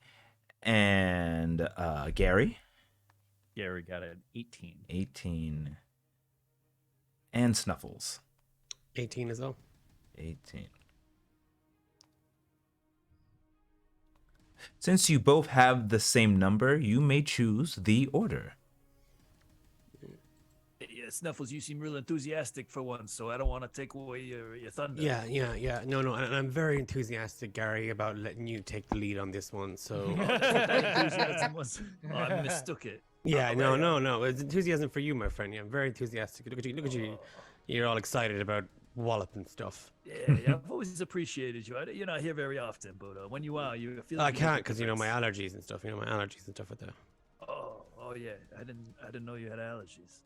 And Gary? Gary got an 18. 18. And Snuffles? 18 as well. 18. Since you both have the same number, you may choose the order. Yeah, Snuffles, you seem real enthusiastic for once, so I don't want to take away your thunder. Yeah. No, and I'm very enthusiastic, Gary, about letting you take the lead on this one. So, Enthusiasm was. Oh, I mistook it. yeah, All right, no. It's enthusiasm for you, my friend. Yeah, I'm very enthusiastic. Look at you. You're all excited about Wallop and stuff. Yeah, I've always appreciated you. You're not here very often, but when you are, you feel. I you make can't a because my difference. allergies and stuff. My allergies and stuff like that. Oh yeah. I didn't know you had allergies.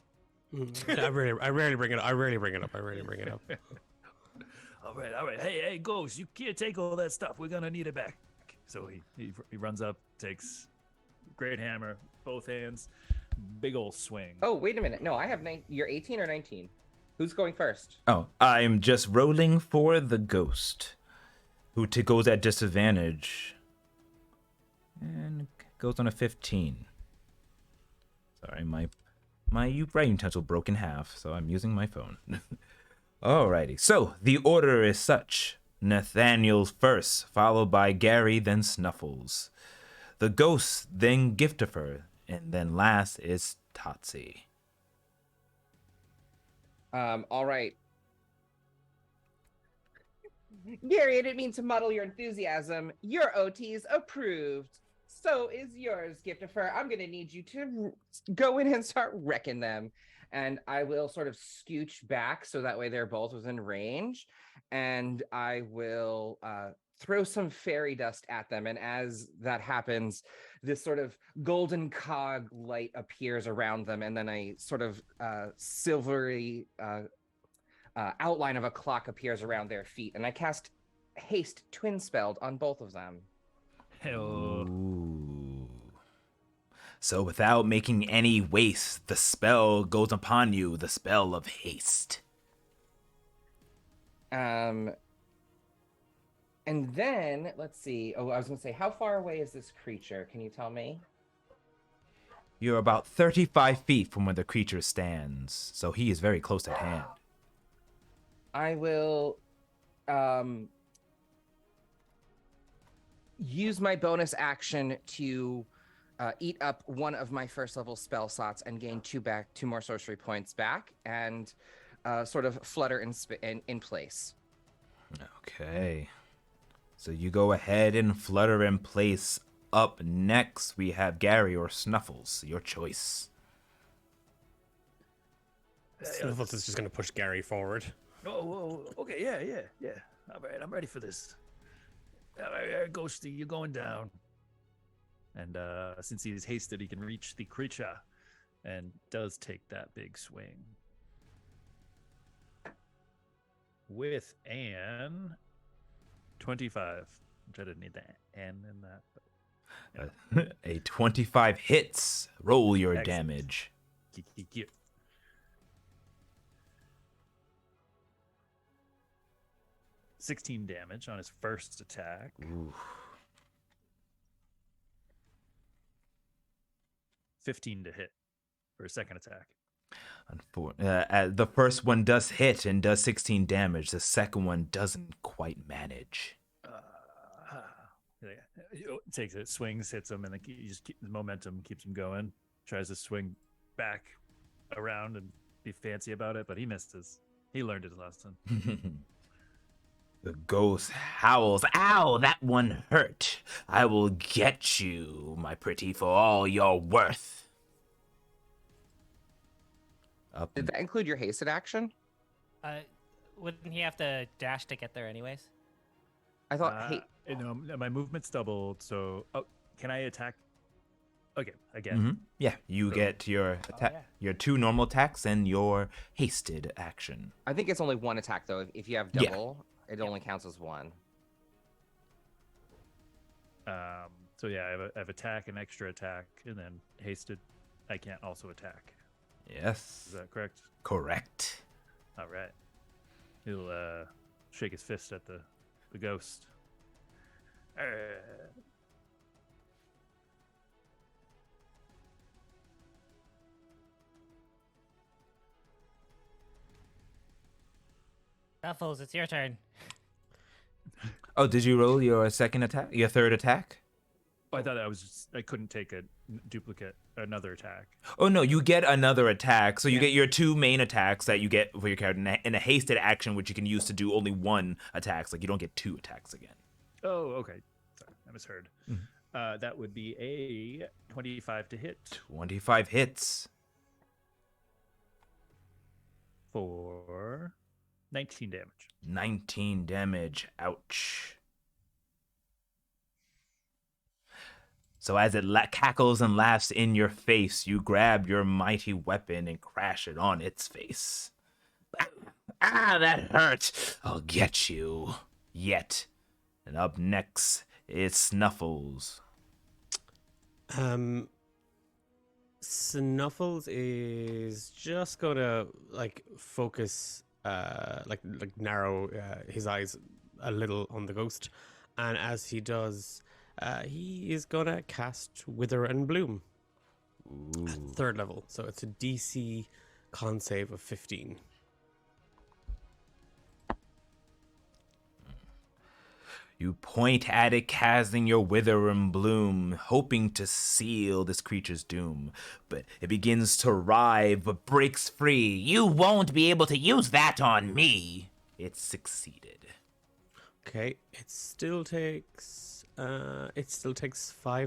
I rarely bring it up. I rarely bring it up. All right. Hey, Ghost, you can't take all that stuff. We're gonna need it back. So he runs up, takes great hammer, both hands, big old swing. Oh, wait a minute. No, I have you're 18 or 19. Who's going first? Oh, I'm just rolling for the ghost, who goes at disadvantage. And goes on a 15. Sorry, my writing utensil broke in half, so I'm using my phone. Alrighty, so the order is such. Nathaniel first, followed by Gary, then Snuffles. The ghost, then Giftifer, and then last is Totsi. All right. Gary, I didn't mean to muddle your enthusiasm. Your OT's approved. So is yours, Giftifer. I'm going to need you to go in and start wrecking them. And I will sort of scooch back so that way they're both within range. And I will throw some fairy dust at them. And as that happens, this sort of golden cog light appears around them. And then a sort of silvery outline of a clock appears around their feet. And I cast Haste Twin Spelled on both of them. Oh, Ooh. So without making any waste, the spell goes upon you, the spell of haste. And then let's see. Oh, I was gonna say, how far away is this creature? Can you tell me? You're about 35 feet from where the creature stands, so he is very close at hand. I will use my bonus action to eat up one of my first level spell slots and gain two more sorcery points back, and sort of flutter in place. Okay. So you go ahead and flutter in place. Up next, we have Gary or Snuffles. Your choice. Snuffles is just going to push Gary forward. oh, okay, yeah. All right, I'm ready for this. All right, Ghosty, you're going down. And since he is hasted, he can reach the creature and does take that big swing. With an 25, which I didn't need the N in that. But A 25 hits. Roll your Excellent. damage. Cute. 16 damage on his first attack. Ooh. 15 to hit for a second attack. The first one does hit and does 16 damage. The second one doesn't quite manage. Takes it, swings, hits him, and then the momentum keeps him going. Tries to swing back around and be fancy about it, but he misses. He learned his lesson. The ghost howls. Ow, that one hurt. I will get you, my pretty, for all you're worth. Up. Did that include your hasted action? Wouldn't he have to dash to get there anyways? I thought. My movement's doubled, so can I attack? Okay, again. Mm-hmm. Yeah, you get your your 2 normal attacks and your hasted action. I think it's only 1 attack though. If you have double, it only counts as 1. So yeah, I have attack and extra attack, and then hasted. I can't also attack. Yes. Is that correct? Correct. All right. He'll shake his fist at the ghost. Snuffles, it's your turn. Oh, did you roll your second attack? Your third attack? Oh, I thought I couldn't take another attack. Oh no, you get another attack. So you get your 2 main attacks that you get for your character, and a hasted action, which you can use to do only 1 attack. Like you don't get 2 attacks again. Oh, okay. Sorry, I misheard. That would be a 25 to hit. 25 hits. For 19 damage. 19 damage. Ouch. So as it cackles and laughs in your face, you grab your mighty weapon and crash it on its face. Ah, that hurt. I'll get you. Yet. And up next is Snuffles. Snuffles is just gonna focus, narrow his eyes a little on the ghost, and as he does, he is gonna cast Wither and Bloom at 3rd level. So it's a DC con save of 15. You point at it, casting your Wither and Bloom, hoping to seal this creature's doom. But it begins to writhe, but breaks free. You won't be able to use that on me. It succeeded. Okay, it still takes 5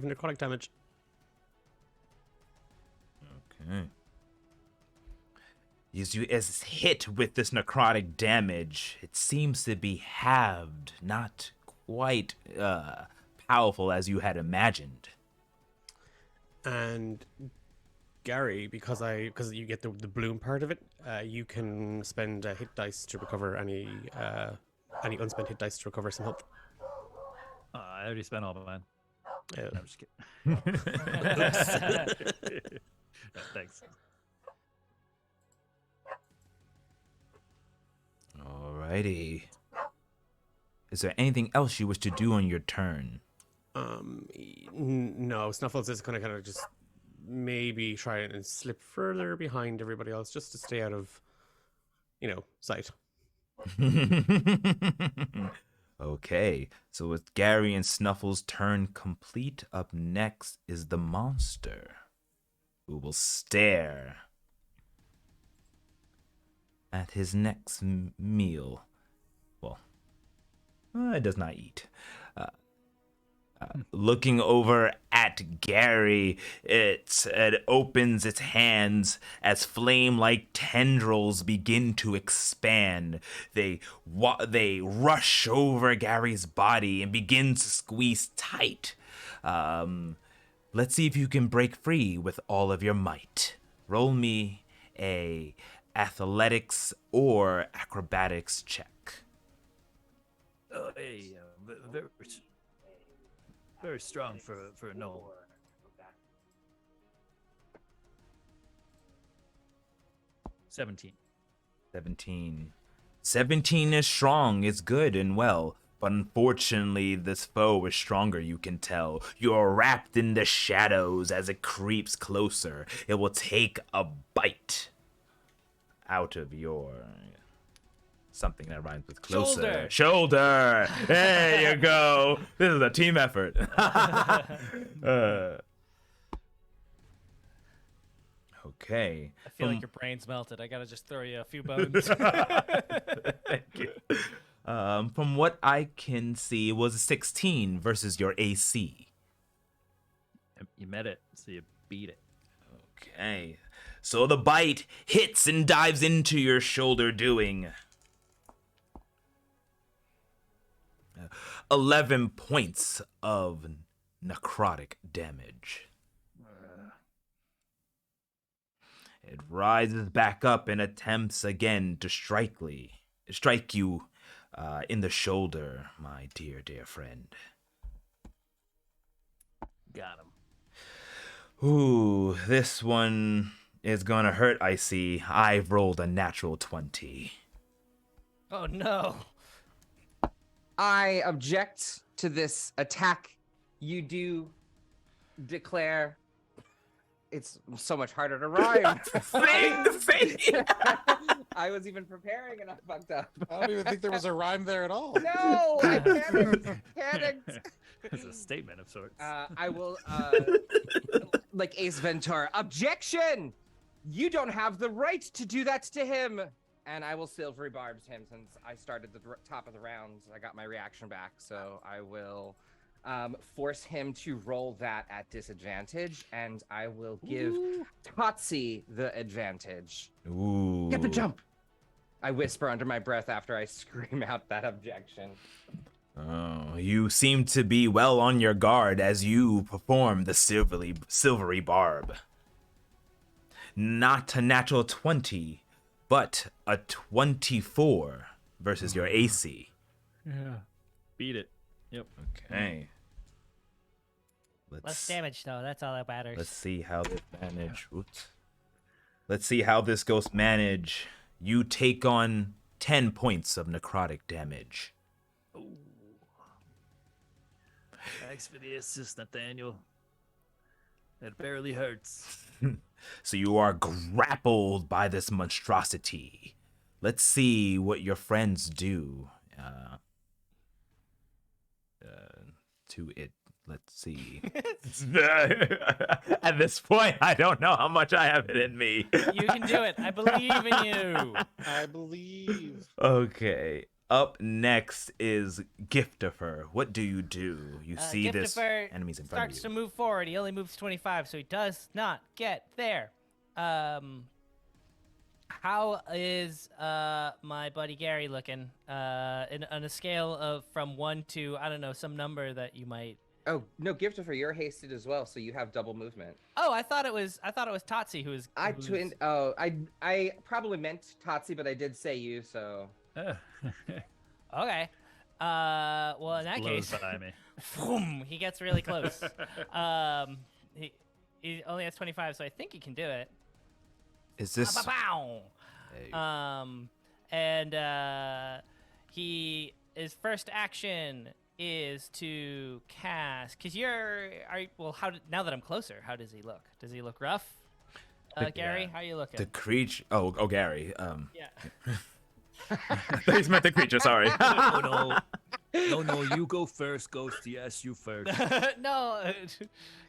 necrotic damage. Okay. As you is hit with this necrotic damage, it seems to be halved, not quite powerful as you had imagined. And Gary, because you get the bloom part of it, you can spend hit dice to recover any unspent hit dice to recover some health. I already spent all of mine. Yeah. No, I'm just kidding. No, thanks. Alrighty. Is there anything else you wish to do on your turn? No, Snuffles is gonna kind of just maybe try and slip further behind everybody else just to stay out of, sight. Okay, so with Gary and Snuffles' turn complete, up next is the monster, who will stare at his next meal. Well, it does not eat. Looking over at Gary, it opens its hands as flame-like tendrils begin to expand. They rush over Gary's body and begin to squeeze tight. Let's see if you can break free with all of your might. Roll me a athletics or acrobatics check. Very strong for a gnome. 17. 17 is strong, it's good and well, But unfortunately, this foe is stronger, you can tell. You're wrapped in the shadows as it creeps closer. It will take a bite out of your... something that rhymes with closer. Shoulder! There you go! This is a team effort. Okay. I feel like your brain's melted. I gotta just throw you a few bones. Thank you. From what I can see, it was 16 versus your AC. You met it, so you beat it. Okay. So the bite hits and dives into your shoulder, doing 11 points of necrotic damage. It rises back up and attempts again to strike you in the shoulder, my dear, dear friend. Got him. Ooh, this one is gonna hurt, I see. I've rolled a natural 20. Oh no. I object to this attack. You do declare it's so much harder to rhyme. I was even preparing and I fucked up. I don't even think there was a rhyme there at all. No, I panicked. It's a statement of sorts. I will, like Ace Ventura, objection! You don't have the right to do that to him. And I will silvery barbs him since I started the top of the round. I got my reaction back, so I will force him to roll that at disadvantage, and I will give Totsi the advantage. Ooh. Get the jump! I whisper under my breath after I scream out that objection. Oh, you seem to be well on your guard as you perform the silvery barb. Not a natural 20, but a 24 versus your AC. Yeah. Beat it. Yep. Okay. Less damage, though. That's all that matters. Let's see how this manage. Oops. Let's see how this ghost manage. You take on 10 points of necrotic damage. Ooh. Thanks for the assist, Nathaniel. It barely hurts. So you are grappled by this monstrosity. Let's see what your friends do to it. Let's see. At this point, I don't know how much I have it in me. You can do it. I believe in you. I believe. Okay. Up next is Giftifer. What do? You see this Giftifer enemies in front of you. starts to move forward. He only moves 25, so he does not get there. How is my buddy Gary looking? On a scale of from 1 to, I don't know, some number that you might. Oh no, Giftifer, you're hasted as well, so you have double movement. Oh, I thought it was Totsi who was. I probably meant Totsi, but I did say you, so. Okay. Well, in that case, by me. he gets really close. He only has 25, so I think he can do it. Is this? His first action is to cast. Now that I'm closer, how does he look? Does he look rough? Gary, how you looking? The creature. Oh, Gary. Yeah. I thought you meant the creature. Sorry. No, you go first, Ghost. Yes, you first. No,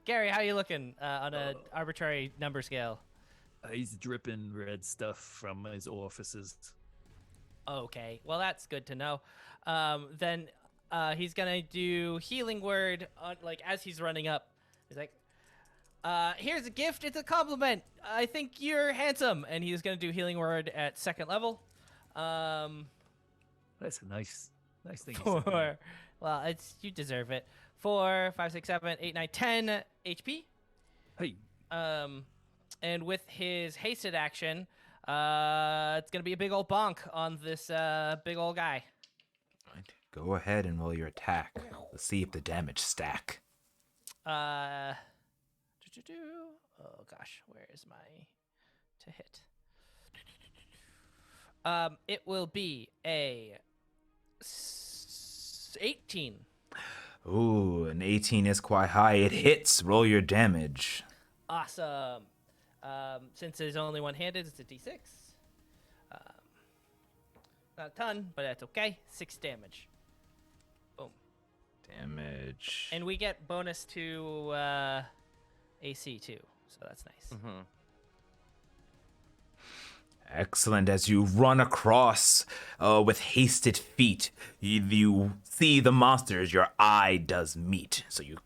Gary, how you looking on an arbitrary number scale? He's dripping red stuff from his orifices. Okay, well that's good to know. Then he's gonna do healing word as he's running up. He's like, "Here's a gift. It's a compliment. I think you're handsome." And he's gonna do healing word at 2nd level. That's a nice thing. You said. Well, you deserve it. 4, 5, 6, 7, 8, 9, 10 HP. Hey. And with his hasted action, it's gonna be a big old bonk on this big old guy. Right. Go ahead and roll your attack. Let's see if the damage stack. Oh gosh, where is my to hit? It will be a 18. Ooh, an 18 is quite high. It hits. Roll your damage. Awesome. Since it's only one-handed, it's a d6. Um, not a ton, but that's okay. 6 damage. Boom. Damage. And we get bonus to AC too, so that's nice. Mm-hmm. Excellent. As you run across with hasted feet, you see the monsters. Your eye does meet. So you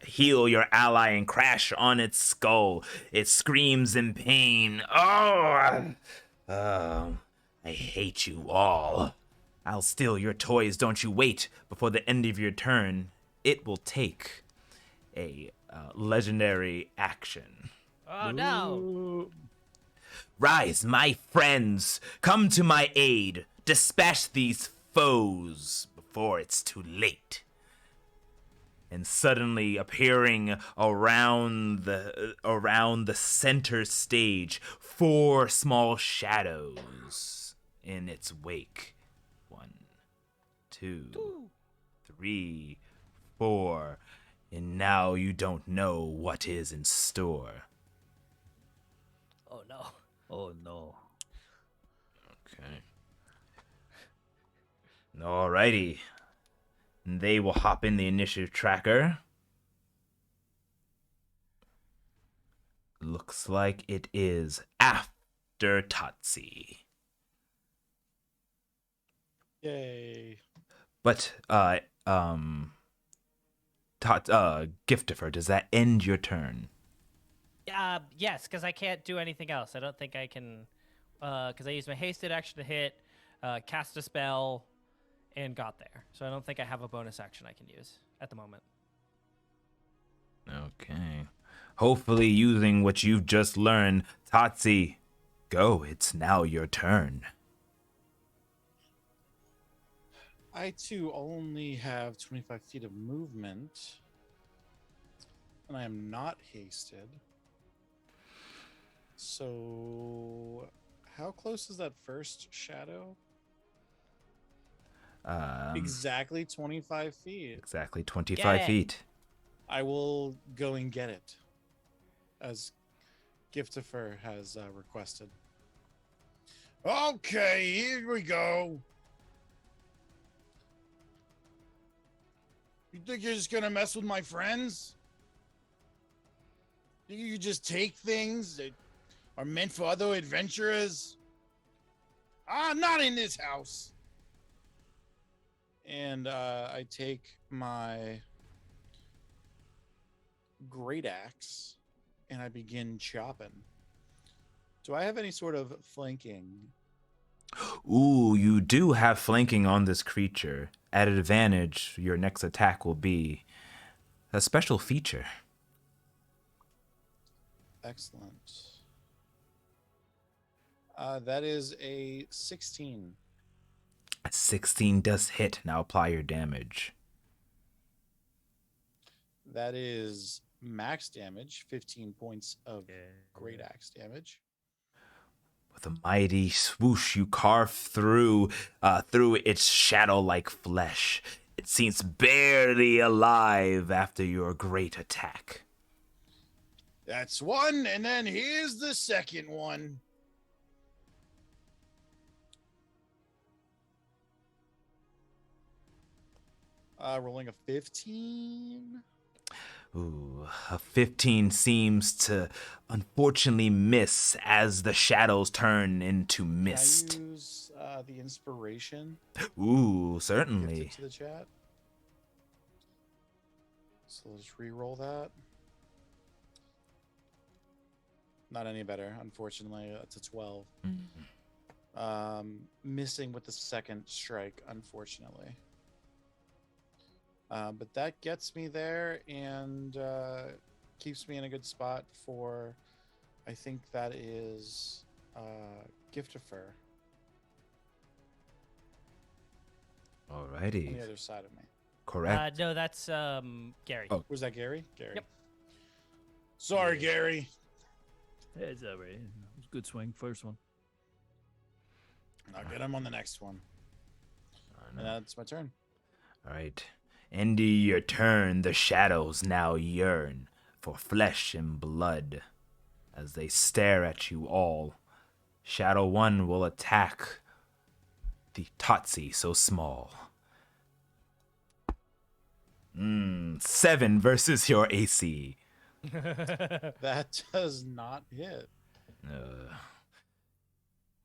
heal your ally and crash on its skull. It screams in pain. Oh, I hate you all. I'll steal your toys. Don't you wait. Before the end of your turn, it will take a legendary action. Oh no! Ooh. Rise, my friends, come to my aid. Dispatch these foes before it's too late. And suddenly appearing around the center stage, 4 small shadows in its wake. 1, 2, 3, 4. And now you don't know what is in store. Oh no! Oh no. Okay. Alrighty. They will hop in the initiative tracker. Looks like it is after Tatsi. Yay. But Giftifer, does that end your turn? Yes, because I can't do anything else. I don't think I can, because I used my hasted action to hit, cast a spell, and got there. So I don't think I have a bonus action I can use at the moment. Okay. Hopefully using what you've just learned, Tatsi, go. It's now your turn. I too only have 25 feet of movement, and I am not hasted. So, how close is that first shadow? Exactly 25 feet. Exactly 25 Get it. feet. I will go and get it, as Giftifer has requested. Okay, here we go. You think you're just gonna mess with my friends? Think you could just take things that are meant for other adventurers? Not in this house. And I take my great axe and I begin chopping. Do I have any sort of flanking? Ooh, you do have flanking on this creature. At advantage, your next attack will be a special feature. Excellent. That is a 16. A 16 does hit. Now apply your damage. That is max damage, 15 points of great axe damage. With a mighty swoosh, you carve through its shadow-like flesh. It seems barely alive after your great attack. That's one, and then here's the second one. Rolling a 15. Ooh, a 15 seems to unfortunately miss as the shadows turn into mist. Can I use the inspiration? Ooh, Gift certainly. it to the chat. So let's re-roll that. Not any better, unfortunately. That's a 12. Missing with the second strike, unfortunately. But that gets me there and keeps me in a good spot for, I think that is Giftifer on Alrighty. the other side of me. Correct. No, that's Gary. Oh. Was that Gary? Gary. Yep. Sorry, Gary. Yeah, it's all right. It was a good swing, first one. I'll get him on the next one. And that's my turn. All right. End your turn, the shadows now yearn for flesh and blood as they stare at you all. Shadow 1 will attack the Totsi so small. 7 versus your AC. That does not hit.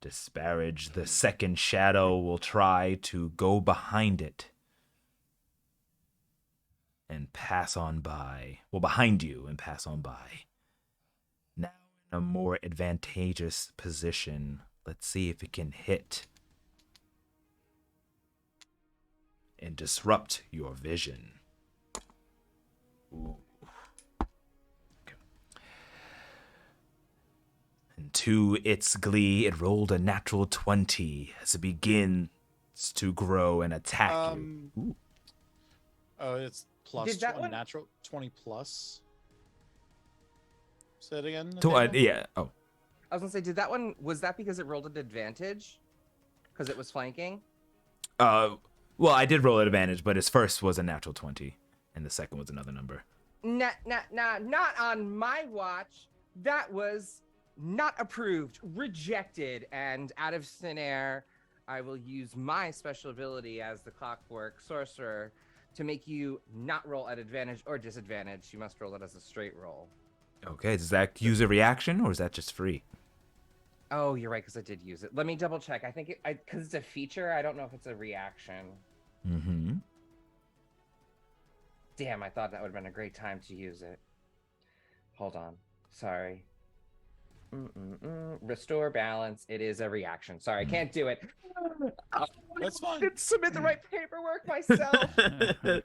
Disparage. The second shadow will try to go behind it and pass on by. Well, behind you and pass on by. Now in a more advantageous position. Let's see if it can hit and disrupt your vision. Ooh. Okay. And to its glee, it rolled a natural 20 as it begins to grow and attack you. Ooh. Oh, it's plus Did that 20, one- natural 20 plus. Say it again. So, Nathaniel? yeah. Oh. I was gonna say, did that one, was that because it rolled an advantage? Because it was flanking? Well, I did roll at advantage, but his first was a natural 20, and the second was another number. Nah, not on my watch. That was not approved, rejected, and out of thin air, I will use my special ability as the Clockwork Sorcerer to make you not roll at advantage or disadvantage. You must roll it as a straight roll. Okay, does that use a reaction, or is that just free? Oh, you're right, because I did use it. Let me double check. I think because it's a feature, I don't know if it's a reaction. Mm-hmm. Damn, I thought that would have been a great time to use it. Hold on. Sorry. Restore balance. It is a reaction. Sorry, I can't do it. That's fine. I didn't submit the right paperwork myself.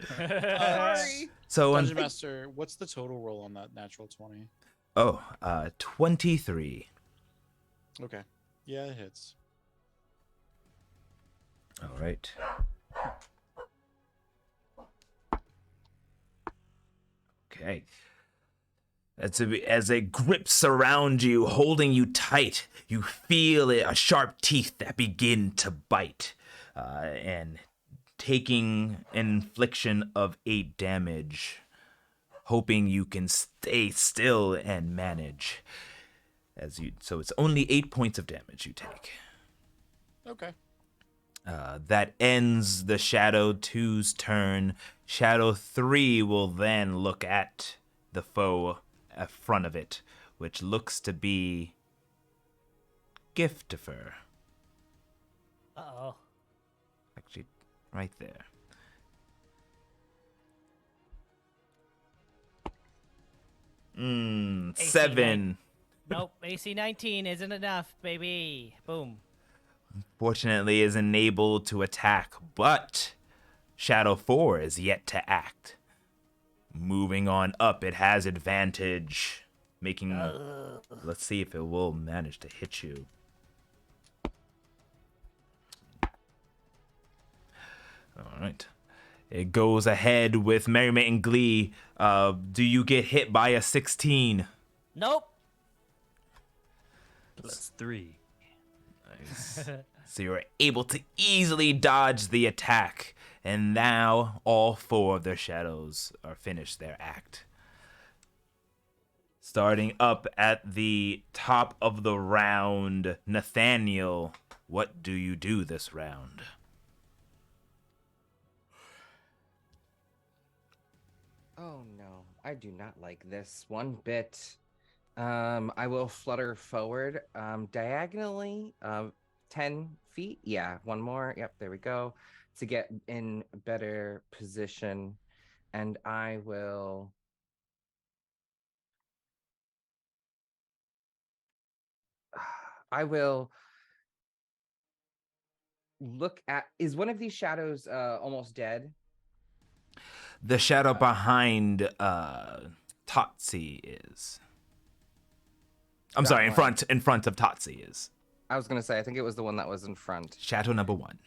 Sorry. So, Dungeon Master, what's the total roll on that natural 20? 23. Okay. Yeah, it hits. All right. Okay. As it grips around you, holding you tight, you feel a sharp teeth that begin to bite, and taking an infliction of 8 damage, hoping you can stay still and manage. So it's only 8 points of damage you take. Okay. That ends the Shadow 2's turn. Shadow 3 will then look at the foe in front of it, which looks to be Giftifer. Uh-oh. Actually, right there. AC 7. Nope, AC 19 isn't enough, baby. Boom. Fortunately, is enabled to attack, but Shadow 4 is yet to act. Moving on up, it has advantage, making... Let's see if it will manage to hit you. All right. It goes ahead with Merriment and Glee. Do you get hit by a 16? Nope. Plus 3. Nice. So you're able to easily dodge the attack. And now all 4 of their shadows are finished their act. Starting up at the top of the round, Nathaniel, what do you do this round? Oh no, I do not like this one bit. I will flutter forward diagonally 10 feet. Yeah, one more. Yep, there we go. To get in better position. And I will look at, is one of these shadows almost dead? The shadow behind Totsi is. I'm That sorry, one. in front of Totsi is. I was gonna say, I think it was the one that was in front. Shadow number 1.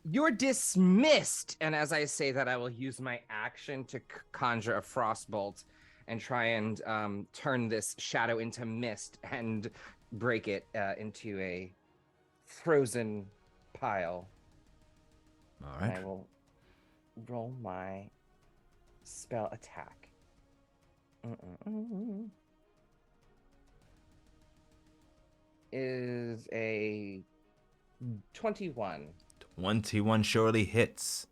You're dismissed. And as I say that, I will use my action to conjure a frostbolt and try and turn this shadow into mist and break it into a frozen pile. All And right. I will roll my spell attack. Is a 21. 21 surely hits.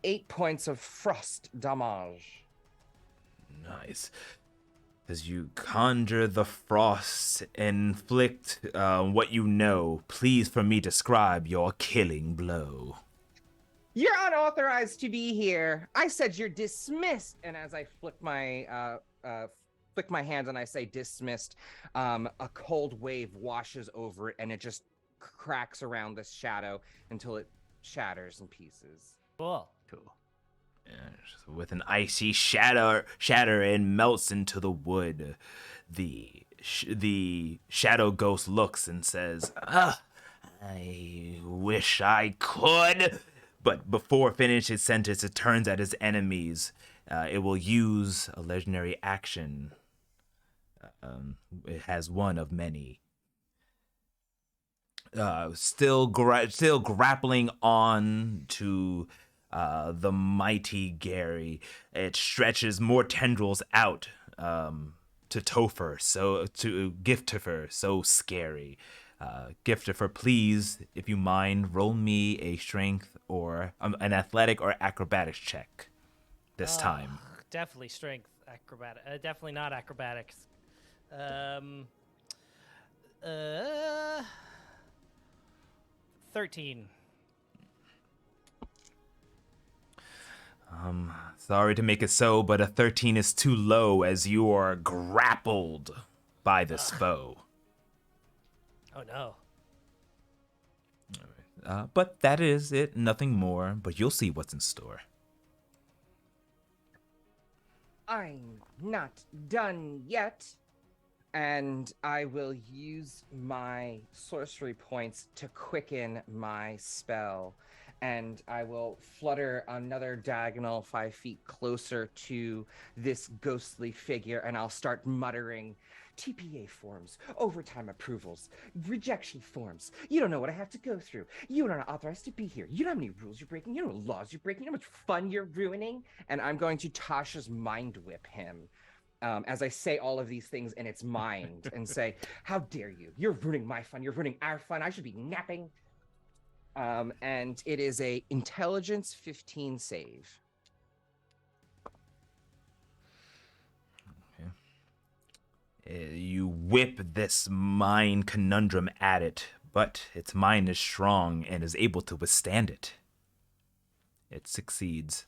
8 points of frost damage. Nice. As you conjure the frost, inflict what you know, please for me describe your killing blow. You're unauthorized to be here. I said you're dismissed. And as I flick my hand and I say dismissed, a cold wave washes over it and it just cracks around this shadow until it shatters in pieces. Cool. Cool. And with an icy shatter and melts into the wood. The shadow ghost looks and says, I wish I could. But before it finishes its sentence, it turns at its enemies. It will use a legendary action. It has one of many. Still grappling on to the mighty Gary. It stretches more tendrils out to Topher, to Giftifer, so scary. Giftifer, please, if you mind, roll me a strength or an athletic or acrobatics check this time. Definitely strength acrobatic. Definitely not acrobatics. 13. Sorry to make it so, but a 13 is too low as you are grappled by this foe. Oh no. But that is it, nothing more, but you'll see what's in store. I'm not done yet. And I will use my sorcery points to quicken my spell. And I will flutter another diagonal 5 feet closer to this ghostly figure. And I'll start muttering TPA forms, overtime approvals, rejection forms. You don't know what I have to go through. You are not authorized to be here. You don't know how many rules you're breaking. You don't know what laws you're breaking. You know how much fun you're ruining. And I'm going to Tasha's mind whip him. As I say all of these things in its mind and say, how dare you? You're ruining my fun. You're ruining our fun. I should be napping. And it is a intelligence 15 save. Okay. You whip this mind conundrum at it, but its mind is strong and is able to withstand it. It succeeds.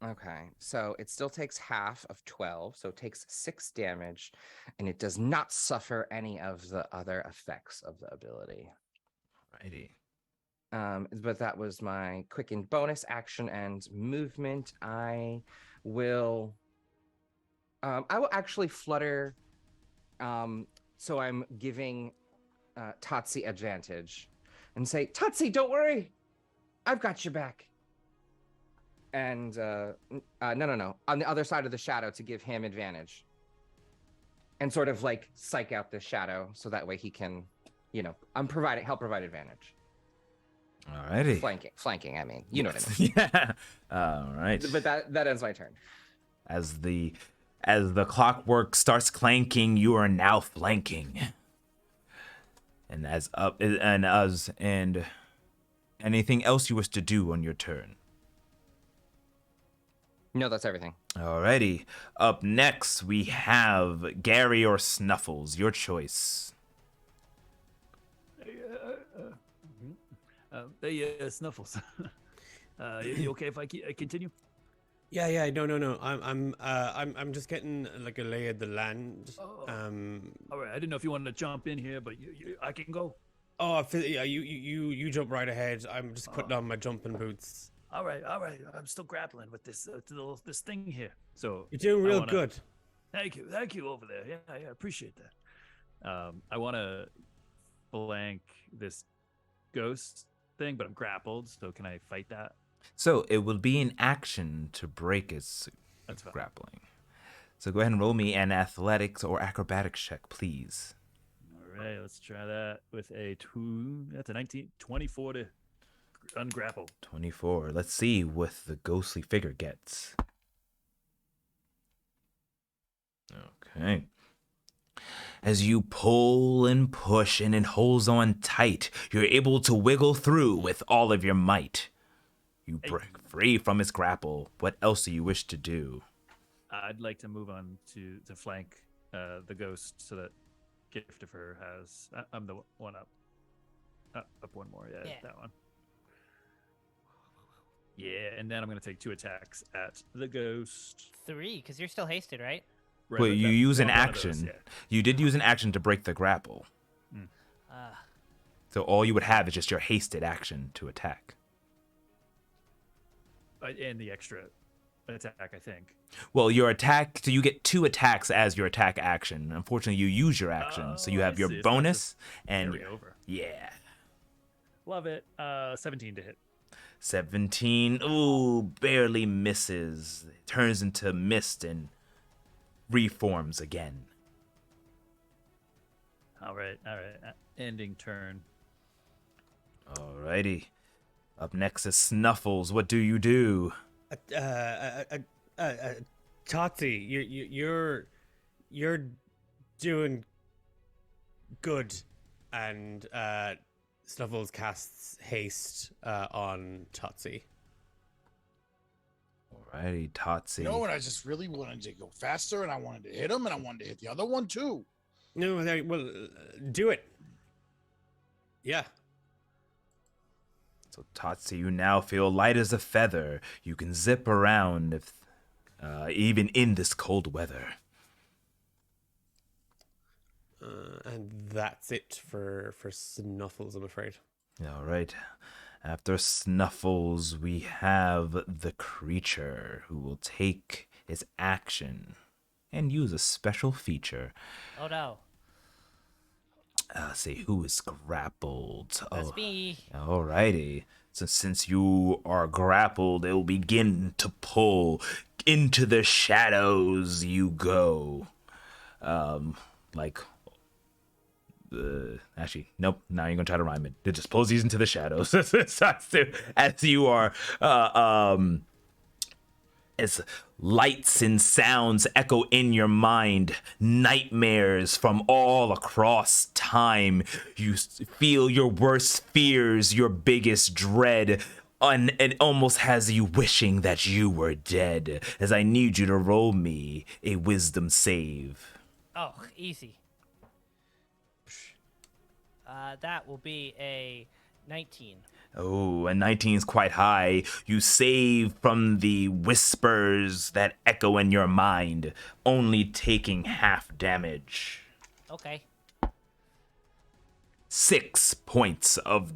Okay, so it still takes half of 12, so it takes 6 damage, and it does not suffer any of the other effects of the ability. Righty. But that was my quickened bonus action and movement. I will actually flutter, so I'm giving Tatsi advantage, and say, Tatsi, don't worry, I've got your back. And no, on the other side of the shadow to give him advantage, and sort of like psych out this shadow so that way he can, help provide advantage. Alrighty. Flanking. I mean, you know what I mean. Yeah. All right. But that ends my turn. As the clockwork starts clanking, you are now flanking. And and anything else you wish to do on your turn? No, that's everything. Alrighty. Up next, we have Gary or Snuffles. Your choice. Hey, Snuffles. You okay if I continue? Yeah. No. I'm just getting like a lay of the land. All right. I didn't know if you wanted to jump in here, but I can go. Oh, yeah. You jump right ahead. I'm just putting on my jumping boots. All right. I'm still grappling with this thing here. So You're doing real good. Thank you over there. Yeah, appreciate that. I want to flank this ghost thing, but I'm grappled. So can I fight that? So it will be an action to break its grappling. So go ahead and roll me an athletics or acrobatics check, please. right, let's try that with a 2. That's a 19, 24 to ungrapple. 24. Let's see what the ghostly figure gets. Okay. As you pull and push and it holds on tight, you're able to wiggle through with all of your might. You break free from its grapple. What else do you wish to do? I'd like to move on to flank the ghost so that Giftifer has. I'm the one up. Up one more. Yeah, that one. Yeah, and then I'm going to take 2 attacks at the ghost. 3, because you're still hasted, right? Right, Well, but you that- use an one of action. those, yeah. You did use an action to break the grapple. So all you would have is just your hasted action to attack. And the extra attack, I think. Well, your attack, so you get 2 attacks as your attack action. Unfortunately, you use your action, so you Oh, have I your see. It's not bonus just and carry over. yeah. Love it. 17 to hit. 17. Ooh, barely misses. It turns into mist and reforms again. All right. Ending turn. Alrighty. Up next is Snuffles. What do you do? Totsi, you're doing good, and Snuffles casts haste on Totsi. Alrighty, Totsi. You know, and I just really wanted to go faster, and I wanted to hit him, and I wanted to hit the other one too. No, well, do it. Yeah. So Totsi, you now feel light as a feather. You can zip around if, even in this cold weather. And that's it for Snuffles, I'm afraid. All right. After Snuffles, we have the creature who will take its action and use a special feature. Oh no. See who is grappled. That's me. Alrighty. So since you are grappled, it will begin to pull. Into the shadows you go. Actually, nope. Now you're gonna try to rhyme it. It just pulls you into the shadows. As you are, as lights and sounds echo in your mind, nightmares from all across time. You feel your worst fears, your biggest dread. And it almost has you wishing that you were dead. As I need you to roll me a wisdom save. Oh, easy. That will be a 19. Oh, and 19 is quite high. You save from the whispers that echo in your mind, only taking half damage. Okay. 6 points of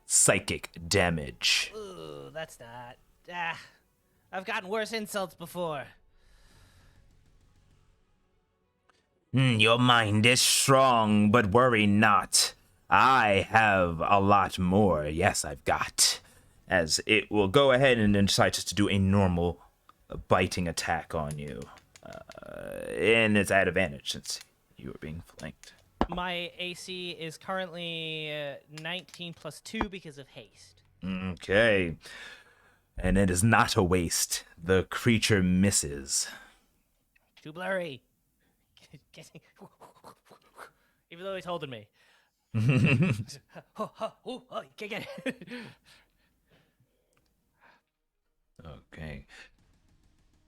psychic damage. Ooh, that's not. I've gotten worse insults before. Your mind is strong, but worry not. I have a lot more. Yes, I've got. As it will go ahead and then decide just to do a normal biting attack on you. And it's at advantage since you are being flanked. My AC is currently 19 plus 2 because of haste. Okay. And it is not a waste. The creature misses. Too blurry. Even though he's holding me. You can't get it. Okay.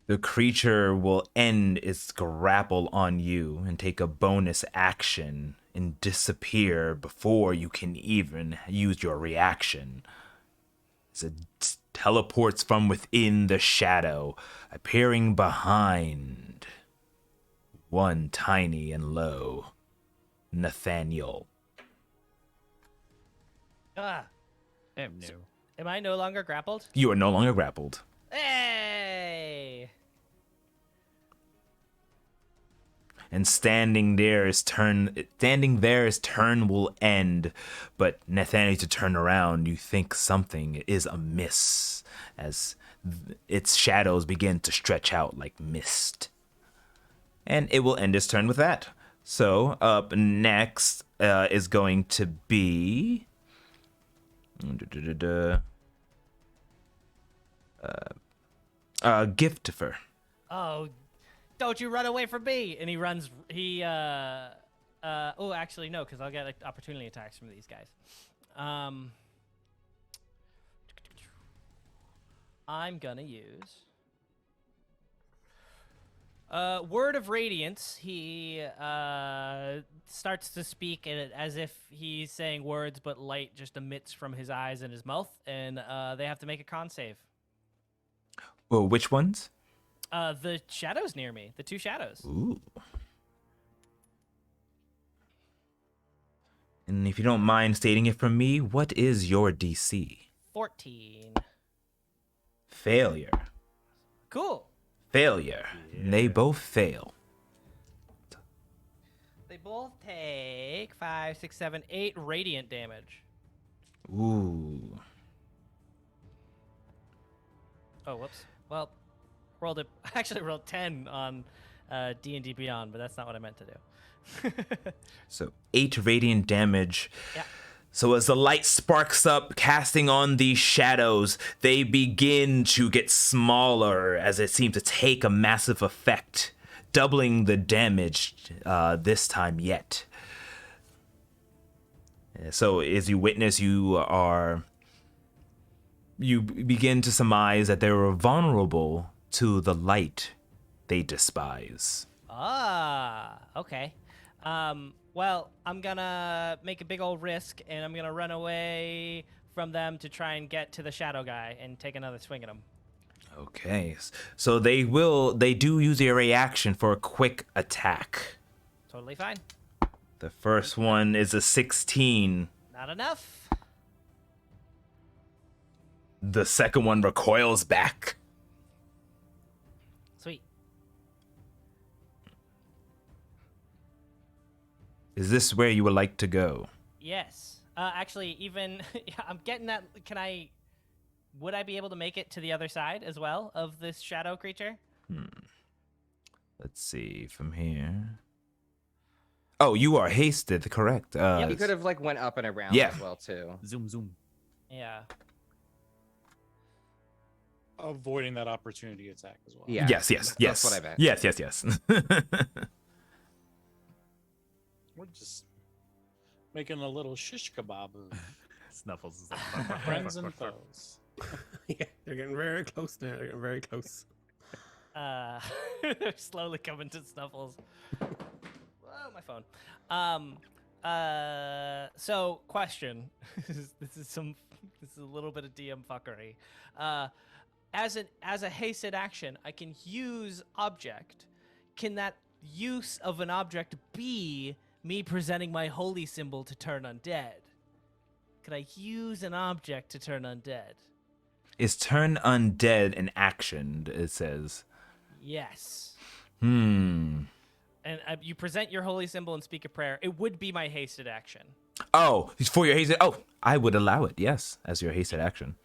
The creature will end its grapple on you and take a bonus action and disappear before you can even use your reaction. As it teleports from within the shadow, appearing behind one tiny and low Nathaniel. I'm new. Am I no longer grappled? You are no longer grappled. Hey! And standing there his turn will end, but Nathaniel to turn around, you think something is amiss as its shadows begin to stretch out like mist. And it will end its turn with that. So up next is going to be Giftifer. Oh, don't you run away from me! And he runs. Oh, actually, no, because I'll get opportunity attacks from these guys. I'm gonna use Word of Radiance. He starts to speak as if he's saying words, but light just emits from his eyes and his mouth, and they have to make a con save. Well, which ones? The shadows near me, the two shadows. Ooh. And if you don't mind stating it from me, what is your DC? 14. Failure. Cool. Failure. And they both fail. They both take 5, 6, 7, 8 radiant damage. Ooh. Oh, whoops. Well, rolled it. Actually, rolled 10 on D&D Beyond, but that's not what I meant to do. So 8 radiant damage. Yeah. So as the light sparks up, casting on these shadows, they begin to get smaller as it seems to take a massive effect, doubling the damage this time yet. So as you witness, you begin to surmise that they are vulnerable to the light they despise. Ah, okay. Well, I'm gonna make a big old risk, and I'm gonna run away from them to try and get to the shadow guy and take another swing at him. Okay, so they do use their reaction for a quick attack. Totally fine. The first one is a 16. Not enough. The second one recoils back. Sweet. Is this where you would like to go? Yes. Actually, even I'm getting that. Would I be able to make it to the other side as well of this shadow creature? Let's see from here. Oh, you are hasted, correct? He could have went up and around Yeah. as well too. Zoom. Yeah. Avoiding that opportunity attack as well. Yeah. Yes. That's what I meant. Yes. We're just making a little shish kebab of Snuffles is friends and foes. Yeah, they're getting very close now. They're getting very close. They're slowly coming to Snuffles. Whoa, my phone. So question. This is a little bit of DM fuckery. As a hasted action, I can use object. Can that use of an object be me presenting my holy symbol to turn undead? Could I use an object to turn undead? Is turn undead an action, it says. Yes. Hmm. And you present your holy symbol and speak a prayer. It would be my hasted action. Oh, for your hasted. Oh, I would allow it, yes, as your hasted action.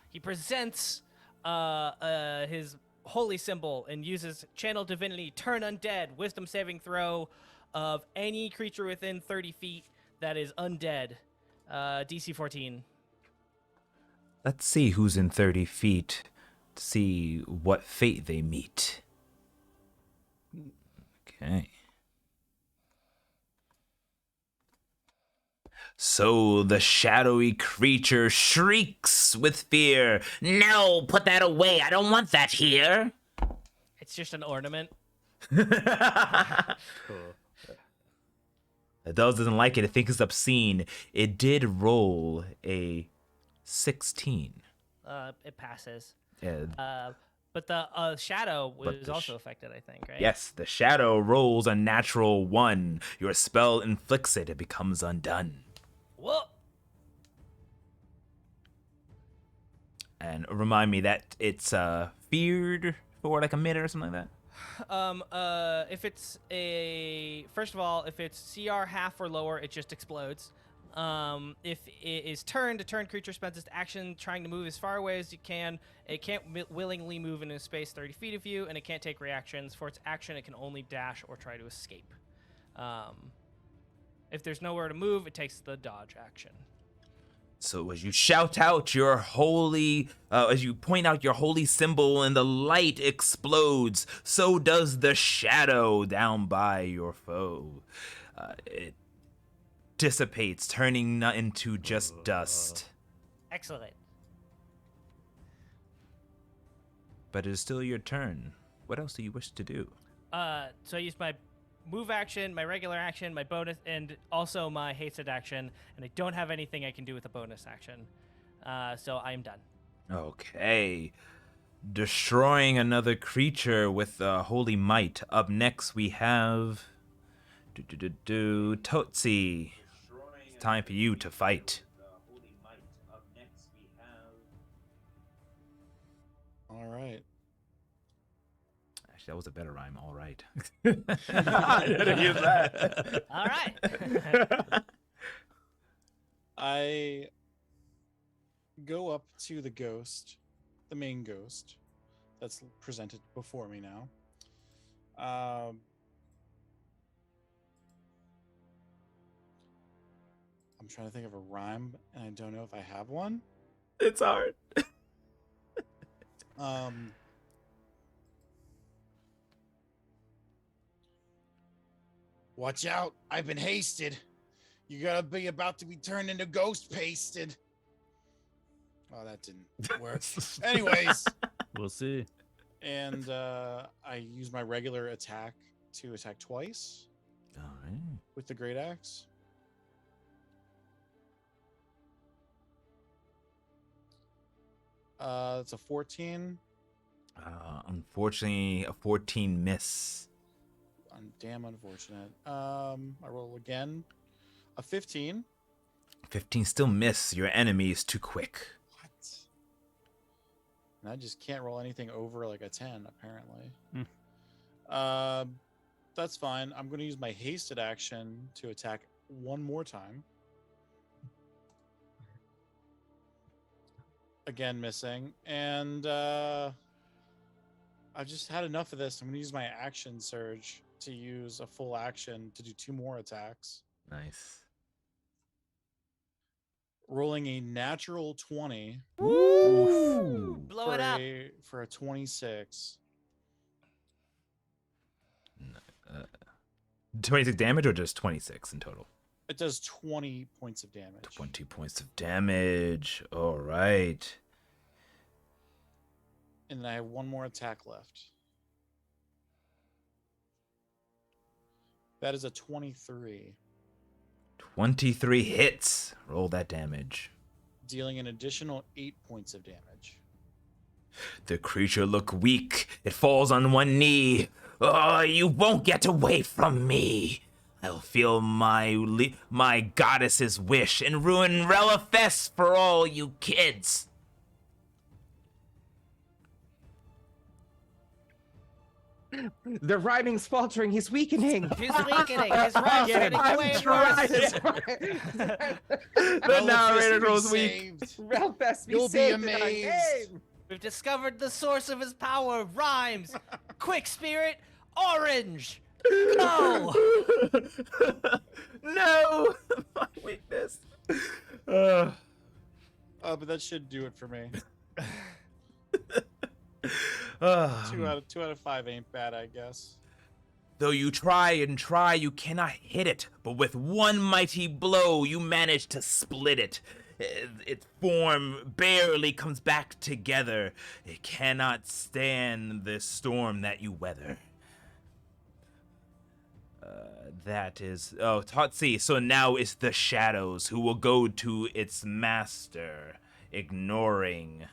He presents his holy symbol and uses channel divinity, turn undead, wisdom saving throw of any creature within 30 feet that is undead. DC 14. Let's see who's in 30 feet to see what fate they meet. Okay. So the shadowy creature shrieks with fear. No, put that away. I don't want that here. It's just an ornament. Cool. Those doesn't like it. It thinks it's obscene. It did roll a 16. It passes. Yeah. But the shadow But was the also affected, I think, right? Yes, the shadow rolls a natural 1. Your spell inflicts it. It becomes undone. Whoa. And remind me that it's feared for like a minute or something like that. If it's first of all, if it's CR half or lower, it just explodes. If it is turned, a turned creature spends its action trying to move as far away as it can. It can't willingly move in a space 30 feet of you, and it can't take reactions. For its action, it can only dash or try to escape. If there's nowhere to move, it takes the dodge action. So as you shout out your holy, as you point out your holy symbol and the light explodes, so does the shadow down by your foe. It dissipates, turning into just dust. Excellent. But it is still your turn. What else do you wish to do? So I use my move action, my regular action, my bonus, and also my hasted action, and I don't have anything I can do with a bonus action. So I am done. Okay. Destroying another creature with holy might. Up next we have Totsi. It's time for you to fight. All right. Actually, that was a better rhyme. All right. I didn't use that. All right. I go up to the ghost, the main ghost that's presented before me now. I'm trying to think of a rhyme, and I don't know if I have one. It's hard. Watch out! I've been hasted. You gotta be about to be turned into ghost pasted. Oh, that didn't work. Anyways, We'll see. and I use my regular attack to attack twice All right. with the great axe. It's a 14. Unfortunately, a 14 miss. Damn unfortunate. I roll again. A 15. 15 still miss. Your enemy is too quick. What? And I just can't roll anything over like a 10, apparently. That's fine. I'm going to use my hasted action to attack one more time. Again, missing. And I've just had enough of this. I'm going to use my action surge to use a full action to do 2 more attacks. Nice. Rolling a natural 20 Woo! Blow it up. for a 26. 26 damage or just 26 in total? It does 20 points of damage. 20 points of damage. All right. And then I have one more attack left. That is a 23. 23 hits. Roll that damage. Dealing an additional 8 points of damage. The creature look weak. It falls on one knee. Oh, you won't get away from me. I'll feel my goddess's wish and ruin Relafest for all you kids. The rhyming's faltering. He's weakening. He's weakening. His rhymes Get getting him. way I'm worse. The narrator rolls weak. Saved. Relfest, be You'll be saved in our amazed. name. We've discovered the source of his power. Rhymes. Quick spirit. Orange. Go. No, my weakness. But that should do it for me. 2 out of 5 ain't bad, I guess. Though you try and try, you cannot hit it. But with one mighty blow, you manage to split it. Its form barely comes back together. It cannot stand the storm that you weather. That is... Oh, Totsi. So now it's the shadows who will go to its master, ignoring...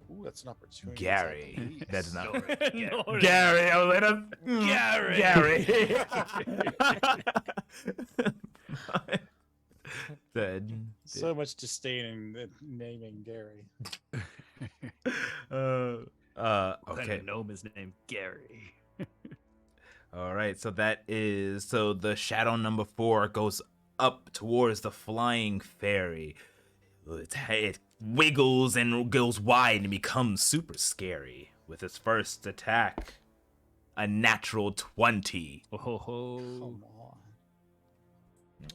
Ooh, that's an opportunity. Gary. That's not... No, Gary, I was like, Gary. So much disdain in naming Gary. What kind Okay. of gnome is named Gary? All right. So that is so the shadow number 4 goes up towards the flying fairy. It wiggles and goes wide and becomes super scary with its first attack. a natural 20. Oh, ho, ho. Come on.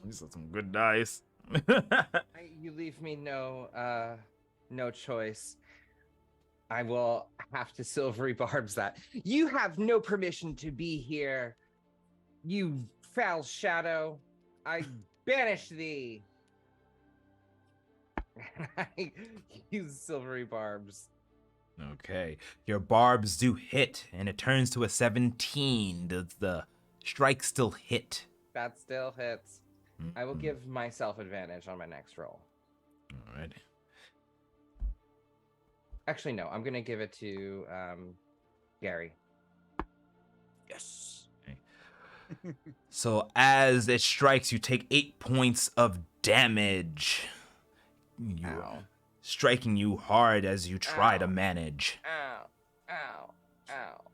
These are some good dice. You leave me no choice. I will have to silvery barbs that. You have no permission to be here, you foul shadow. I banish thee. And I use silvery barbs. Okay, your barbs do hit, and it turns to a 17. Does the strike still hit? That still hits. I will Mhm. give myself advantage on my next roll. All right. Actually, no, I'm gonna give it to Gary. Yes. Okay. So as it strikes, you take 8 points of damage. You Ow. striking you hard as you try to Ow. manage. Ow. Ow. Ow.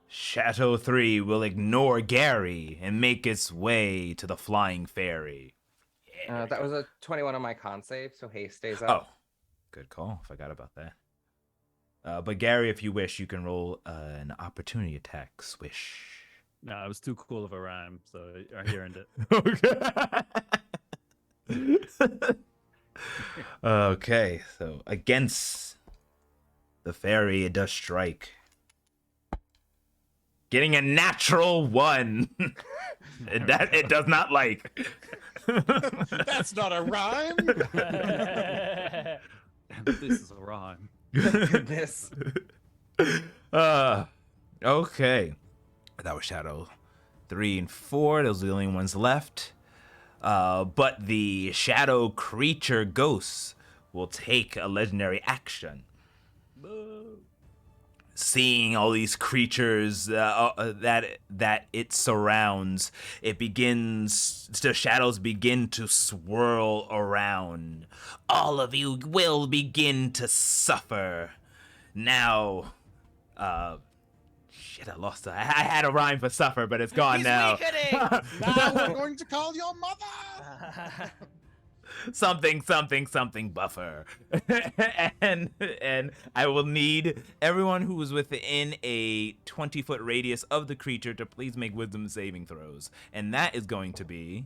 Shadow 3 will ignore Gary and make its way to the flying fairy. That was a 21 on my con save, so haste stays Oh, up. good call. Forgot about that. But Gary, if you wish, you can roll an opportunity attack. Swish. No, it was too cool of a rhyme, so I earned it. Okay. Okay, so against the fairy, it does strike. Getting a natural 1. That it does not like. That's not a rhyme. This is a rhyme. Goodness. Okay. That was Shadow 3 and 4. Those are the only ones left. But the shadow creature ghosts will take a legendary action. Seeing all these creatures that it surrounds, the shadows begin to swirl around. All of you will begin to suffer. Now, shit, I lost it. I had a rhyme for suffer, but it's gone He's now. weakening! Now we're going to call your mother. something buffer. and I will need everyone who is within a 20-foot radius of the creature to please make wisdom saving throws. And that is going to be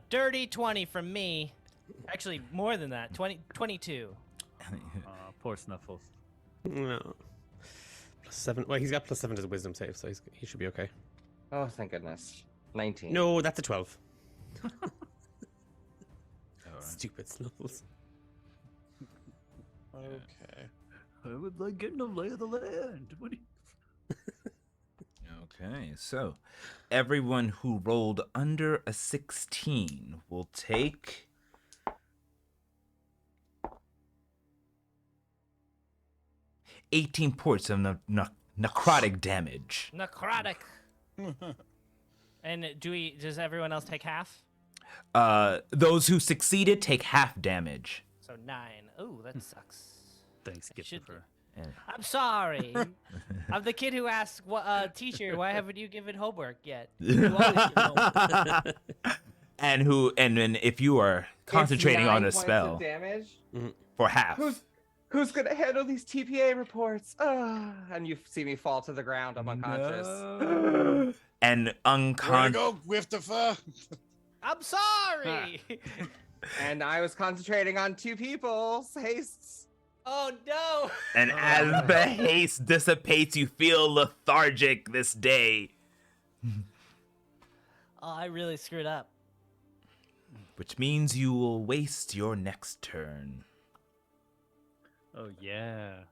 Dirty 20 from me. Actually, more than that. 22. Poor Snuffles. No. +7. Well, he's got +7 to the wisdom save, so he should be okay. Oh, thank goodness. 19. No, that's a 12. Stupid Snuffles. Okay. I would like getting a lay of the land. What do you... Okay, so everyone who rolled under a 16 will take 18 points of necrotic damage. Necrotic. And does everyone else take half? Those who succeeded take half damage. So 9. Ooh, that sucks. Thanks, should- Gipper. And I'm sorry. I'm the kid who asked, teacher, why haven't you given homework yet? You always give homework. and then if you are concentrating It's 9 on a points of spell damage. for half. Who's gonna handle these TPA reports? And you see me fall to the ground. I'm unconscious. No. And Where to unconscious. go, Gwiftifer? I'm sorry. And I was concentrating on 2 people's hastes. Oh, no. And as the haste dissipates, you feel lethargic this day. Oh, I really screwed up. Which means you will waste your next turn. Oh, yeah.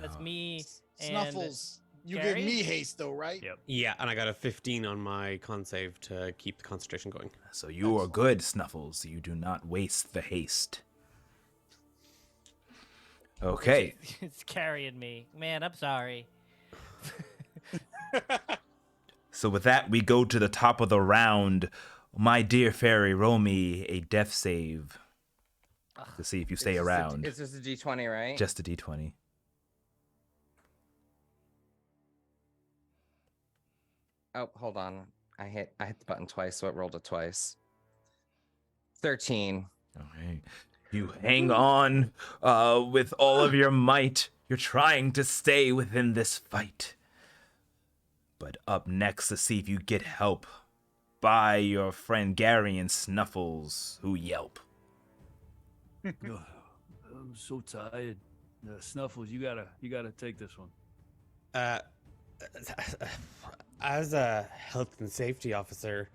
That's No. me and... Snuffles. You Gary? gave me haste, though, right? Yep. Yeah, and I got a 15 on my con save to keep the concentration going. So you are good, Snuffles. You do not waste the haste. Okay. It's carrying me. Man, I'm sorry. So with that, we go to the top of the round. My dear fairy, roll me a death save to see if you stay around. It's just a D20, right? Just a d20. Oh, hold on. I hit the button twice, so it rolled it twice. 13. Okay. You hang on with all of your might. You're trying to stay within this fight. But up next to see if you get help by your friend Gary and Snuffles, who yelp. Oh, I'm so tired. Snuffles, you gotta take this one. Uh, as a health and safety officer,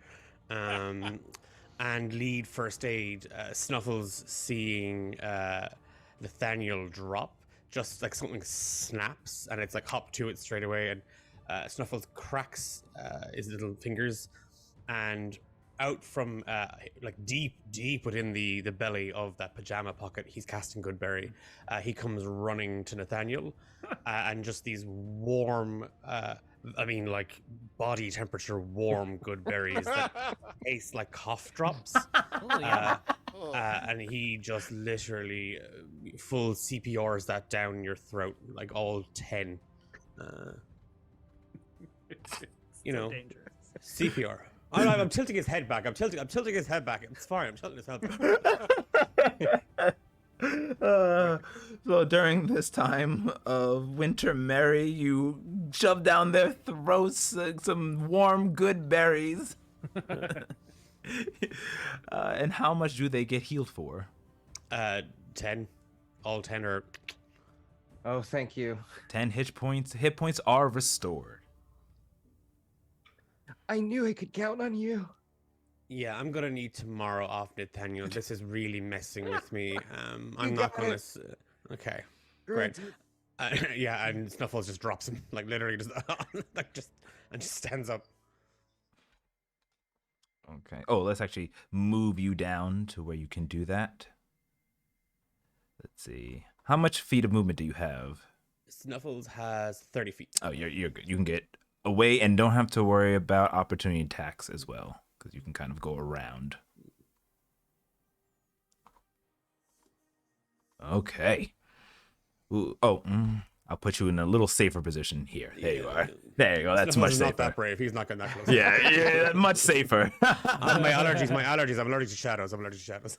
and lead first aid, Snuffles seeing Nathaniel drop, just like something snaps and it's like hop to it straight away, and Snuffles cracks his little fingers, and out from like deep within the belly of that pajama pocket, he's casting Goodberry. He comes running to Nathaniel, and just these warm, like body temperature warm Goodberries that taste like cough drops. Oh, yeah. And he just literally full CPRs that down your throat, like all 10. Dangerous. CPR. I'm tilting his head back. I'm tilting his head back. It's fine. I'm tilting his head back. So during this time of winter merry, you shove down their throats some warm good berries. And how much do they get healed for? 10. All 10 are... Oh, thank you. 10 hit points. Hit points are restored. I knew I could count on you. Yeah, I'm gonna need tomorrow off, Nathaniel. This is really messing with me. I'm You not got gonna... it. Okay, great. Yeah, and Snuffles just drops him, like literally just, and just stands up. Okay. Oh, let's actually move you down to where you can do that. Let's see. How much feet of movement do you have? Snuffles has 30 feet. Oh, you're good. You can get away and don't have to worry about opportunity attacks as well, because you can kind of go around. Okay. Ooh, I'll put you in a little safer position here. There you are. There you go. That's Snuffles much is safer. not that brave. He's not getting that close. Yeah, much safer. My allergies. I'm allergic to shadows.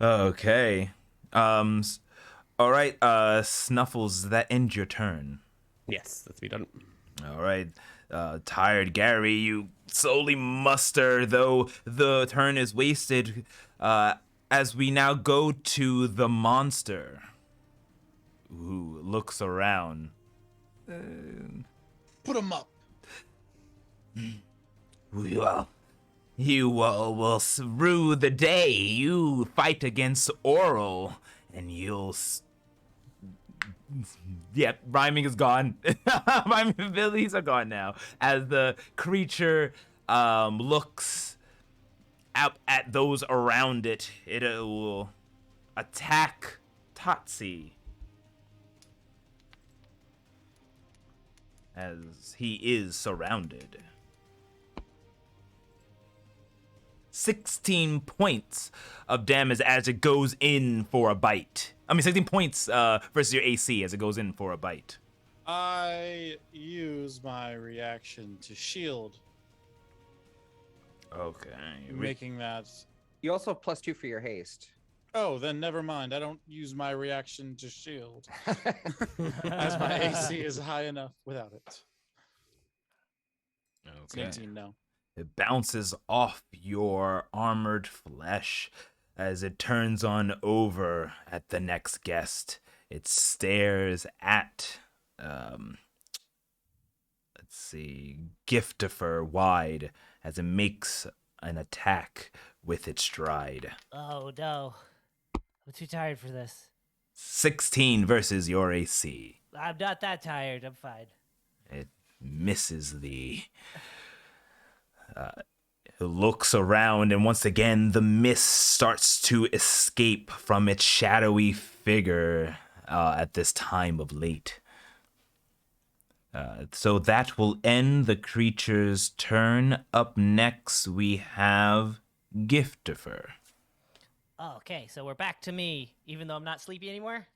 Okay. All right. Snuffles, that ends your turn. Yes, that's me done. All right. Tired Gary, you slowly muster, though the turn is wasted, as we now go to the monster, who looks around. Put him up. Well, you will rue the day you fight against Oral, and you'll... Yep, rhyming is gone. Rhyming abilities are gone now. As the creature looks out at those around it, it will attack Tatsi. As he is surrounded. 16 points of damage as it goes in for a bite. 16 points versus your AC as it goes in for a bite. I use my reaction to shield, Okay. making that... You also have +2 for your haste. Oh, then never mind. I don't use my reaction to shield, as my AC is high enough without it. It's an 18 now. It bounces off your armored flesh as it turns on over at the next guest. It stares at, let's see, Giftifer wide as it makes an attack with its stride. Oh no, I'm too tired for this. 16 versus your AC. I'm not that tired. I'm fine. It misses the... It looks around, and once again, the mist starts to escape from its shadowy figure at this time of late. So that will end the creature's turn. Up next, we have Giftifer. Oh, okay, so we're back to me, even though I'm not sleepy anymore?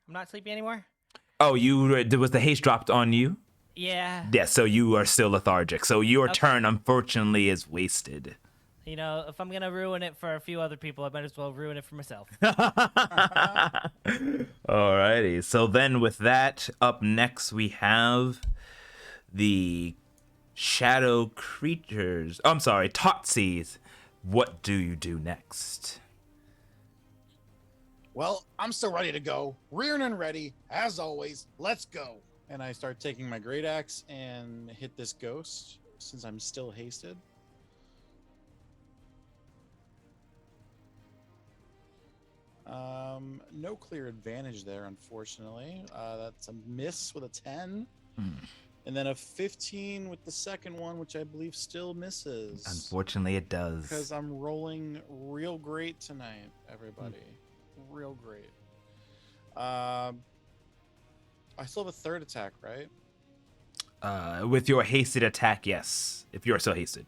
Oh, was the haste dropped on you? Yeah. Yes, so you are still lethargic. So your turn, unfortunately, is wasted. You know, if I'm gonna ruin it for a few other people, I might as well ruin it for myself. Alrighty. So then with that, up next we have the shadow creatures. I'm sorry, Totsies. What do you do next? Well, I'm still ready to go. Rearing and ready, as always. Let's go. And I start taking my great axe and hit this ghost since I'm still hasted. No clear advantage there, unfortunately. That's a miss with a 10. And then a 15 with the second one, which I believe still misses. Unfortunately, it does. Because I'm rolling real great tonight, everybody. Real great. I still have a third attack, right? With your hasted attack, yes. If you're still hasted.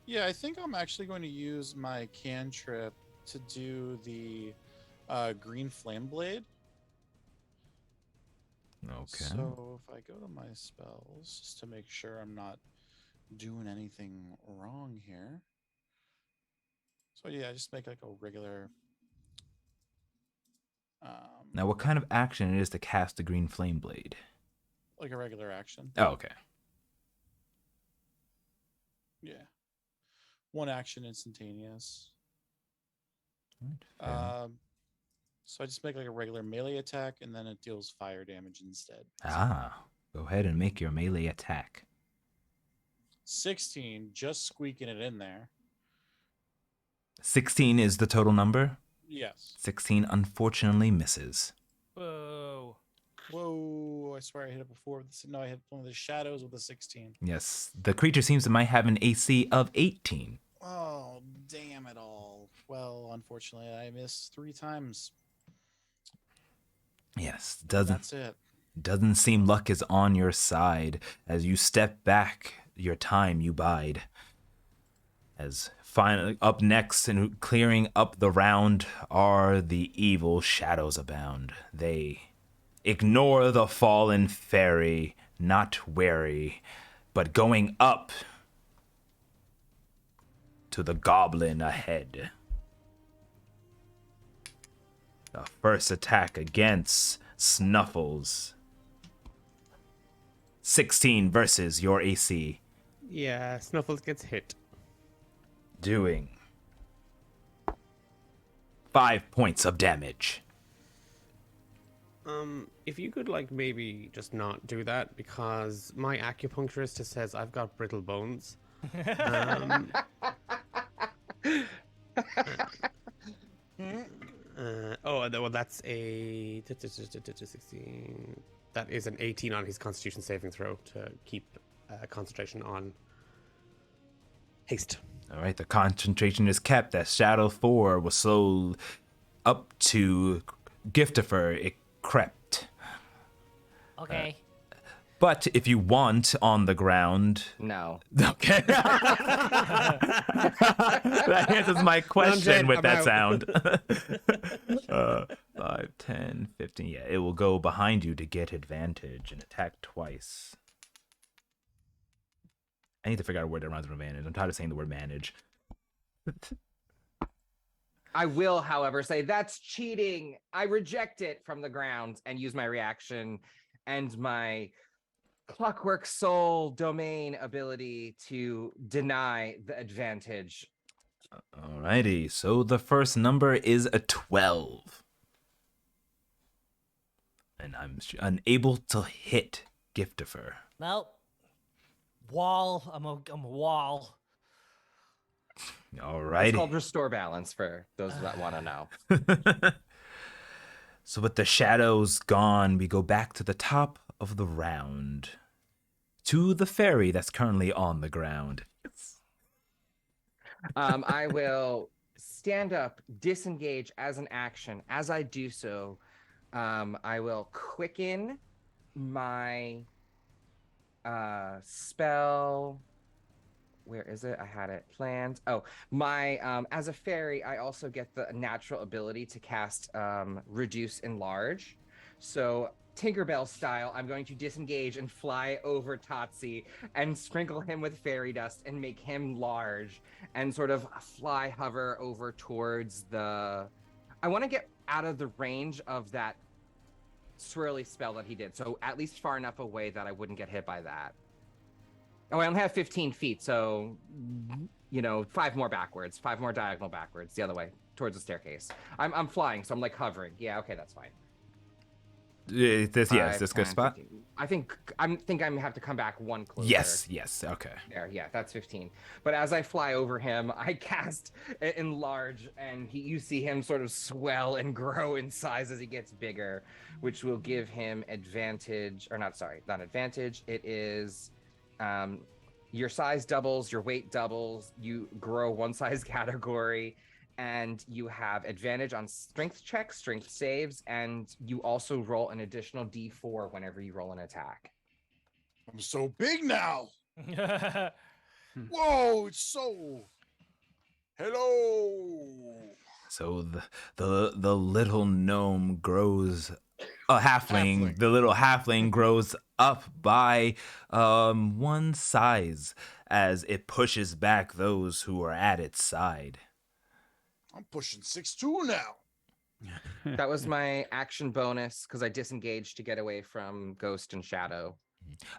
Yeah, I think I'm actually going to use my cantrip to do the green flame blade. Okay. So if I go to my spells, just to make sure I'm not doing anything wrong here. So yeah, just make like a regular. Now, what kind of action it is to cast the green flame blade? Like a regular action. Oh, okay. Yeah. One action instantaneous. Fair. So I just make like a regular melee attack, and then it deals fire damage instead. Go ahead and make your melee attack. 16, just squeaking it in there. 16 is the total number. Yes. 16 unfortunately misses. Whoa. Whoa, I swear I hit it before. No, I hit one of the shadows with a 16. Yes, the creature seems to might have an AC of 18. Oh, damn it all. Well, unfortunately, I missed 3 times. Yes, That's it. doesn't seem luck is on your side. As you step back, your time you bide. As finally up next and clearing up the round are the evil shadows abound. They ignore the fallen fairy, not wary, but going up to the goblin ahead. The first attack against Snuffles. 16 versus your AC. Yeah, Snuffles gets hit. Doing 5 points of damage. If you could like maybe just not do that, because my acupuncturist just says I've got brittle bones. Well, that's a 16. That is an 18 on his Constitution saving throw to keep concentration on haste. All right, the concentration is kept as Shadow 4 was slowed up to Giftifer. It crept. Okay. But if you want on the ground... No. Okay. That answers my question with that sound. 5, 10, 15. Yeah, it will go behind you to get advantage and attack twice. I need to figure out a word that rhymes with advantage. I'm tired of saying the word manage. I will, however, say that's cheating. I reject it from the ground and use my reaction and my Clockwork Soul domain ability to deny the advantage. Alrighty, so the first number is a 12. And I'm unable to hit Giftifer. Well, wall. I'm a wall. Alrighty. It's called Restore Balance for those that want to know. So with the shadows gone, we go back to the top of the round. To the fairy that's currently on the ground. I will stand up, disengage as an action. As I do so, I will quicken my spell. Where is it? I had it planned. Oh, my as a fairy, I also get the natural ability to cast Reduce Enlarge. So Tinkerbell style, I'm going to disengage and fly over Tatsi and sprinkle him with fairy dust and make him large and sort of hover over towards the... I want to get out of the range of that swirly spell that he did, so at least far enough away that I wouldn't get hit by that. Oh, I only have 15 feet, so, 5 more backwards, 5 more diagonal backwards, the other way, towards the staircase. I'm flying, so I'm like hovering. Yeah, okay, that's fine. Yes, this good 10, spot. 15. I think I'm have to come back one closer. Yes, okay. There, yeah, that's 15. But as I fly over him, I cast enlarge, and you see him sort of swell and grow in size as he gets bigger, which will give him advantage, or not advantage. It is your size doubles, your weight doubles, you grow one size category, and you have advantage on strength checks, strength saves, and you also roll an additional d4 whenever you roll an attack. I'm so big now. Whoa, it's so... Hello. So the little gnome grows a halfling. The little halfling grows up by one size as it pushes back those who are at its side. I'm pushing 6'2" now. That was my action bonus because I disengaged to get away from Ghost and Shadow.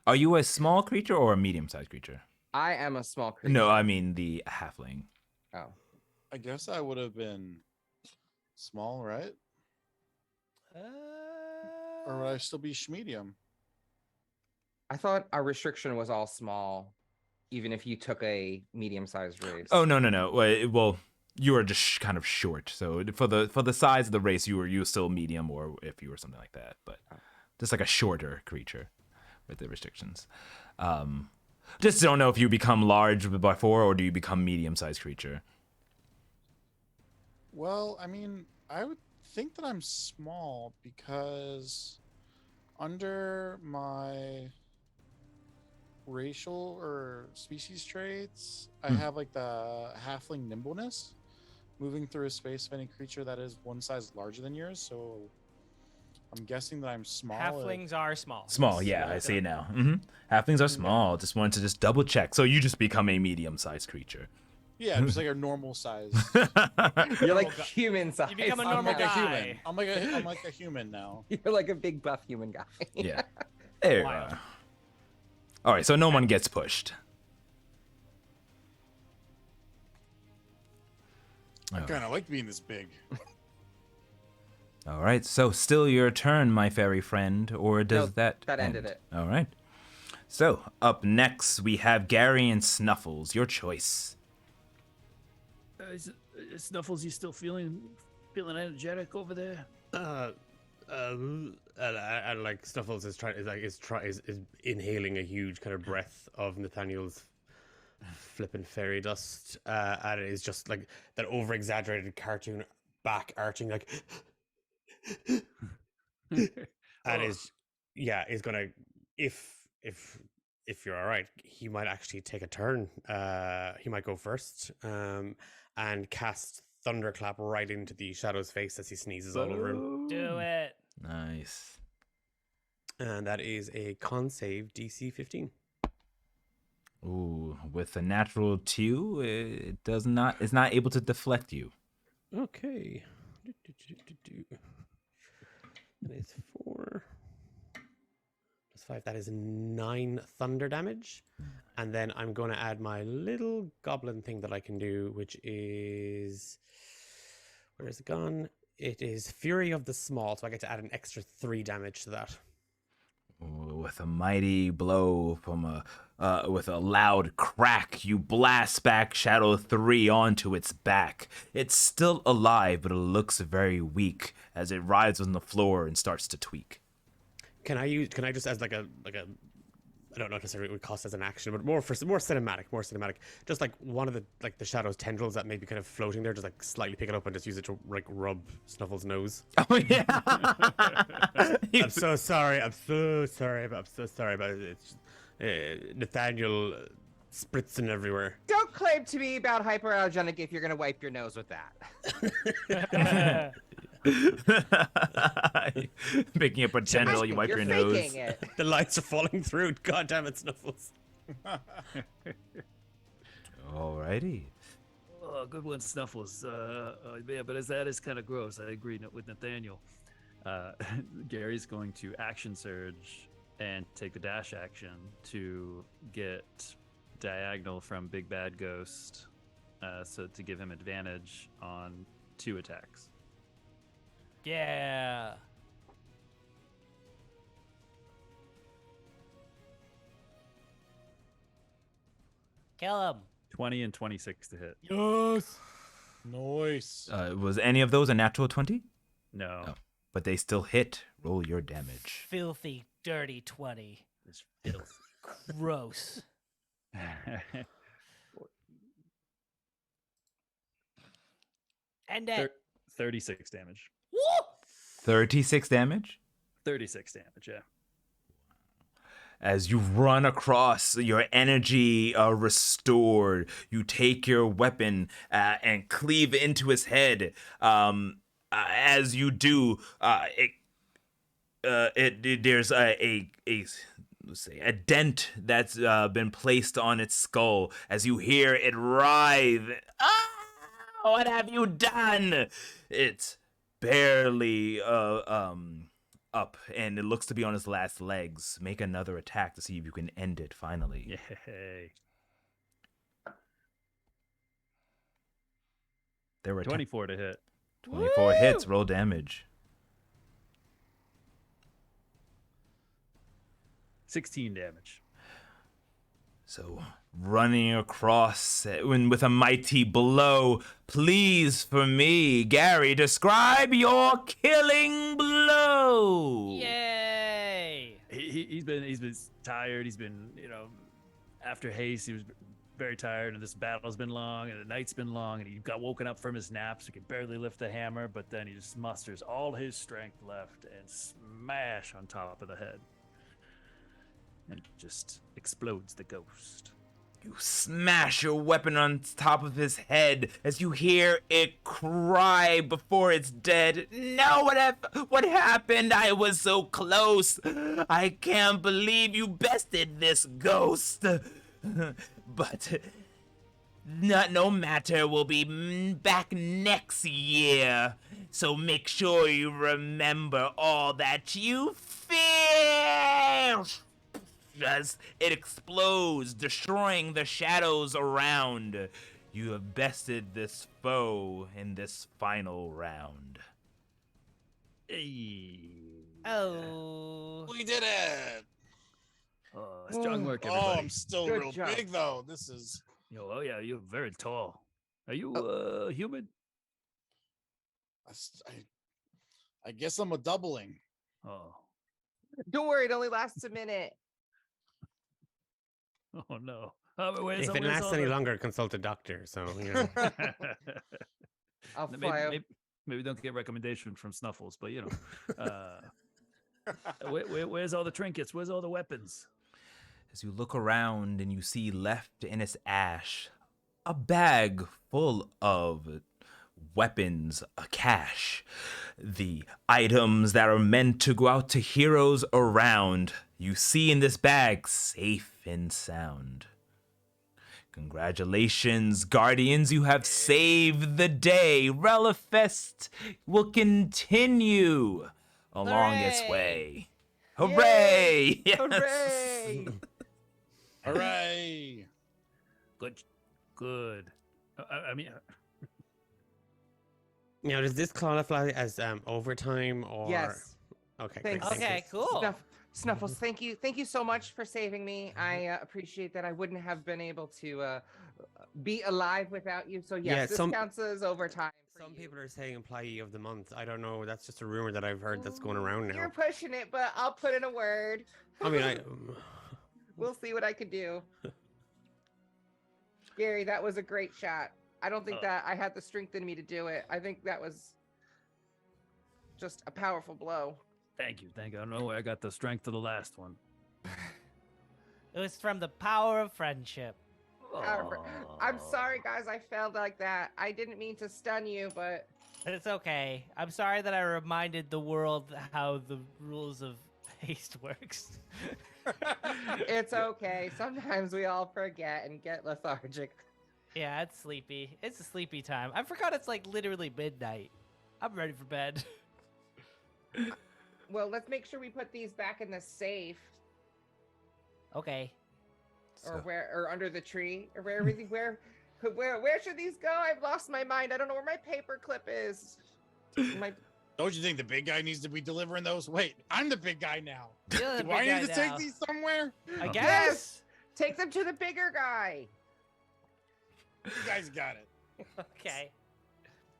Are you a small creature or a medium-sized creature? I am a small creature. No, I mean the halfling. Oh. I guess I would have been small, right? Or would I still be medium? I thought our restriction was all small, even if you took a medium-sized race. Oh, no. Well, you were just kind of short. So for the size of the race, you were still medium, or if you were something like that. But just like a shorter creature with the restrictions. Just don't know if you become large by 4 or do you become medium-sized creature. Well, I mean, I would think that I'm small because under my racial or species traits, I have like the halfling nimbleness, moving through a space of any creature that is one size larger than yours. So I'm guessing that I'm small. Halflings are small. Small, yeah, I see it now. Halflings are small. Just wanted to double check. So you just become a medium-sized creature. Yeah, just like a normal size. You're like human size. You become a I'm normal like guy. a human. I'm like a human now. You're like a big buff human guy. Yeah. There you Wild. are. All right, so no one gets pushed. I kind of like being this big. All right, so still your turn, my fairy friend, or does That end? ended it. All right. So up next we have Gary and Snuffles. Your choice. Snuffles, you still feeling energetic over there? And like Snuffles is inhaling a huge kind of breath of Nathaniel's flippin' fairy dust, and it is just like that over exaggerated cartoon back arching like, and is gonna if you're all right, he might actually take a turn. He might go first, and cast Thunderclap right into the Shadow's face as he sneezes all over him. Do it. Nice. And that is a con save DC 15. Ooh, with a natural 2, it's not able to deflect you. Okay. That is 4 plus 5. That is 9 thunder damage. And then I'm going to add my little goblin thing that I can do, which is... Where is it gone? It is Fury of the Small, so I get to add an extra 3 damage to that. With a mighty blow from with a loud crack, you blast back Shadow 3 onto its back. It's still alive, but it looks very weak as it writhes on the floor and starts to tweak. Can I just as like a I don't know necessarily what it would cost as an action, but more cinematic. Just like one of the Shadow's tendrils that may be kind of floating there, just like slightly pick it up and just use it to like rub Snuffles' nose. Oh yeah. I'm so sorry about it. It's Nathaniel spritzing everywhere. Don't claim to me about hyperallergenic if you're going to wipe your nose with that. Making a pretend while you wipe You're your nose. faking it. The lights are falling through. God damn it, Snuffles. Alrighty. Oh, good one, Snuffles. Yeah, but as that is kind of gross. I agree with Nathaniel. Gary's going to action surge and take the dash action to get diagonal from Big Bad Ghost, so to give him advantage on 2 attacks. Yeah. Kill him. 20 and 26 to hit. Yes. Nice. Was any of those a natural 20? No. Oh. But they still hit. Roll your damage. Filthy, dirty 20. It's filth. Gross. And then 36 damage. Woo! 36 damage? 36 damage, yeah. As you run across, your energy restored. You take your weapon and cleave into his head. As you do, there's let's say a dent that's been placed on its skull. As you hear it writhe. Ah! What have you done? It's barely up, and it looks to be on his last legs. Make another attack to see if you can end it finally. Yay. There were 24 to hit. 24 hits. Roll damage. 16 damage. So, running across with a mighty blow. Please, for me, Gary, describe your killing blow. Yay! He's been tired. He's been, after haste, he was very tired, and this battle's been long, and the night's been long, and he got woken up from his nap, so he could barely lift the hammer, but then he just musters all his strength left and smash on top of the head. And just explodes the ghost. You smash your weapon on top of his head as you hear it cry before it's dead. No, what happened? I was so close. I can't believe you bested this ghost. But no matter, we'll be back next year. So make sure you remember all that you fear. As it explodes, destroying the shadows around. You have bested this foe in this final round. Hey. Oh. We did it. Strong work, everybody. Oh, I'm still Good real job. big though. This is. Oh yeah, you're very tall. Are you human? I guess I'm a doubling. Oh. Don't worry, it only lasts a minute. Oh no. If it lasts any longer, consult a doctor. So, I'll maybe, fly. maybe don't get recommendation from Snuffles, but where's all the trinkets? Where's all the weapons? As you look around and you see left in its ash a bag full of weapons, a cache, the items that are meant to go out to heroes around. You see in this bag, safe and sound. Congratulations, Guardians, you have saved the day. Relifest will continue along its way. Hooray! Yes. Hooray! Hooray! Good. I mean, now, does this qualify as overtime or? Yes. Okay. Thanks. Great, thank Okay, you. cool. Snuffles, thank you so much for saving me. I appreciate that. I wouldn't have been able to be alive without you. So yes, Yeah, this counts as overtime. Some people are saying employee of the month. I don't know. That's just a rumor that I've heard that's going around now. You're pushing it, but I'll put in a word. I mean, We'll see what I can do. Gary, that was a great shot. I don't think that I had the strength in me to do it. I think that was just a powerful blow. thank you. I don't know where I got the strength of the last one. It was from the power of friendship. I'm sorry, guys. I failed like that. I didn't mean to stun you, but It's okay. I'm sorry that I reminded the world how the rules of haste works. it's okay. Sometimes we all forget and get lethargic. Yeah, it's sleepy. It's a sleepy time. I forgot it's like literally midnight. I'm ready for bed. Well, let's make sure we put these back in the safe Okay. or under the tree or where everything where should these go? I've lost my mind. I don't know where my paper clip is. Don't you think the big guy needs to be delivering those? Wait, I'm the big guy now. You're the Do big I guy need to now. take these somewhere? I Oh. guess. Yes. Take them to the bigger guy. You guys got it. Okay.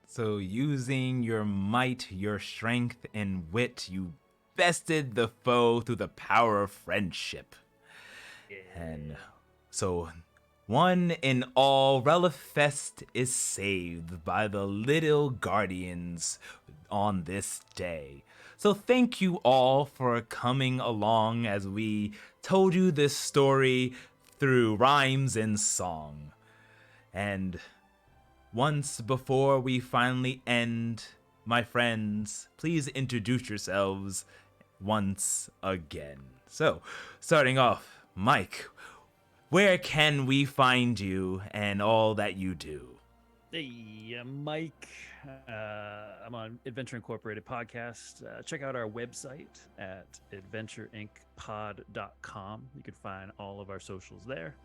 So, using your might, your strength, and wit, you bested the foe through the power of friendship. And so, one and all, Relifest is saved by the little guardians on this day. So, thank you all for coming along as we told you this story through rhymes and song. And once before we finally end, my friends, please introduce yourselves once again. So, starting off, Mike, where can we find you and all that you do? Hey, I'm Mike. I'm on Adventure Incorporated podcast. Check out our website at adventureincpod.com. You can find all of our socials there.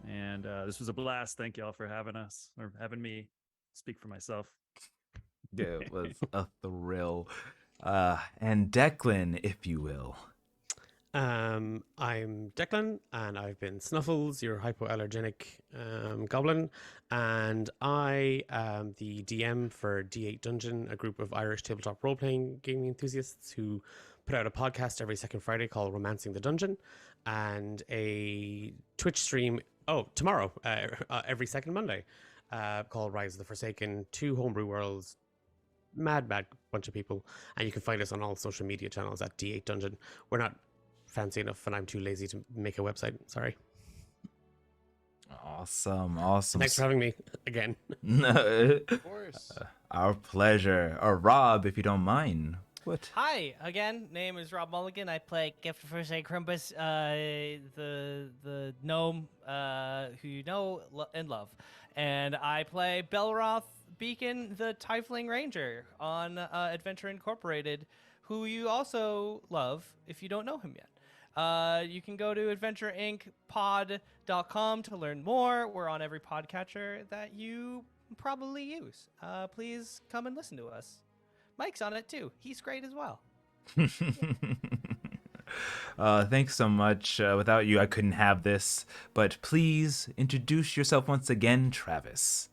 And this was a blast. Thank y'all for having us or having me speak for myself. It was a thrill. And Declan, if you will. I'm Declan, and I've been Snuffles, your hypoallergenic goblin, and I am the DM for D8 Dungeon, a group of Irish tabletop role-playing gaming enthusiasts who put out a podcast every second Friday called Romancing the Dungeon, and a Twitch stream, tomorrow, every second Monday, called Rise of the Forsaken, 2 homebrew worlds, mad bunch of people, and you can find us on all social media channels at D8 Dungeon. We're not fancy enough, and I'm too lazy to make a website. Sorry. Awesome. Thanks for having me again. Of course. Our pleasure. Or Rob, if you don't mind. What? Hi again. Name is Rob Mulligan. I play Gift of First Aid Crimbus, the gnome who you know and love, and I play Belroth Beacon, the Tiefling Ranger on Adventure Incorporated, who you also love if you don't know him yet. You can go to adventureincpod.com to learn more. We're on every podcatcher that you probably use. Please come and listen to us. Mike's on it too. He's great as well. Thanks so much. Without you, I couldn't have this. But please introduce yourself once again, Travis.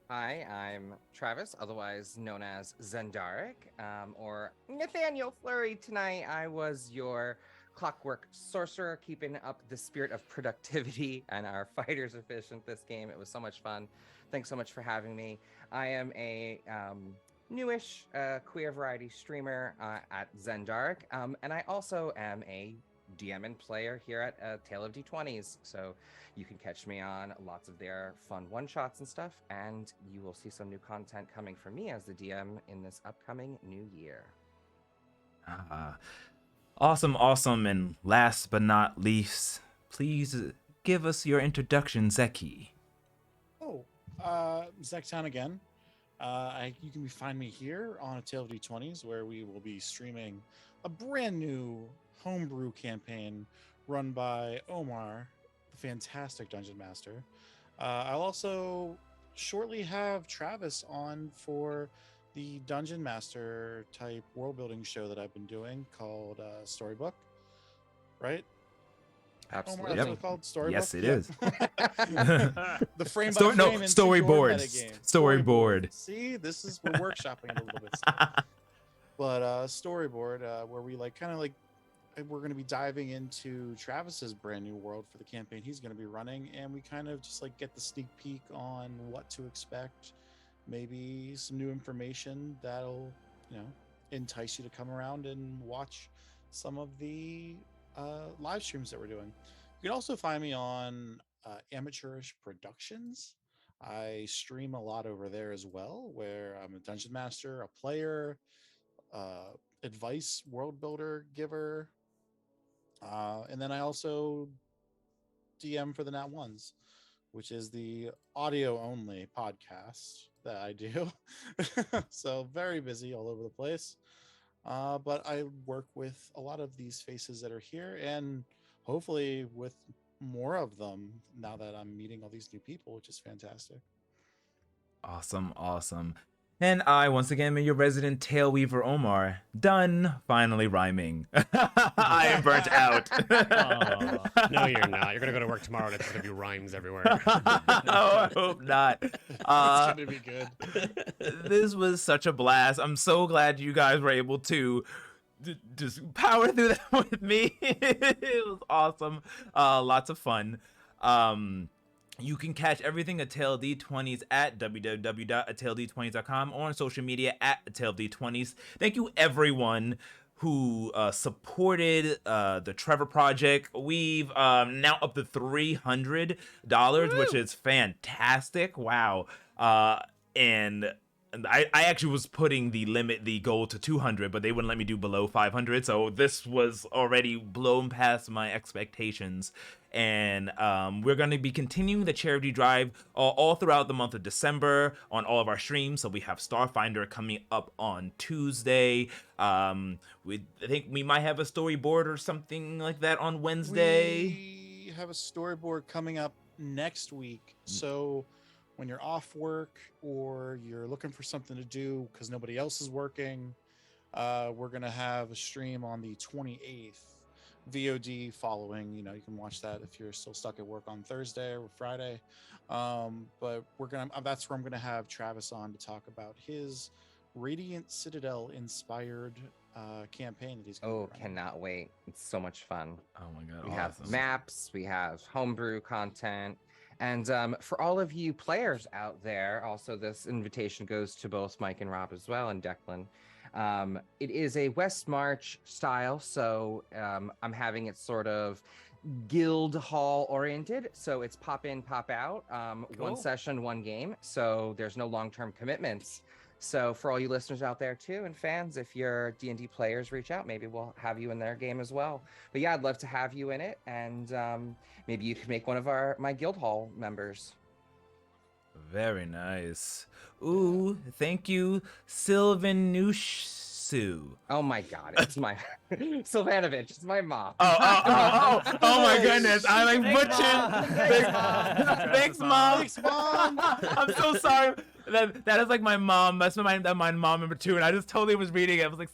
Hi, I'm Travis, otherwise known as Zendaric, or Nathaniel Flurry. Tonight, I was your clockwork sorcerer, keeping up the spirit of productivity and our fighters efficient this game. It was so much fun. Thanks so much for having me. I am a newish queer variety streamer at Zendaric, and I also am a DM and player here at Tale of D20s. So you can catch me on lots of their fun one-shots and stuff, and you will see some new content coming from me as the DM in this upcoming new year. Awesome. And last but not least, please give us your introduction, Zeki. Zektown again. You can find me here on A Tale of D20s, where we will be streaming a brand new homebrew campaign run by Omar, the fantastic dungeon master. I'll also shortly have Travis on for the dungeon master type world building show that I've been doing called Storybook, right? Absolutely. Omar, that's what it's called? Storybook? Yes, it Yeah. is. The frame by Story- no, frame into storyboard. your metagame. Storyboard. See, we're workshopping it a little bit still. But storyboard, where we we're going to be diving into Travis's brand new world for the campaign he's going to be running, and we kind of just get the sneak peek on what to expect, maybe some new information that'll entice you to come around and watch some of the live streams that we're doing. You can also find me on Amateurish Productions. I stream a lot over there as well, where I'm a dungeon master, a player, advice world builder giver, and then I also DM for the Nat Ones, which is the audio only podcast that I do. So very busy all over the place. But I work with a lot of these faces that are here, and hopefully with more of them now that I'm meeting all these new people, which is fantastic. Awesome, awesome. And I, once again, am your resident tail weaver Omar. Done finally rhyming. I am burnt out. No, you're not. You're gonna go to work tomorrow and it's gonna be rhymes everywhere. Oh, I hope not. It's gonna be good. This was such a blast. I'm so glad you guys were able to just power through that with me. It was awesome. Lots of fun. You can catch everything A Tale of D20s at www.ataleofd20s.com or on social media at A Tale of D20s. Thank you, everyone who supported the Trevor Project. We've now up to $300, which is fantastic. Wow. And I actually was putting the goal to 200, but they wouldn't let me do below 500. So this was already blown past my expectations. And we're going to be continuing the charity drive all throughout the month of December on all of our streams. So we have Starfinder coming up on Tuesday. I think we might have a storyboard or something like that on Wednesday. We have a storyboard coming up next week. So when you're off work or you're looking for something to do because nobody else is working, we're going to have a stream on the 28th. VOD following, you can watch that if you're still stuck at work on Thursday or Friday. But that's where I'm gonna have Travis on to talk about his Radiant Citadel inspired campaign that he's gonna be running. Cannot wait. It's so much fun. Oh my god. We have maps, we have homebrew content. And for all of you players out there, also this invitation goes to both Mike and Rob as well, and Declan. It is a West March style, so I'm having it sort of guild hall oriented. So it's pop in, pop out, one session, one game. So there's no long-term commitments. So for all you listeners out there too, and fans, if you're D&D players, reach out. Maybe we'll have you in their game as well. But yeah, I'd love to have you in it, and maybe you could make one of my guild hall members. Very nice. Ooh, thank you, Sylvan Nushu. Oh my god, it's my Sylvanovich, it's my mom. Oh my goodness. I like butchered. Thanks, Mom. Thanks, Mom. I'm so sorry. That is like my mom. That's my mom number 2, and I just totally was reading it. I was like,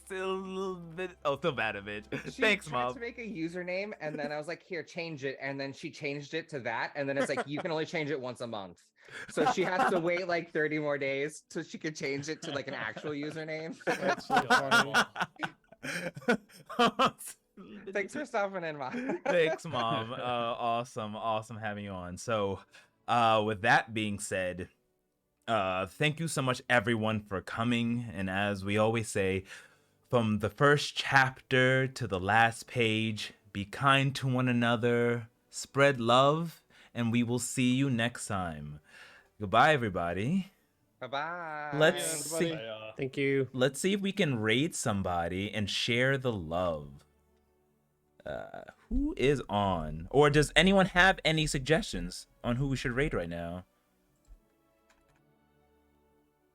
Sylvanovich. Thanks, She tried Mom. to make a username, and then I was like, here, change it. And then she changed it to that. And then it's like, you can only change it once a month. So she has to wait like 30 more days so she could change it to like an actual username. That's so funny. Thanks for stopping in, Mom. Thanks, Mom. Awesome having you on. So, with that being said, thank you so much, everyone, for coming. And as we always say, from the first chapter to the last page, be kind to one another, spread love, and we will see you next time. Goodbye, everybody. Bye-bye. Let's everybody. see. Thank you. Let's see if we can raid somebody and share the love. Who is on? Or does anyone have any suggestions on who we should raid right now?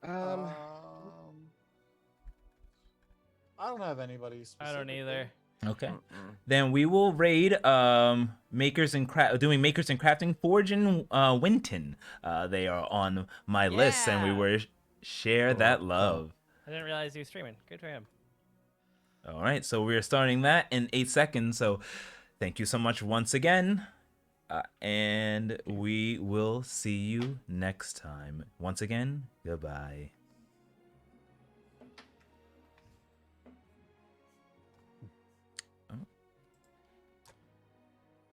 I don't have anybody I don't specifically. either. Okay. Then we will raid doing Makers and Crafting Forge and Winton. They are on my list, and we will share that love. I didn't realize he was streaming. Good for him. All right, so we're starting that in 8 seconds. So thank you so much once again. And we will see you next time. Once again, goodbye.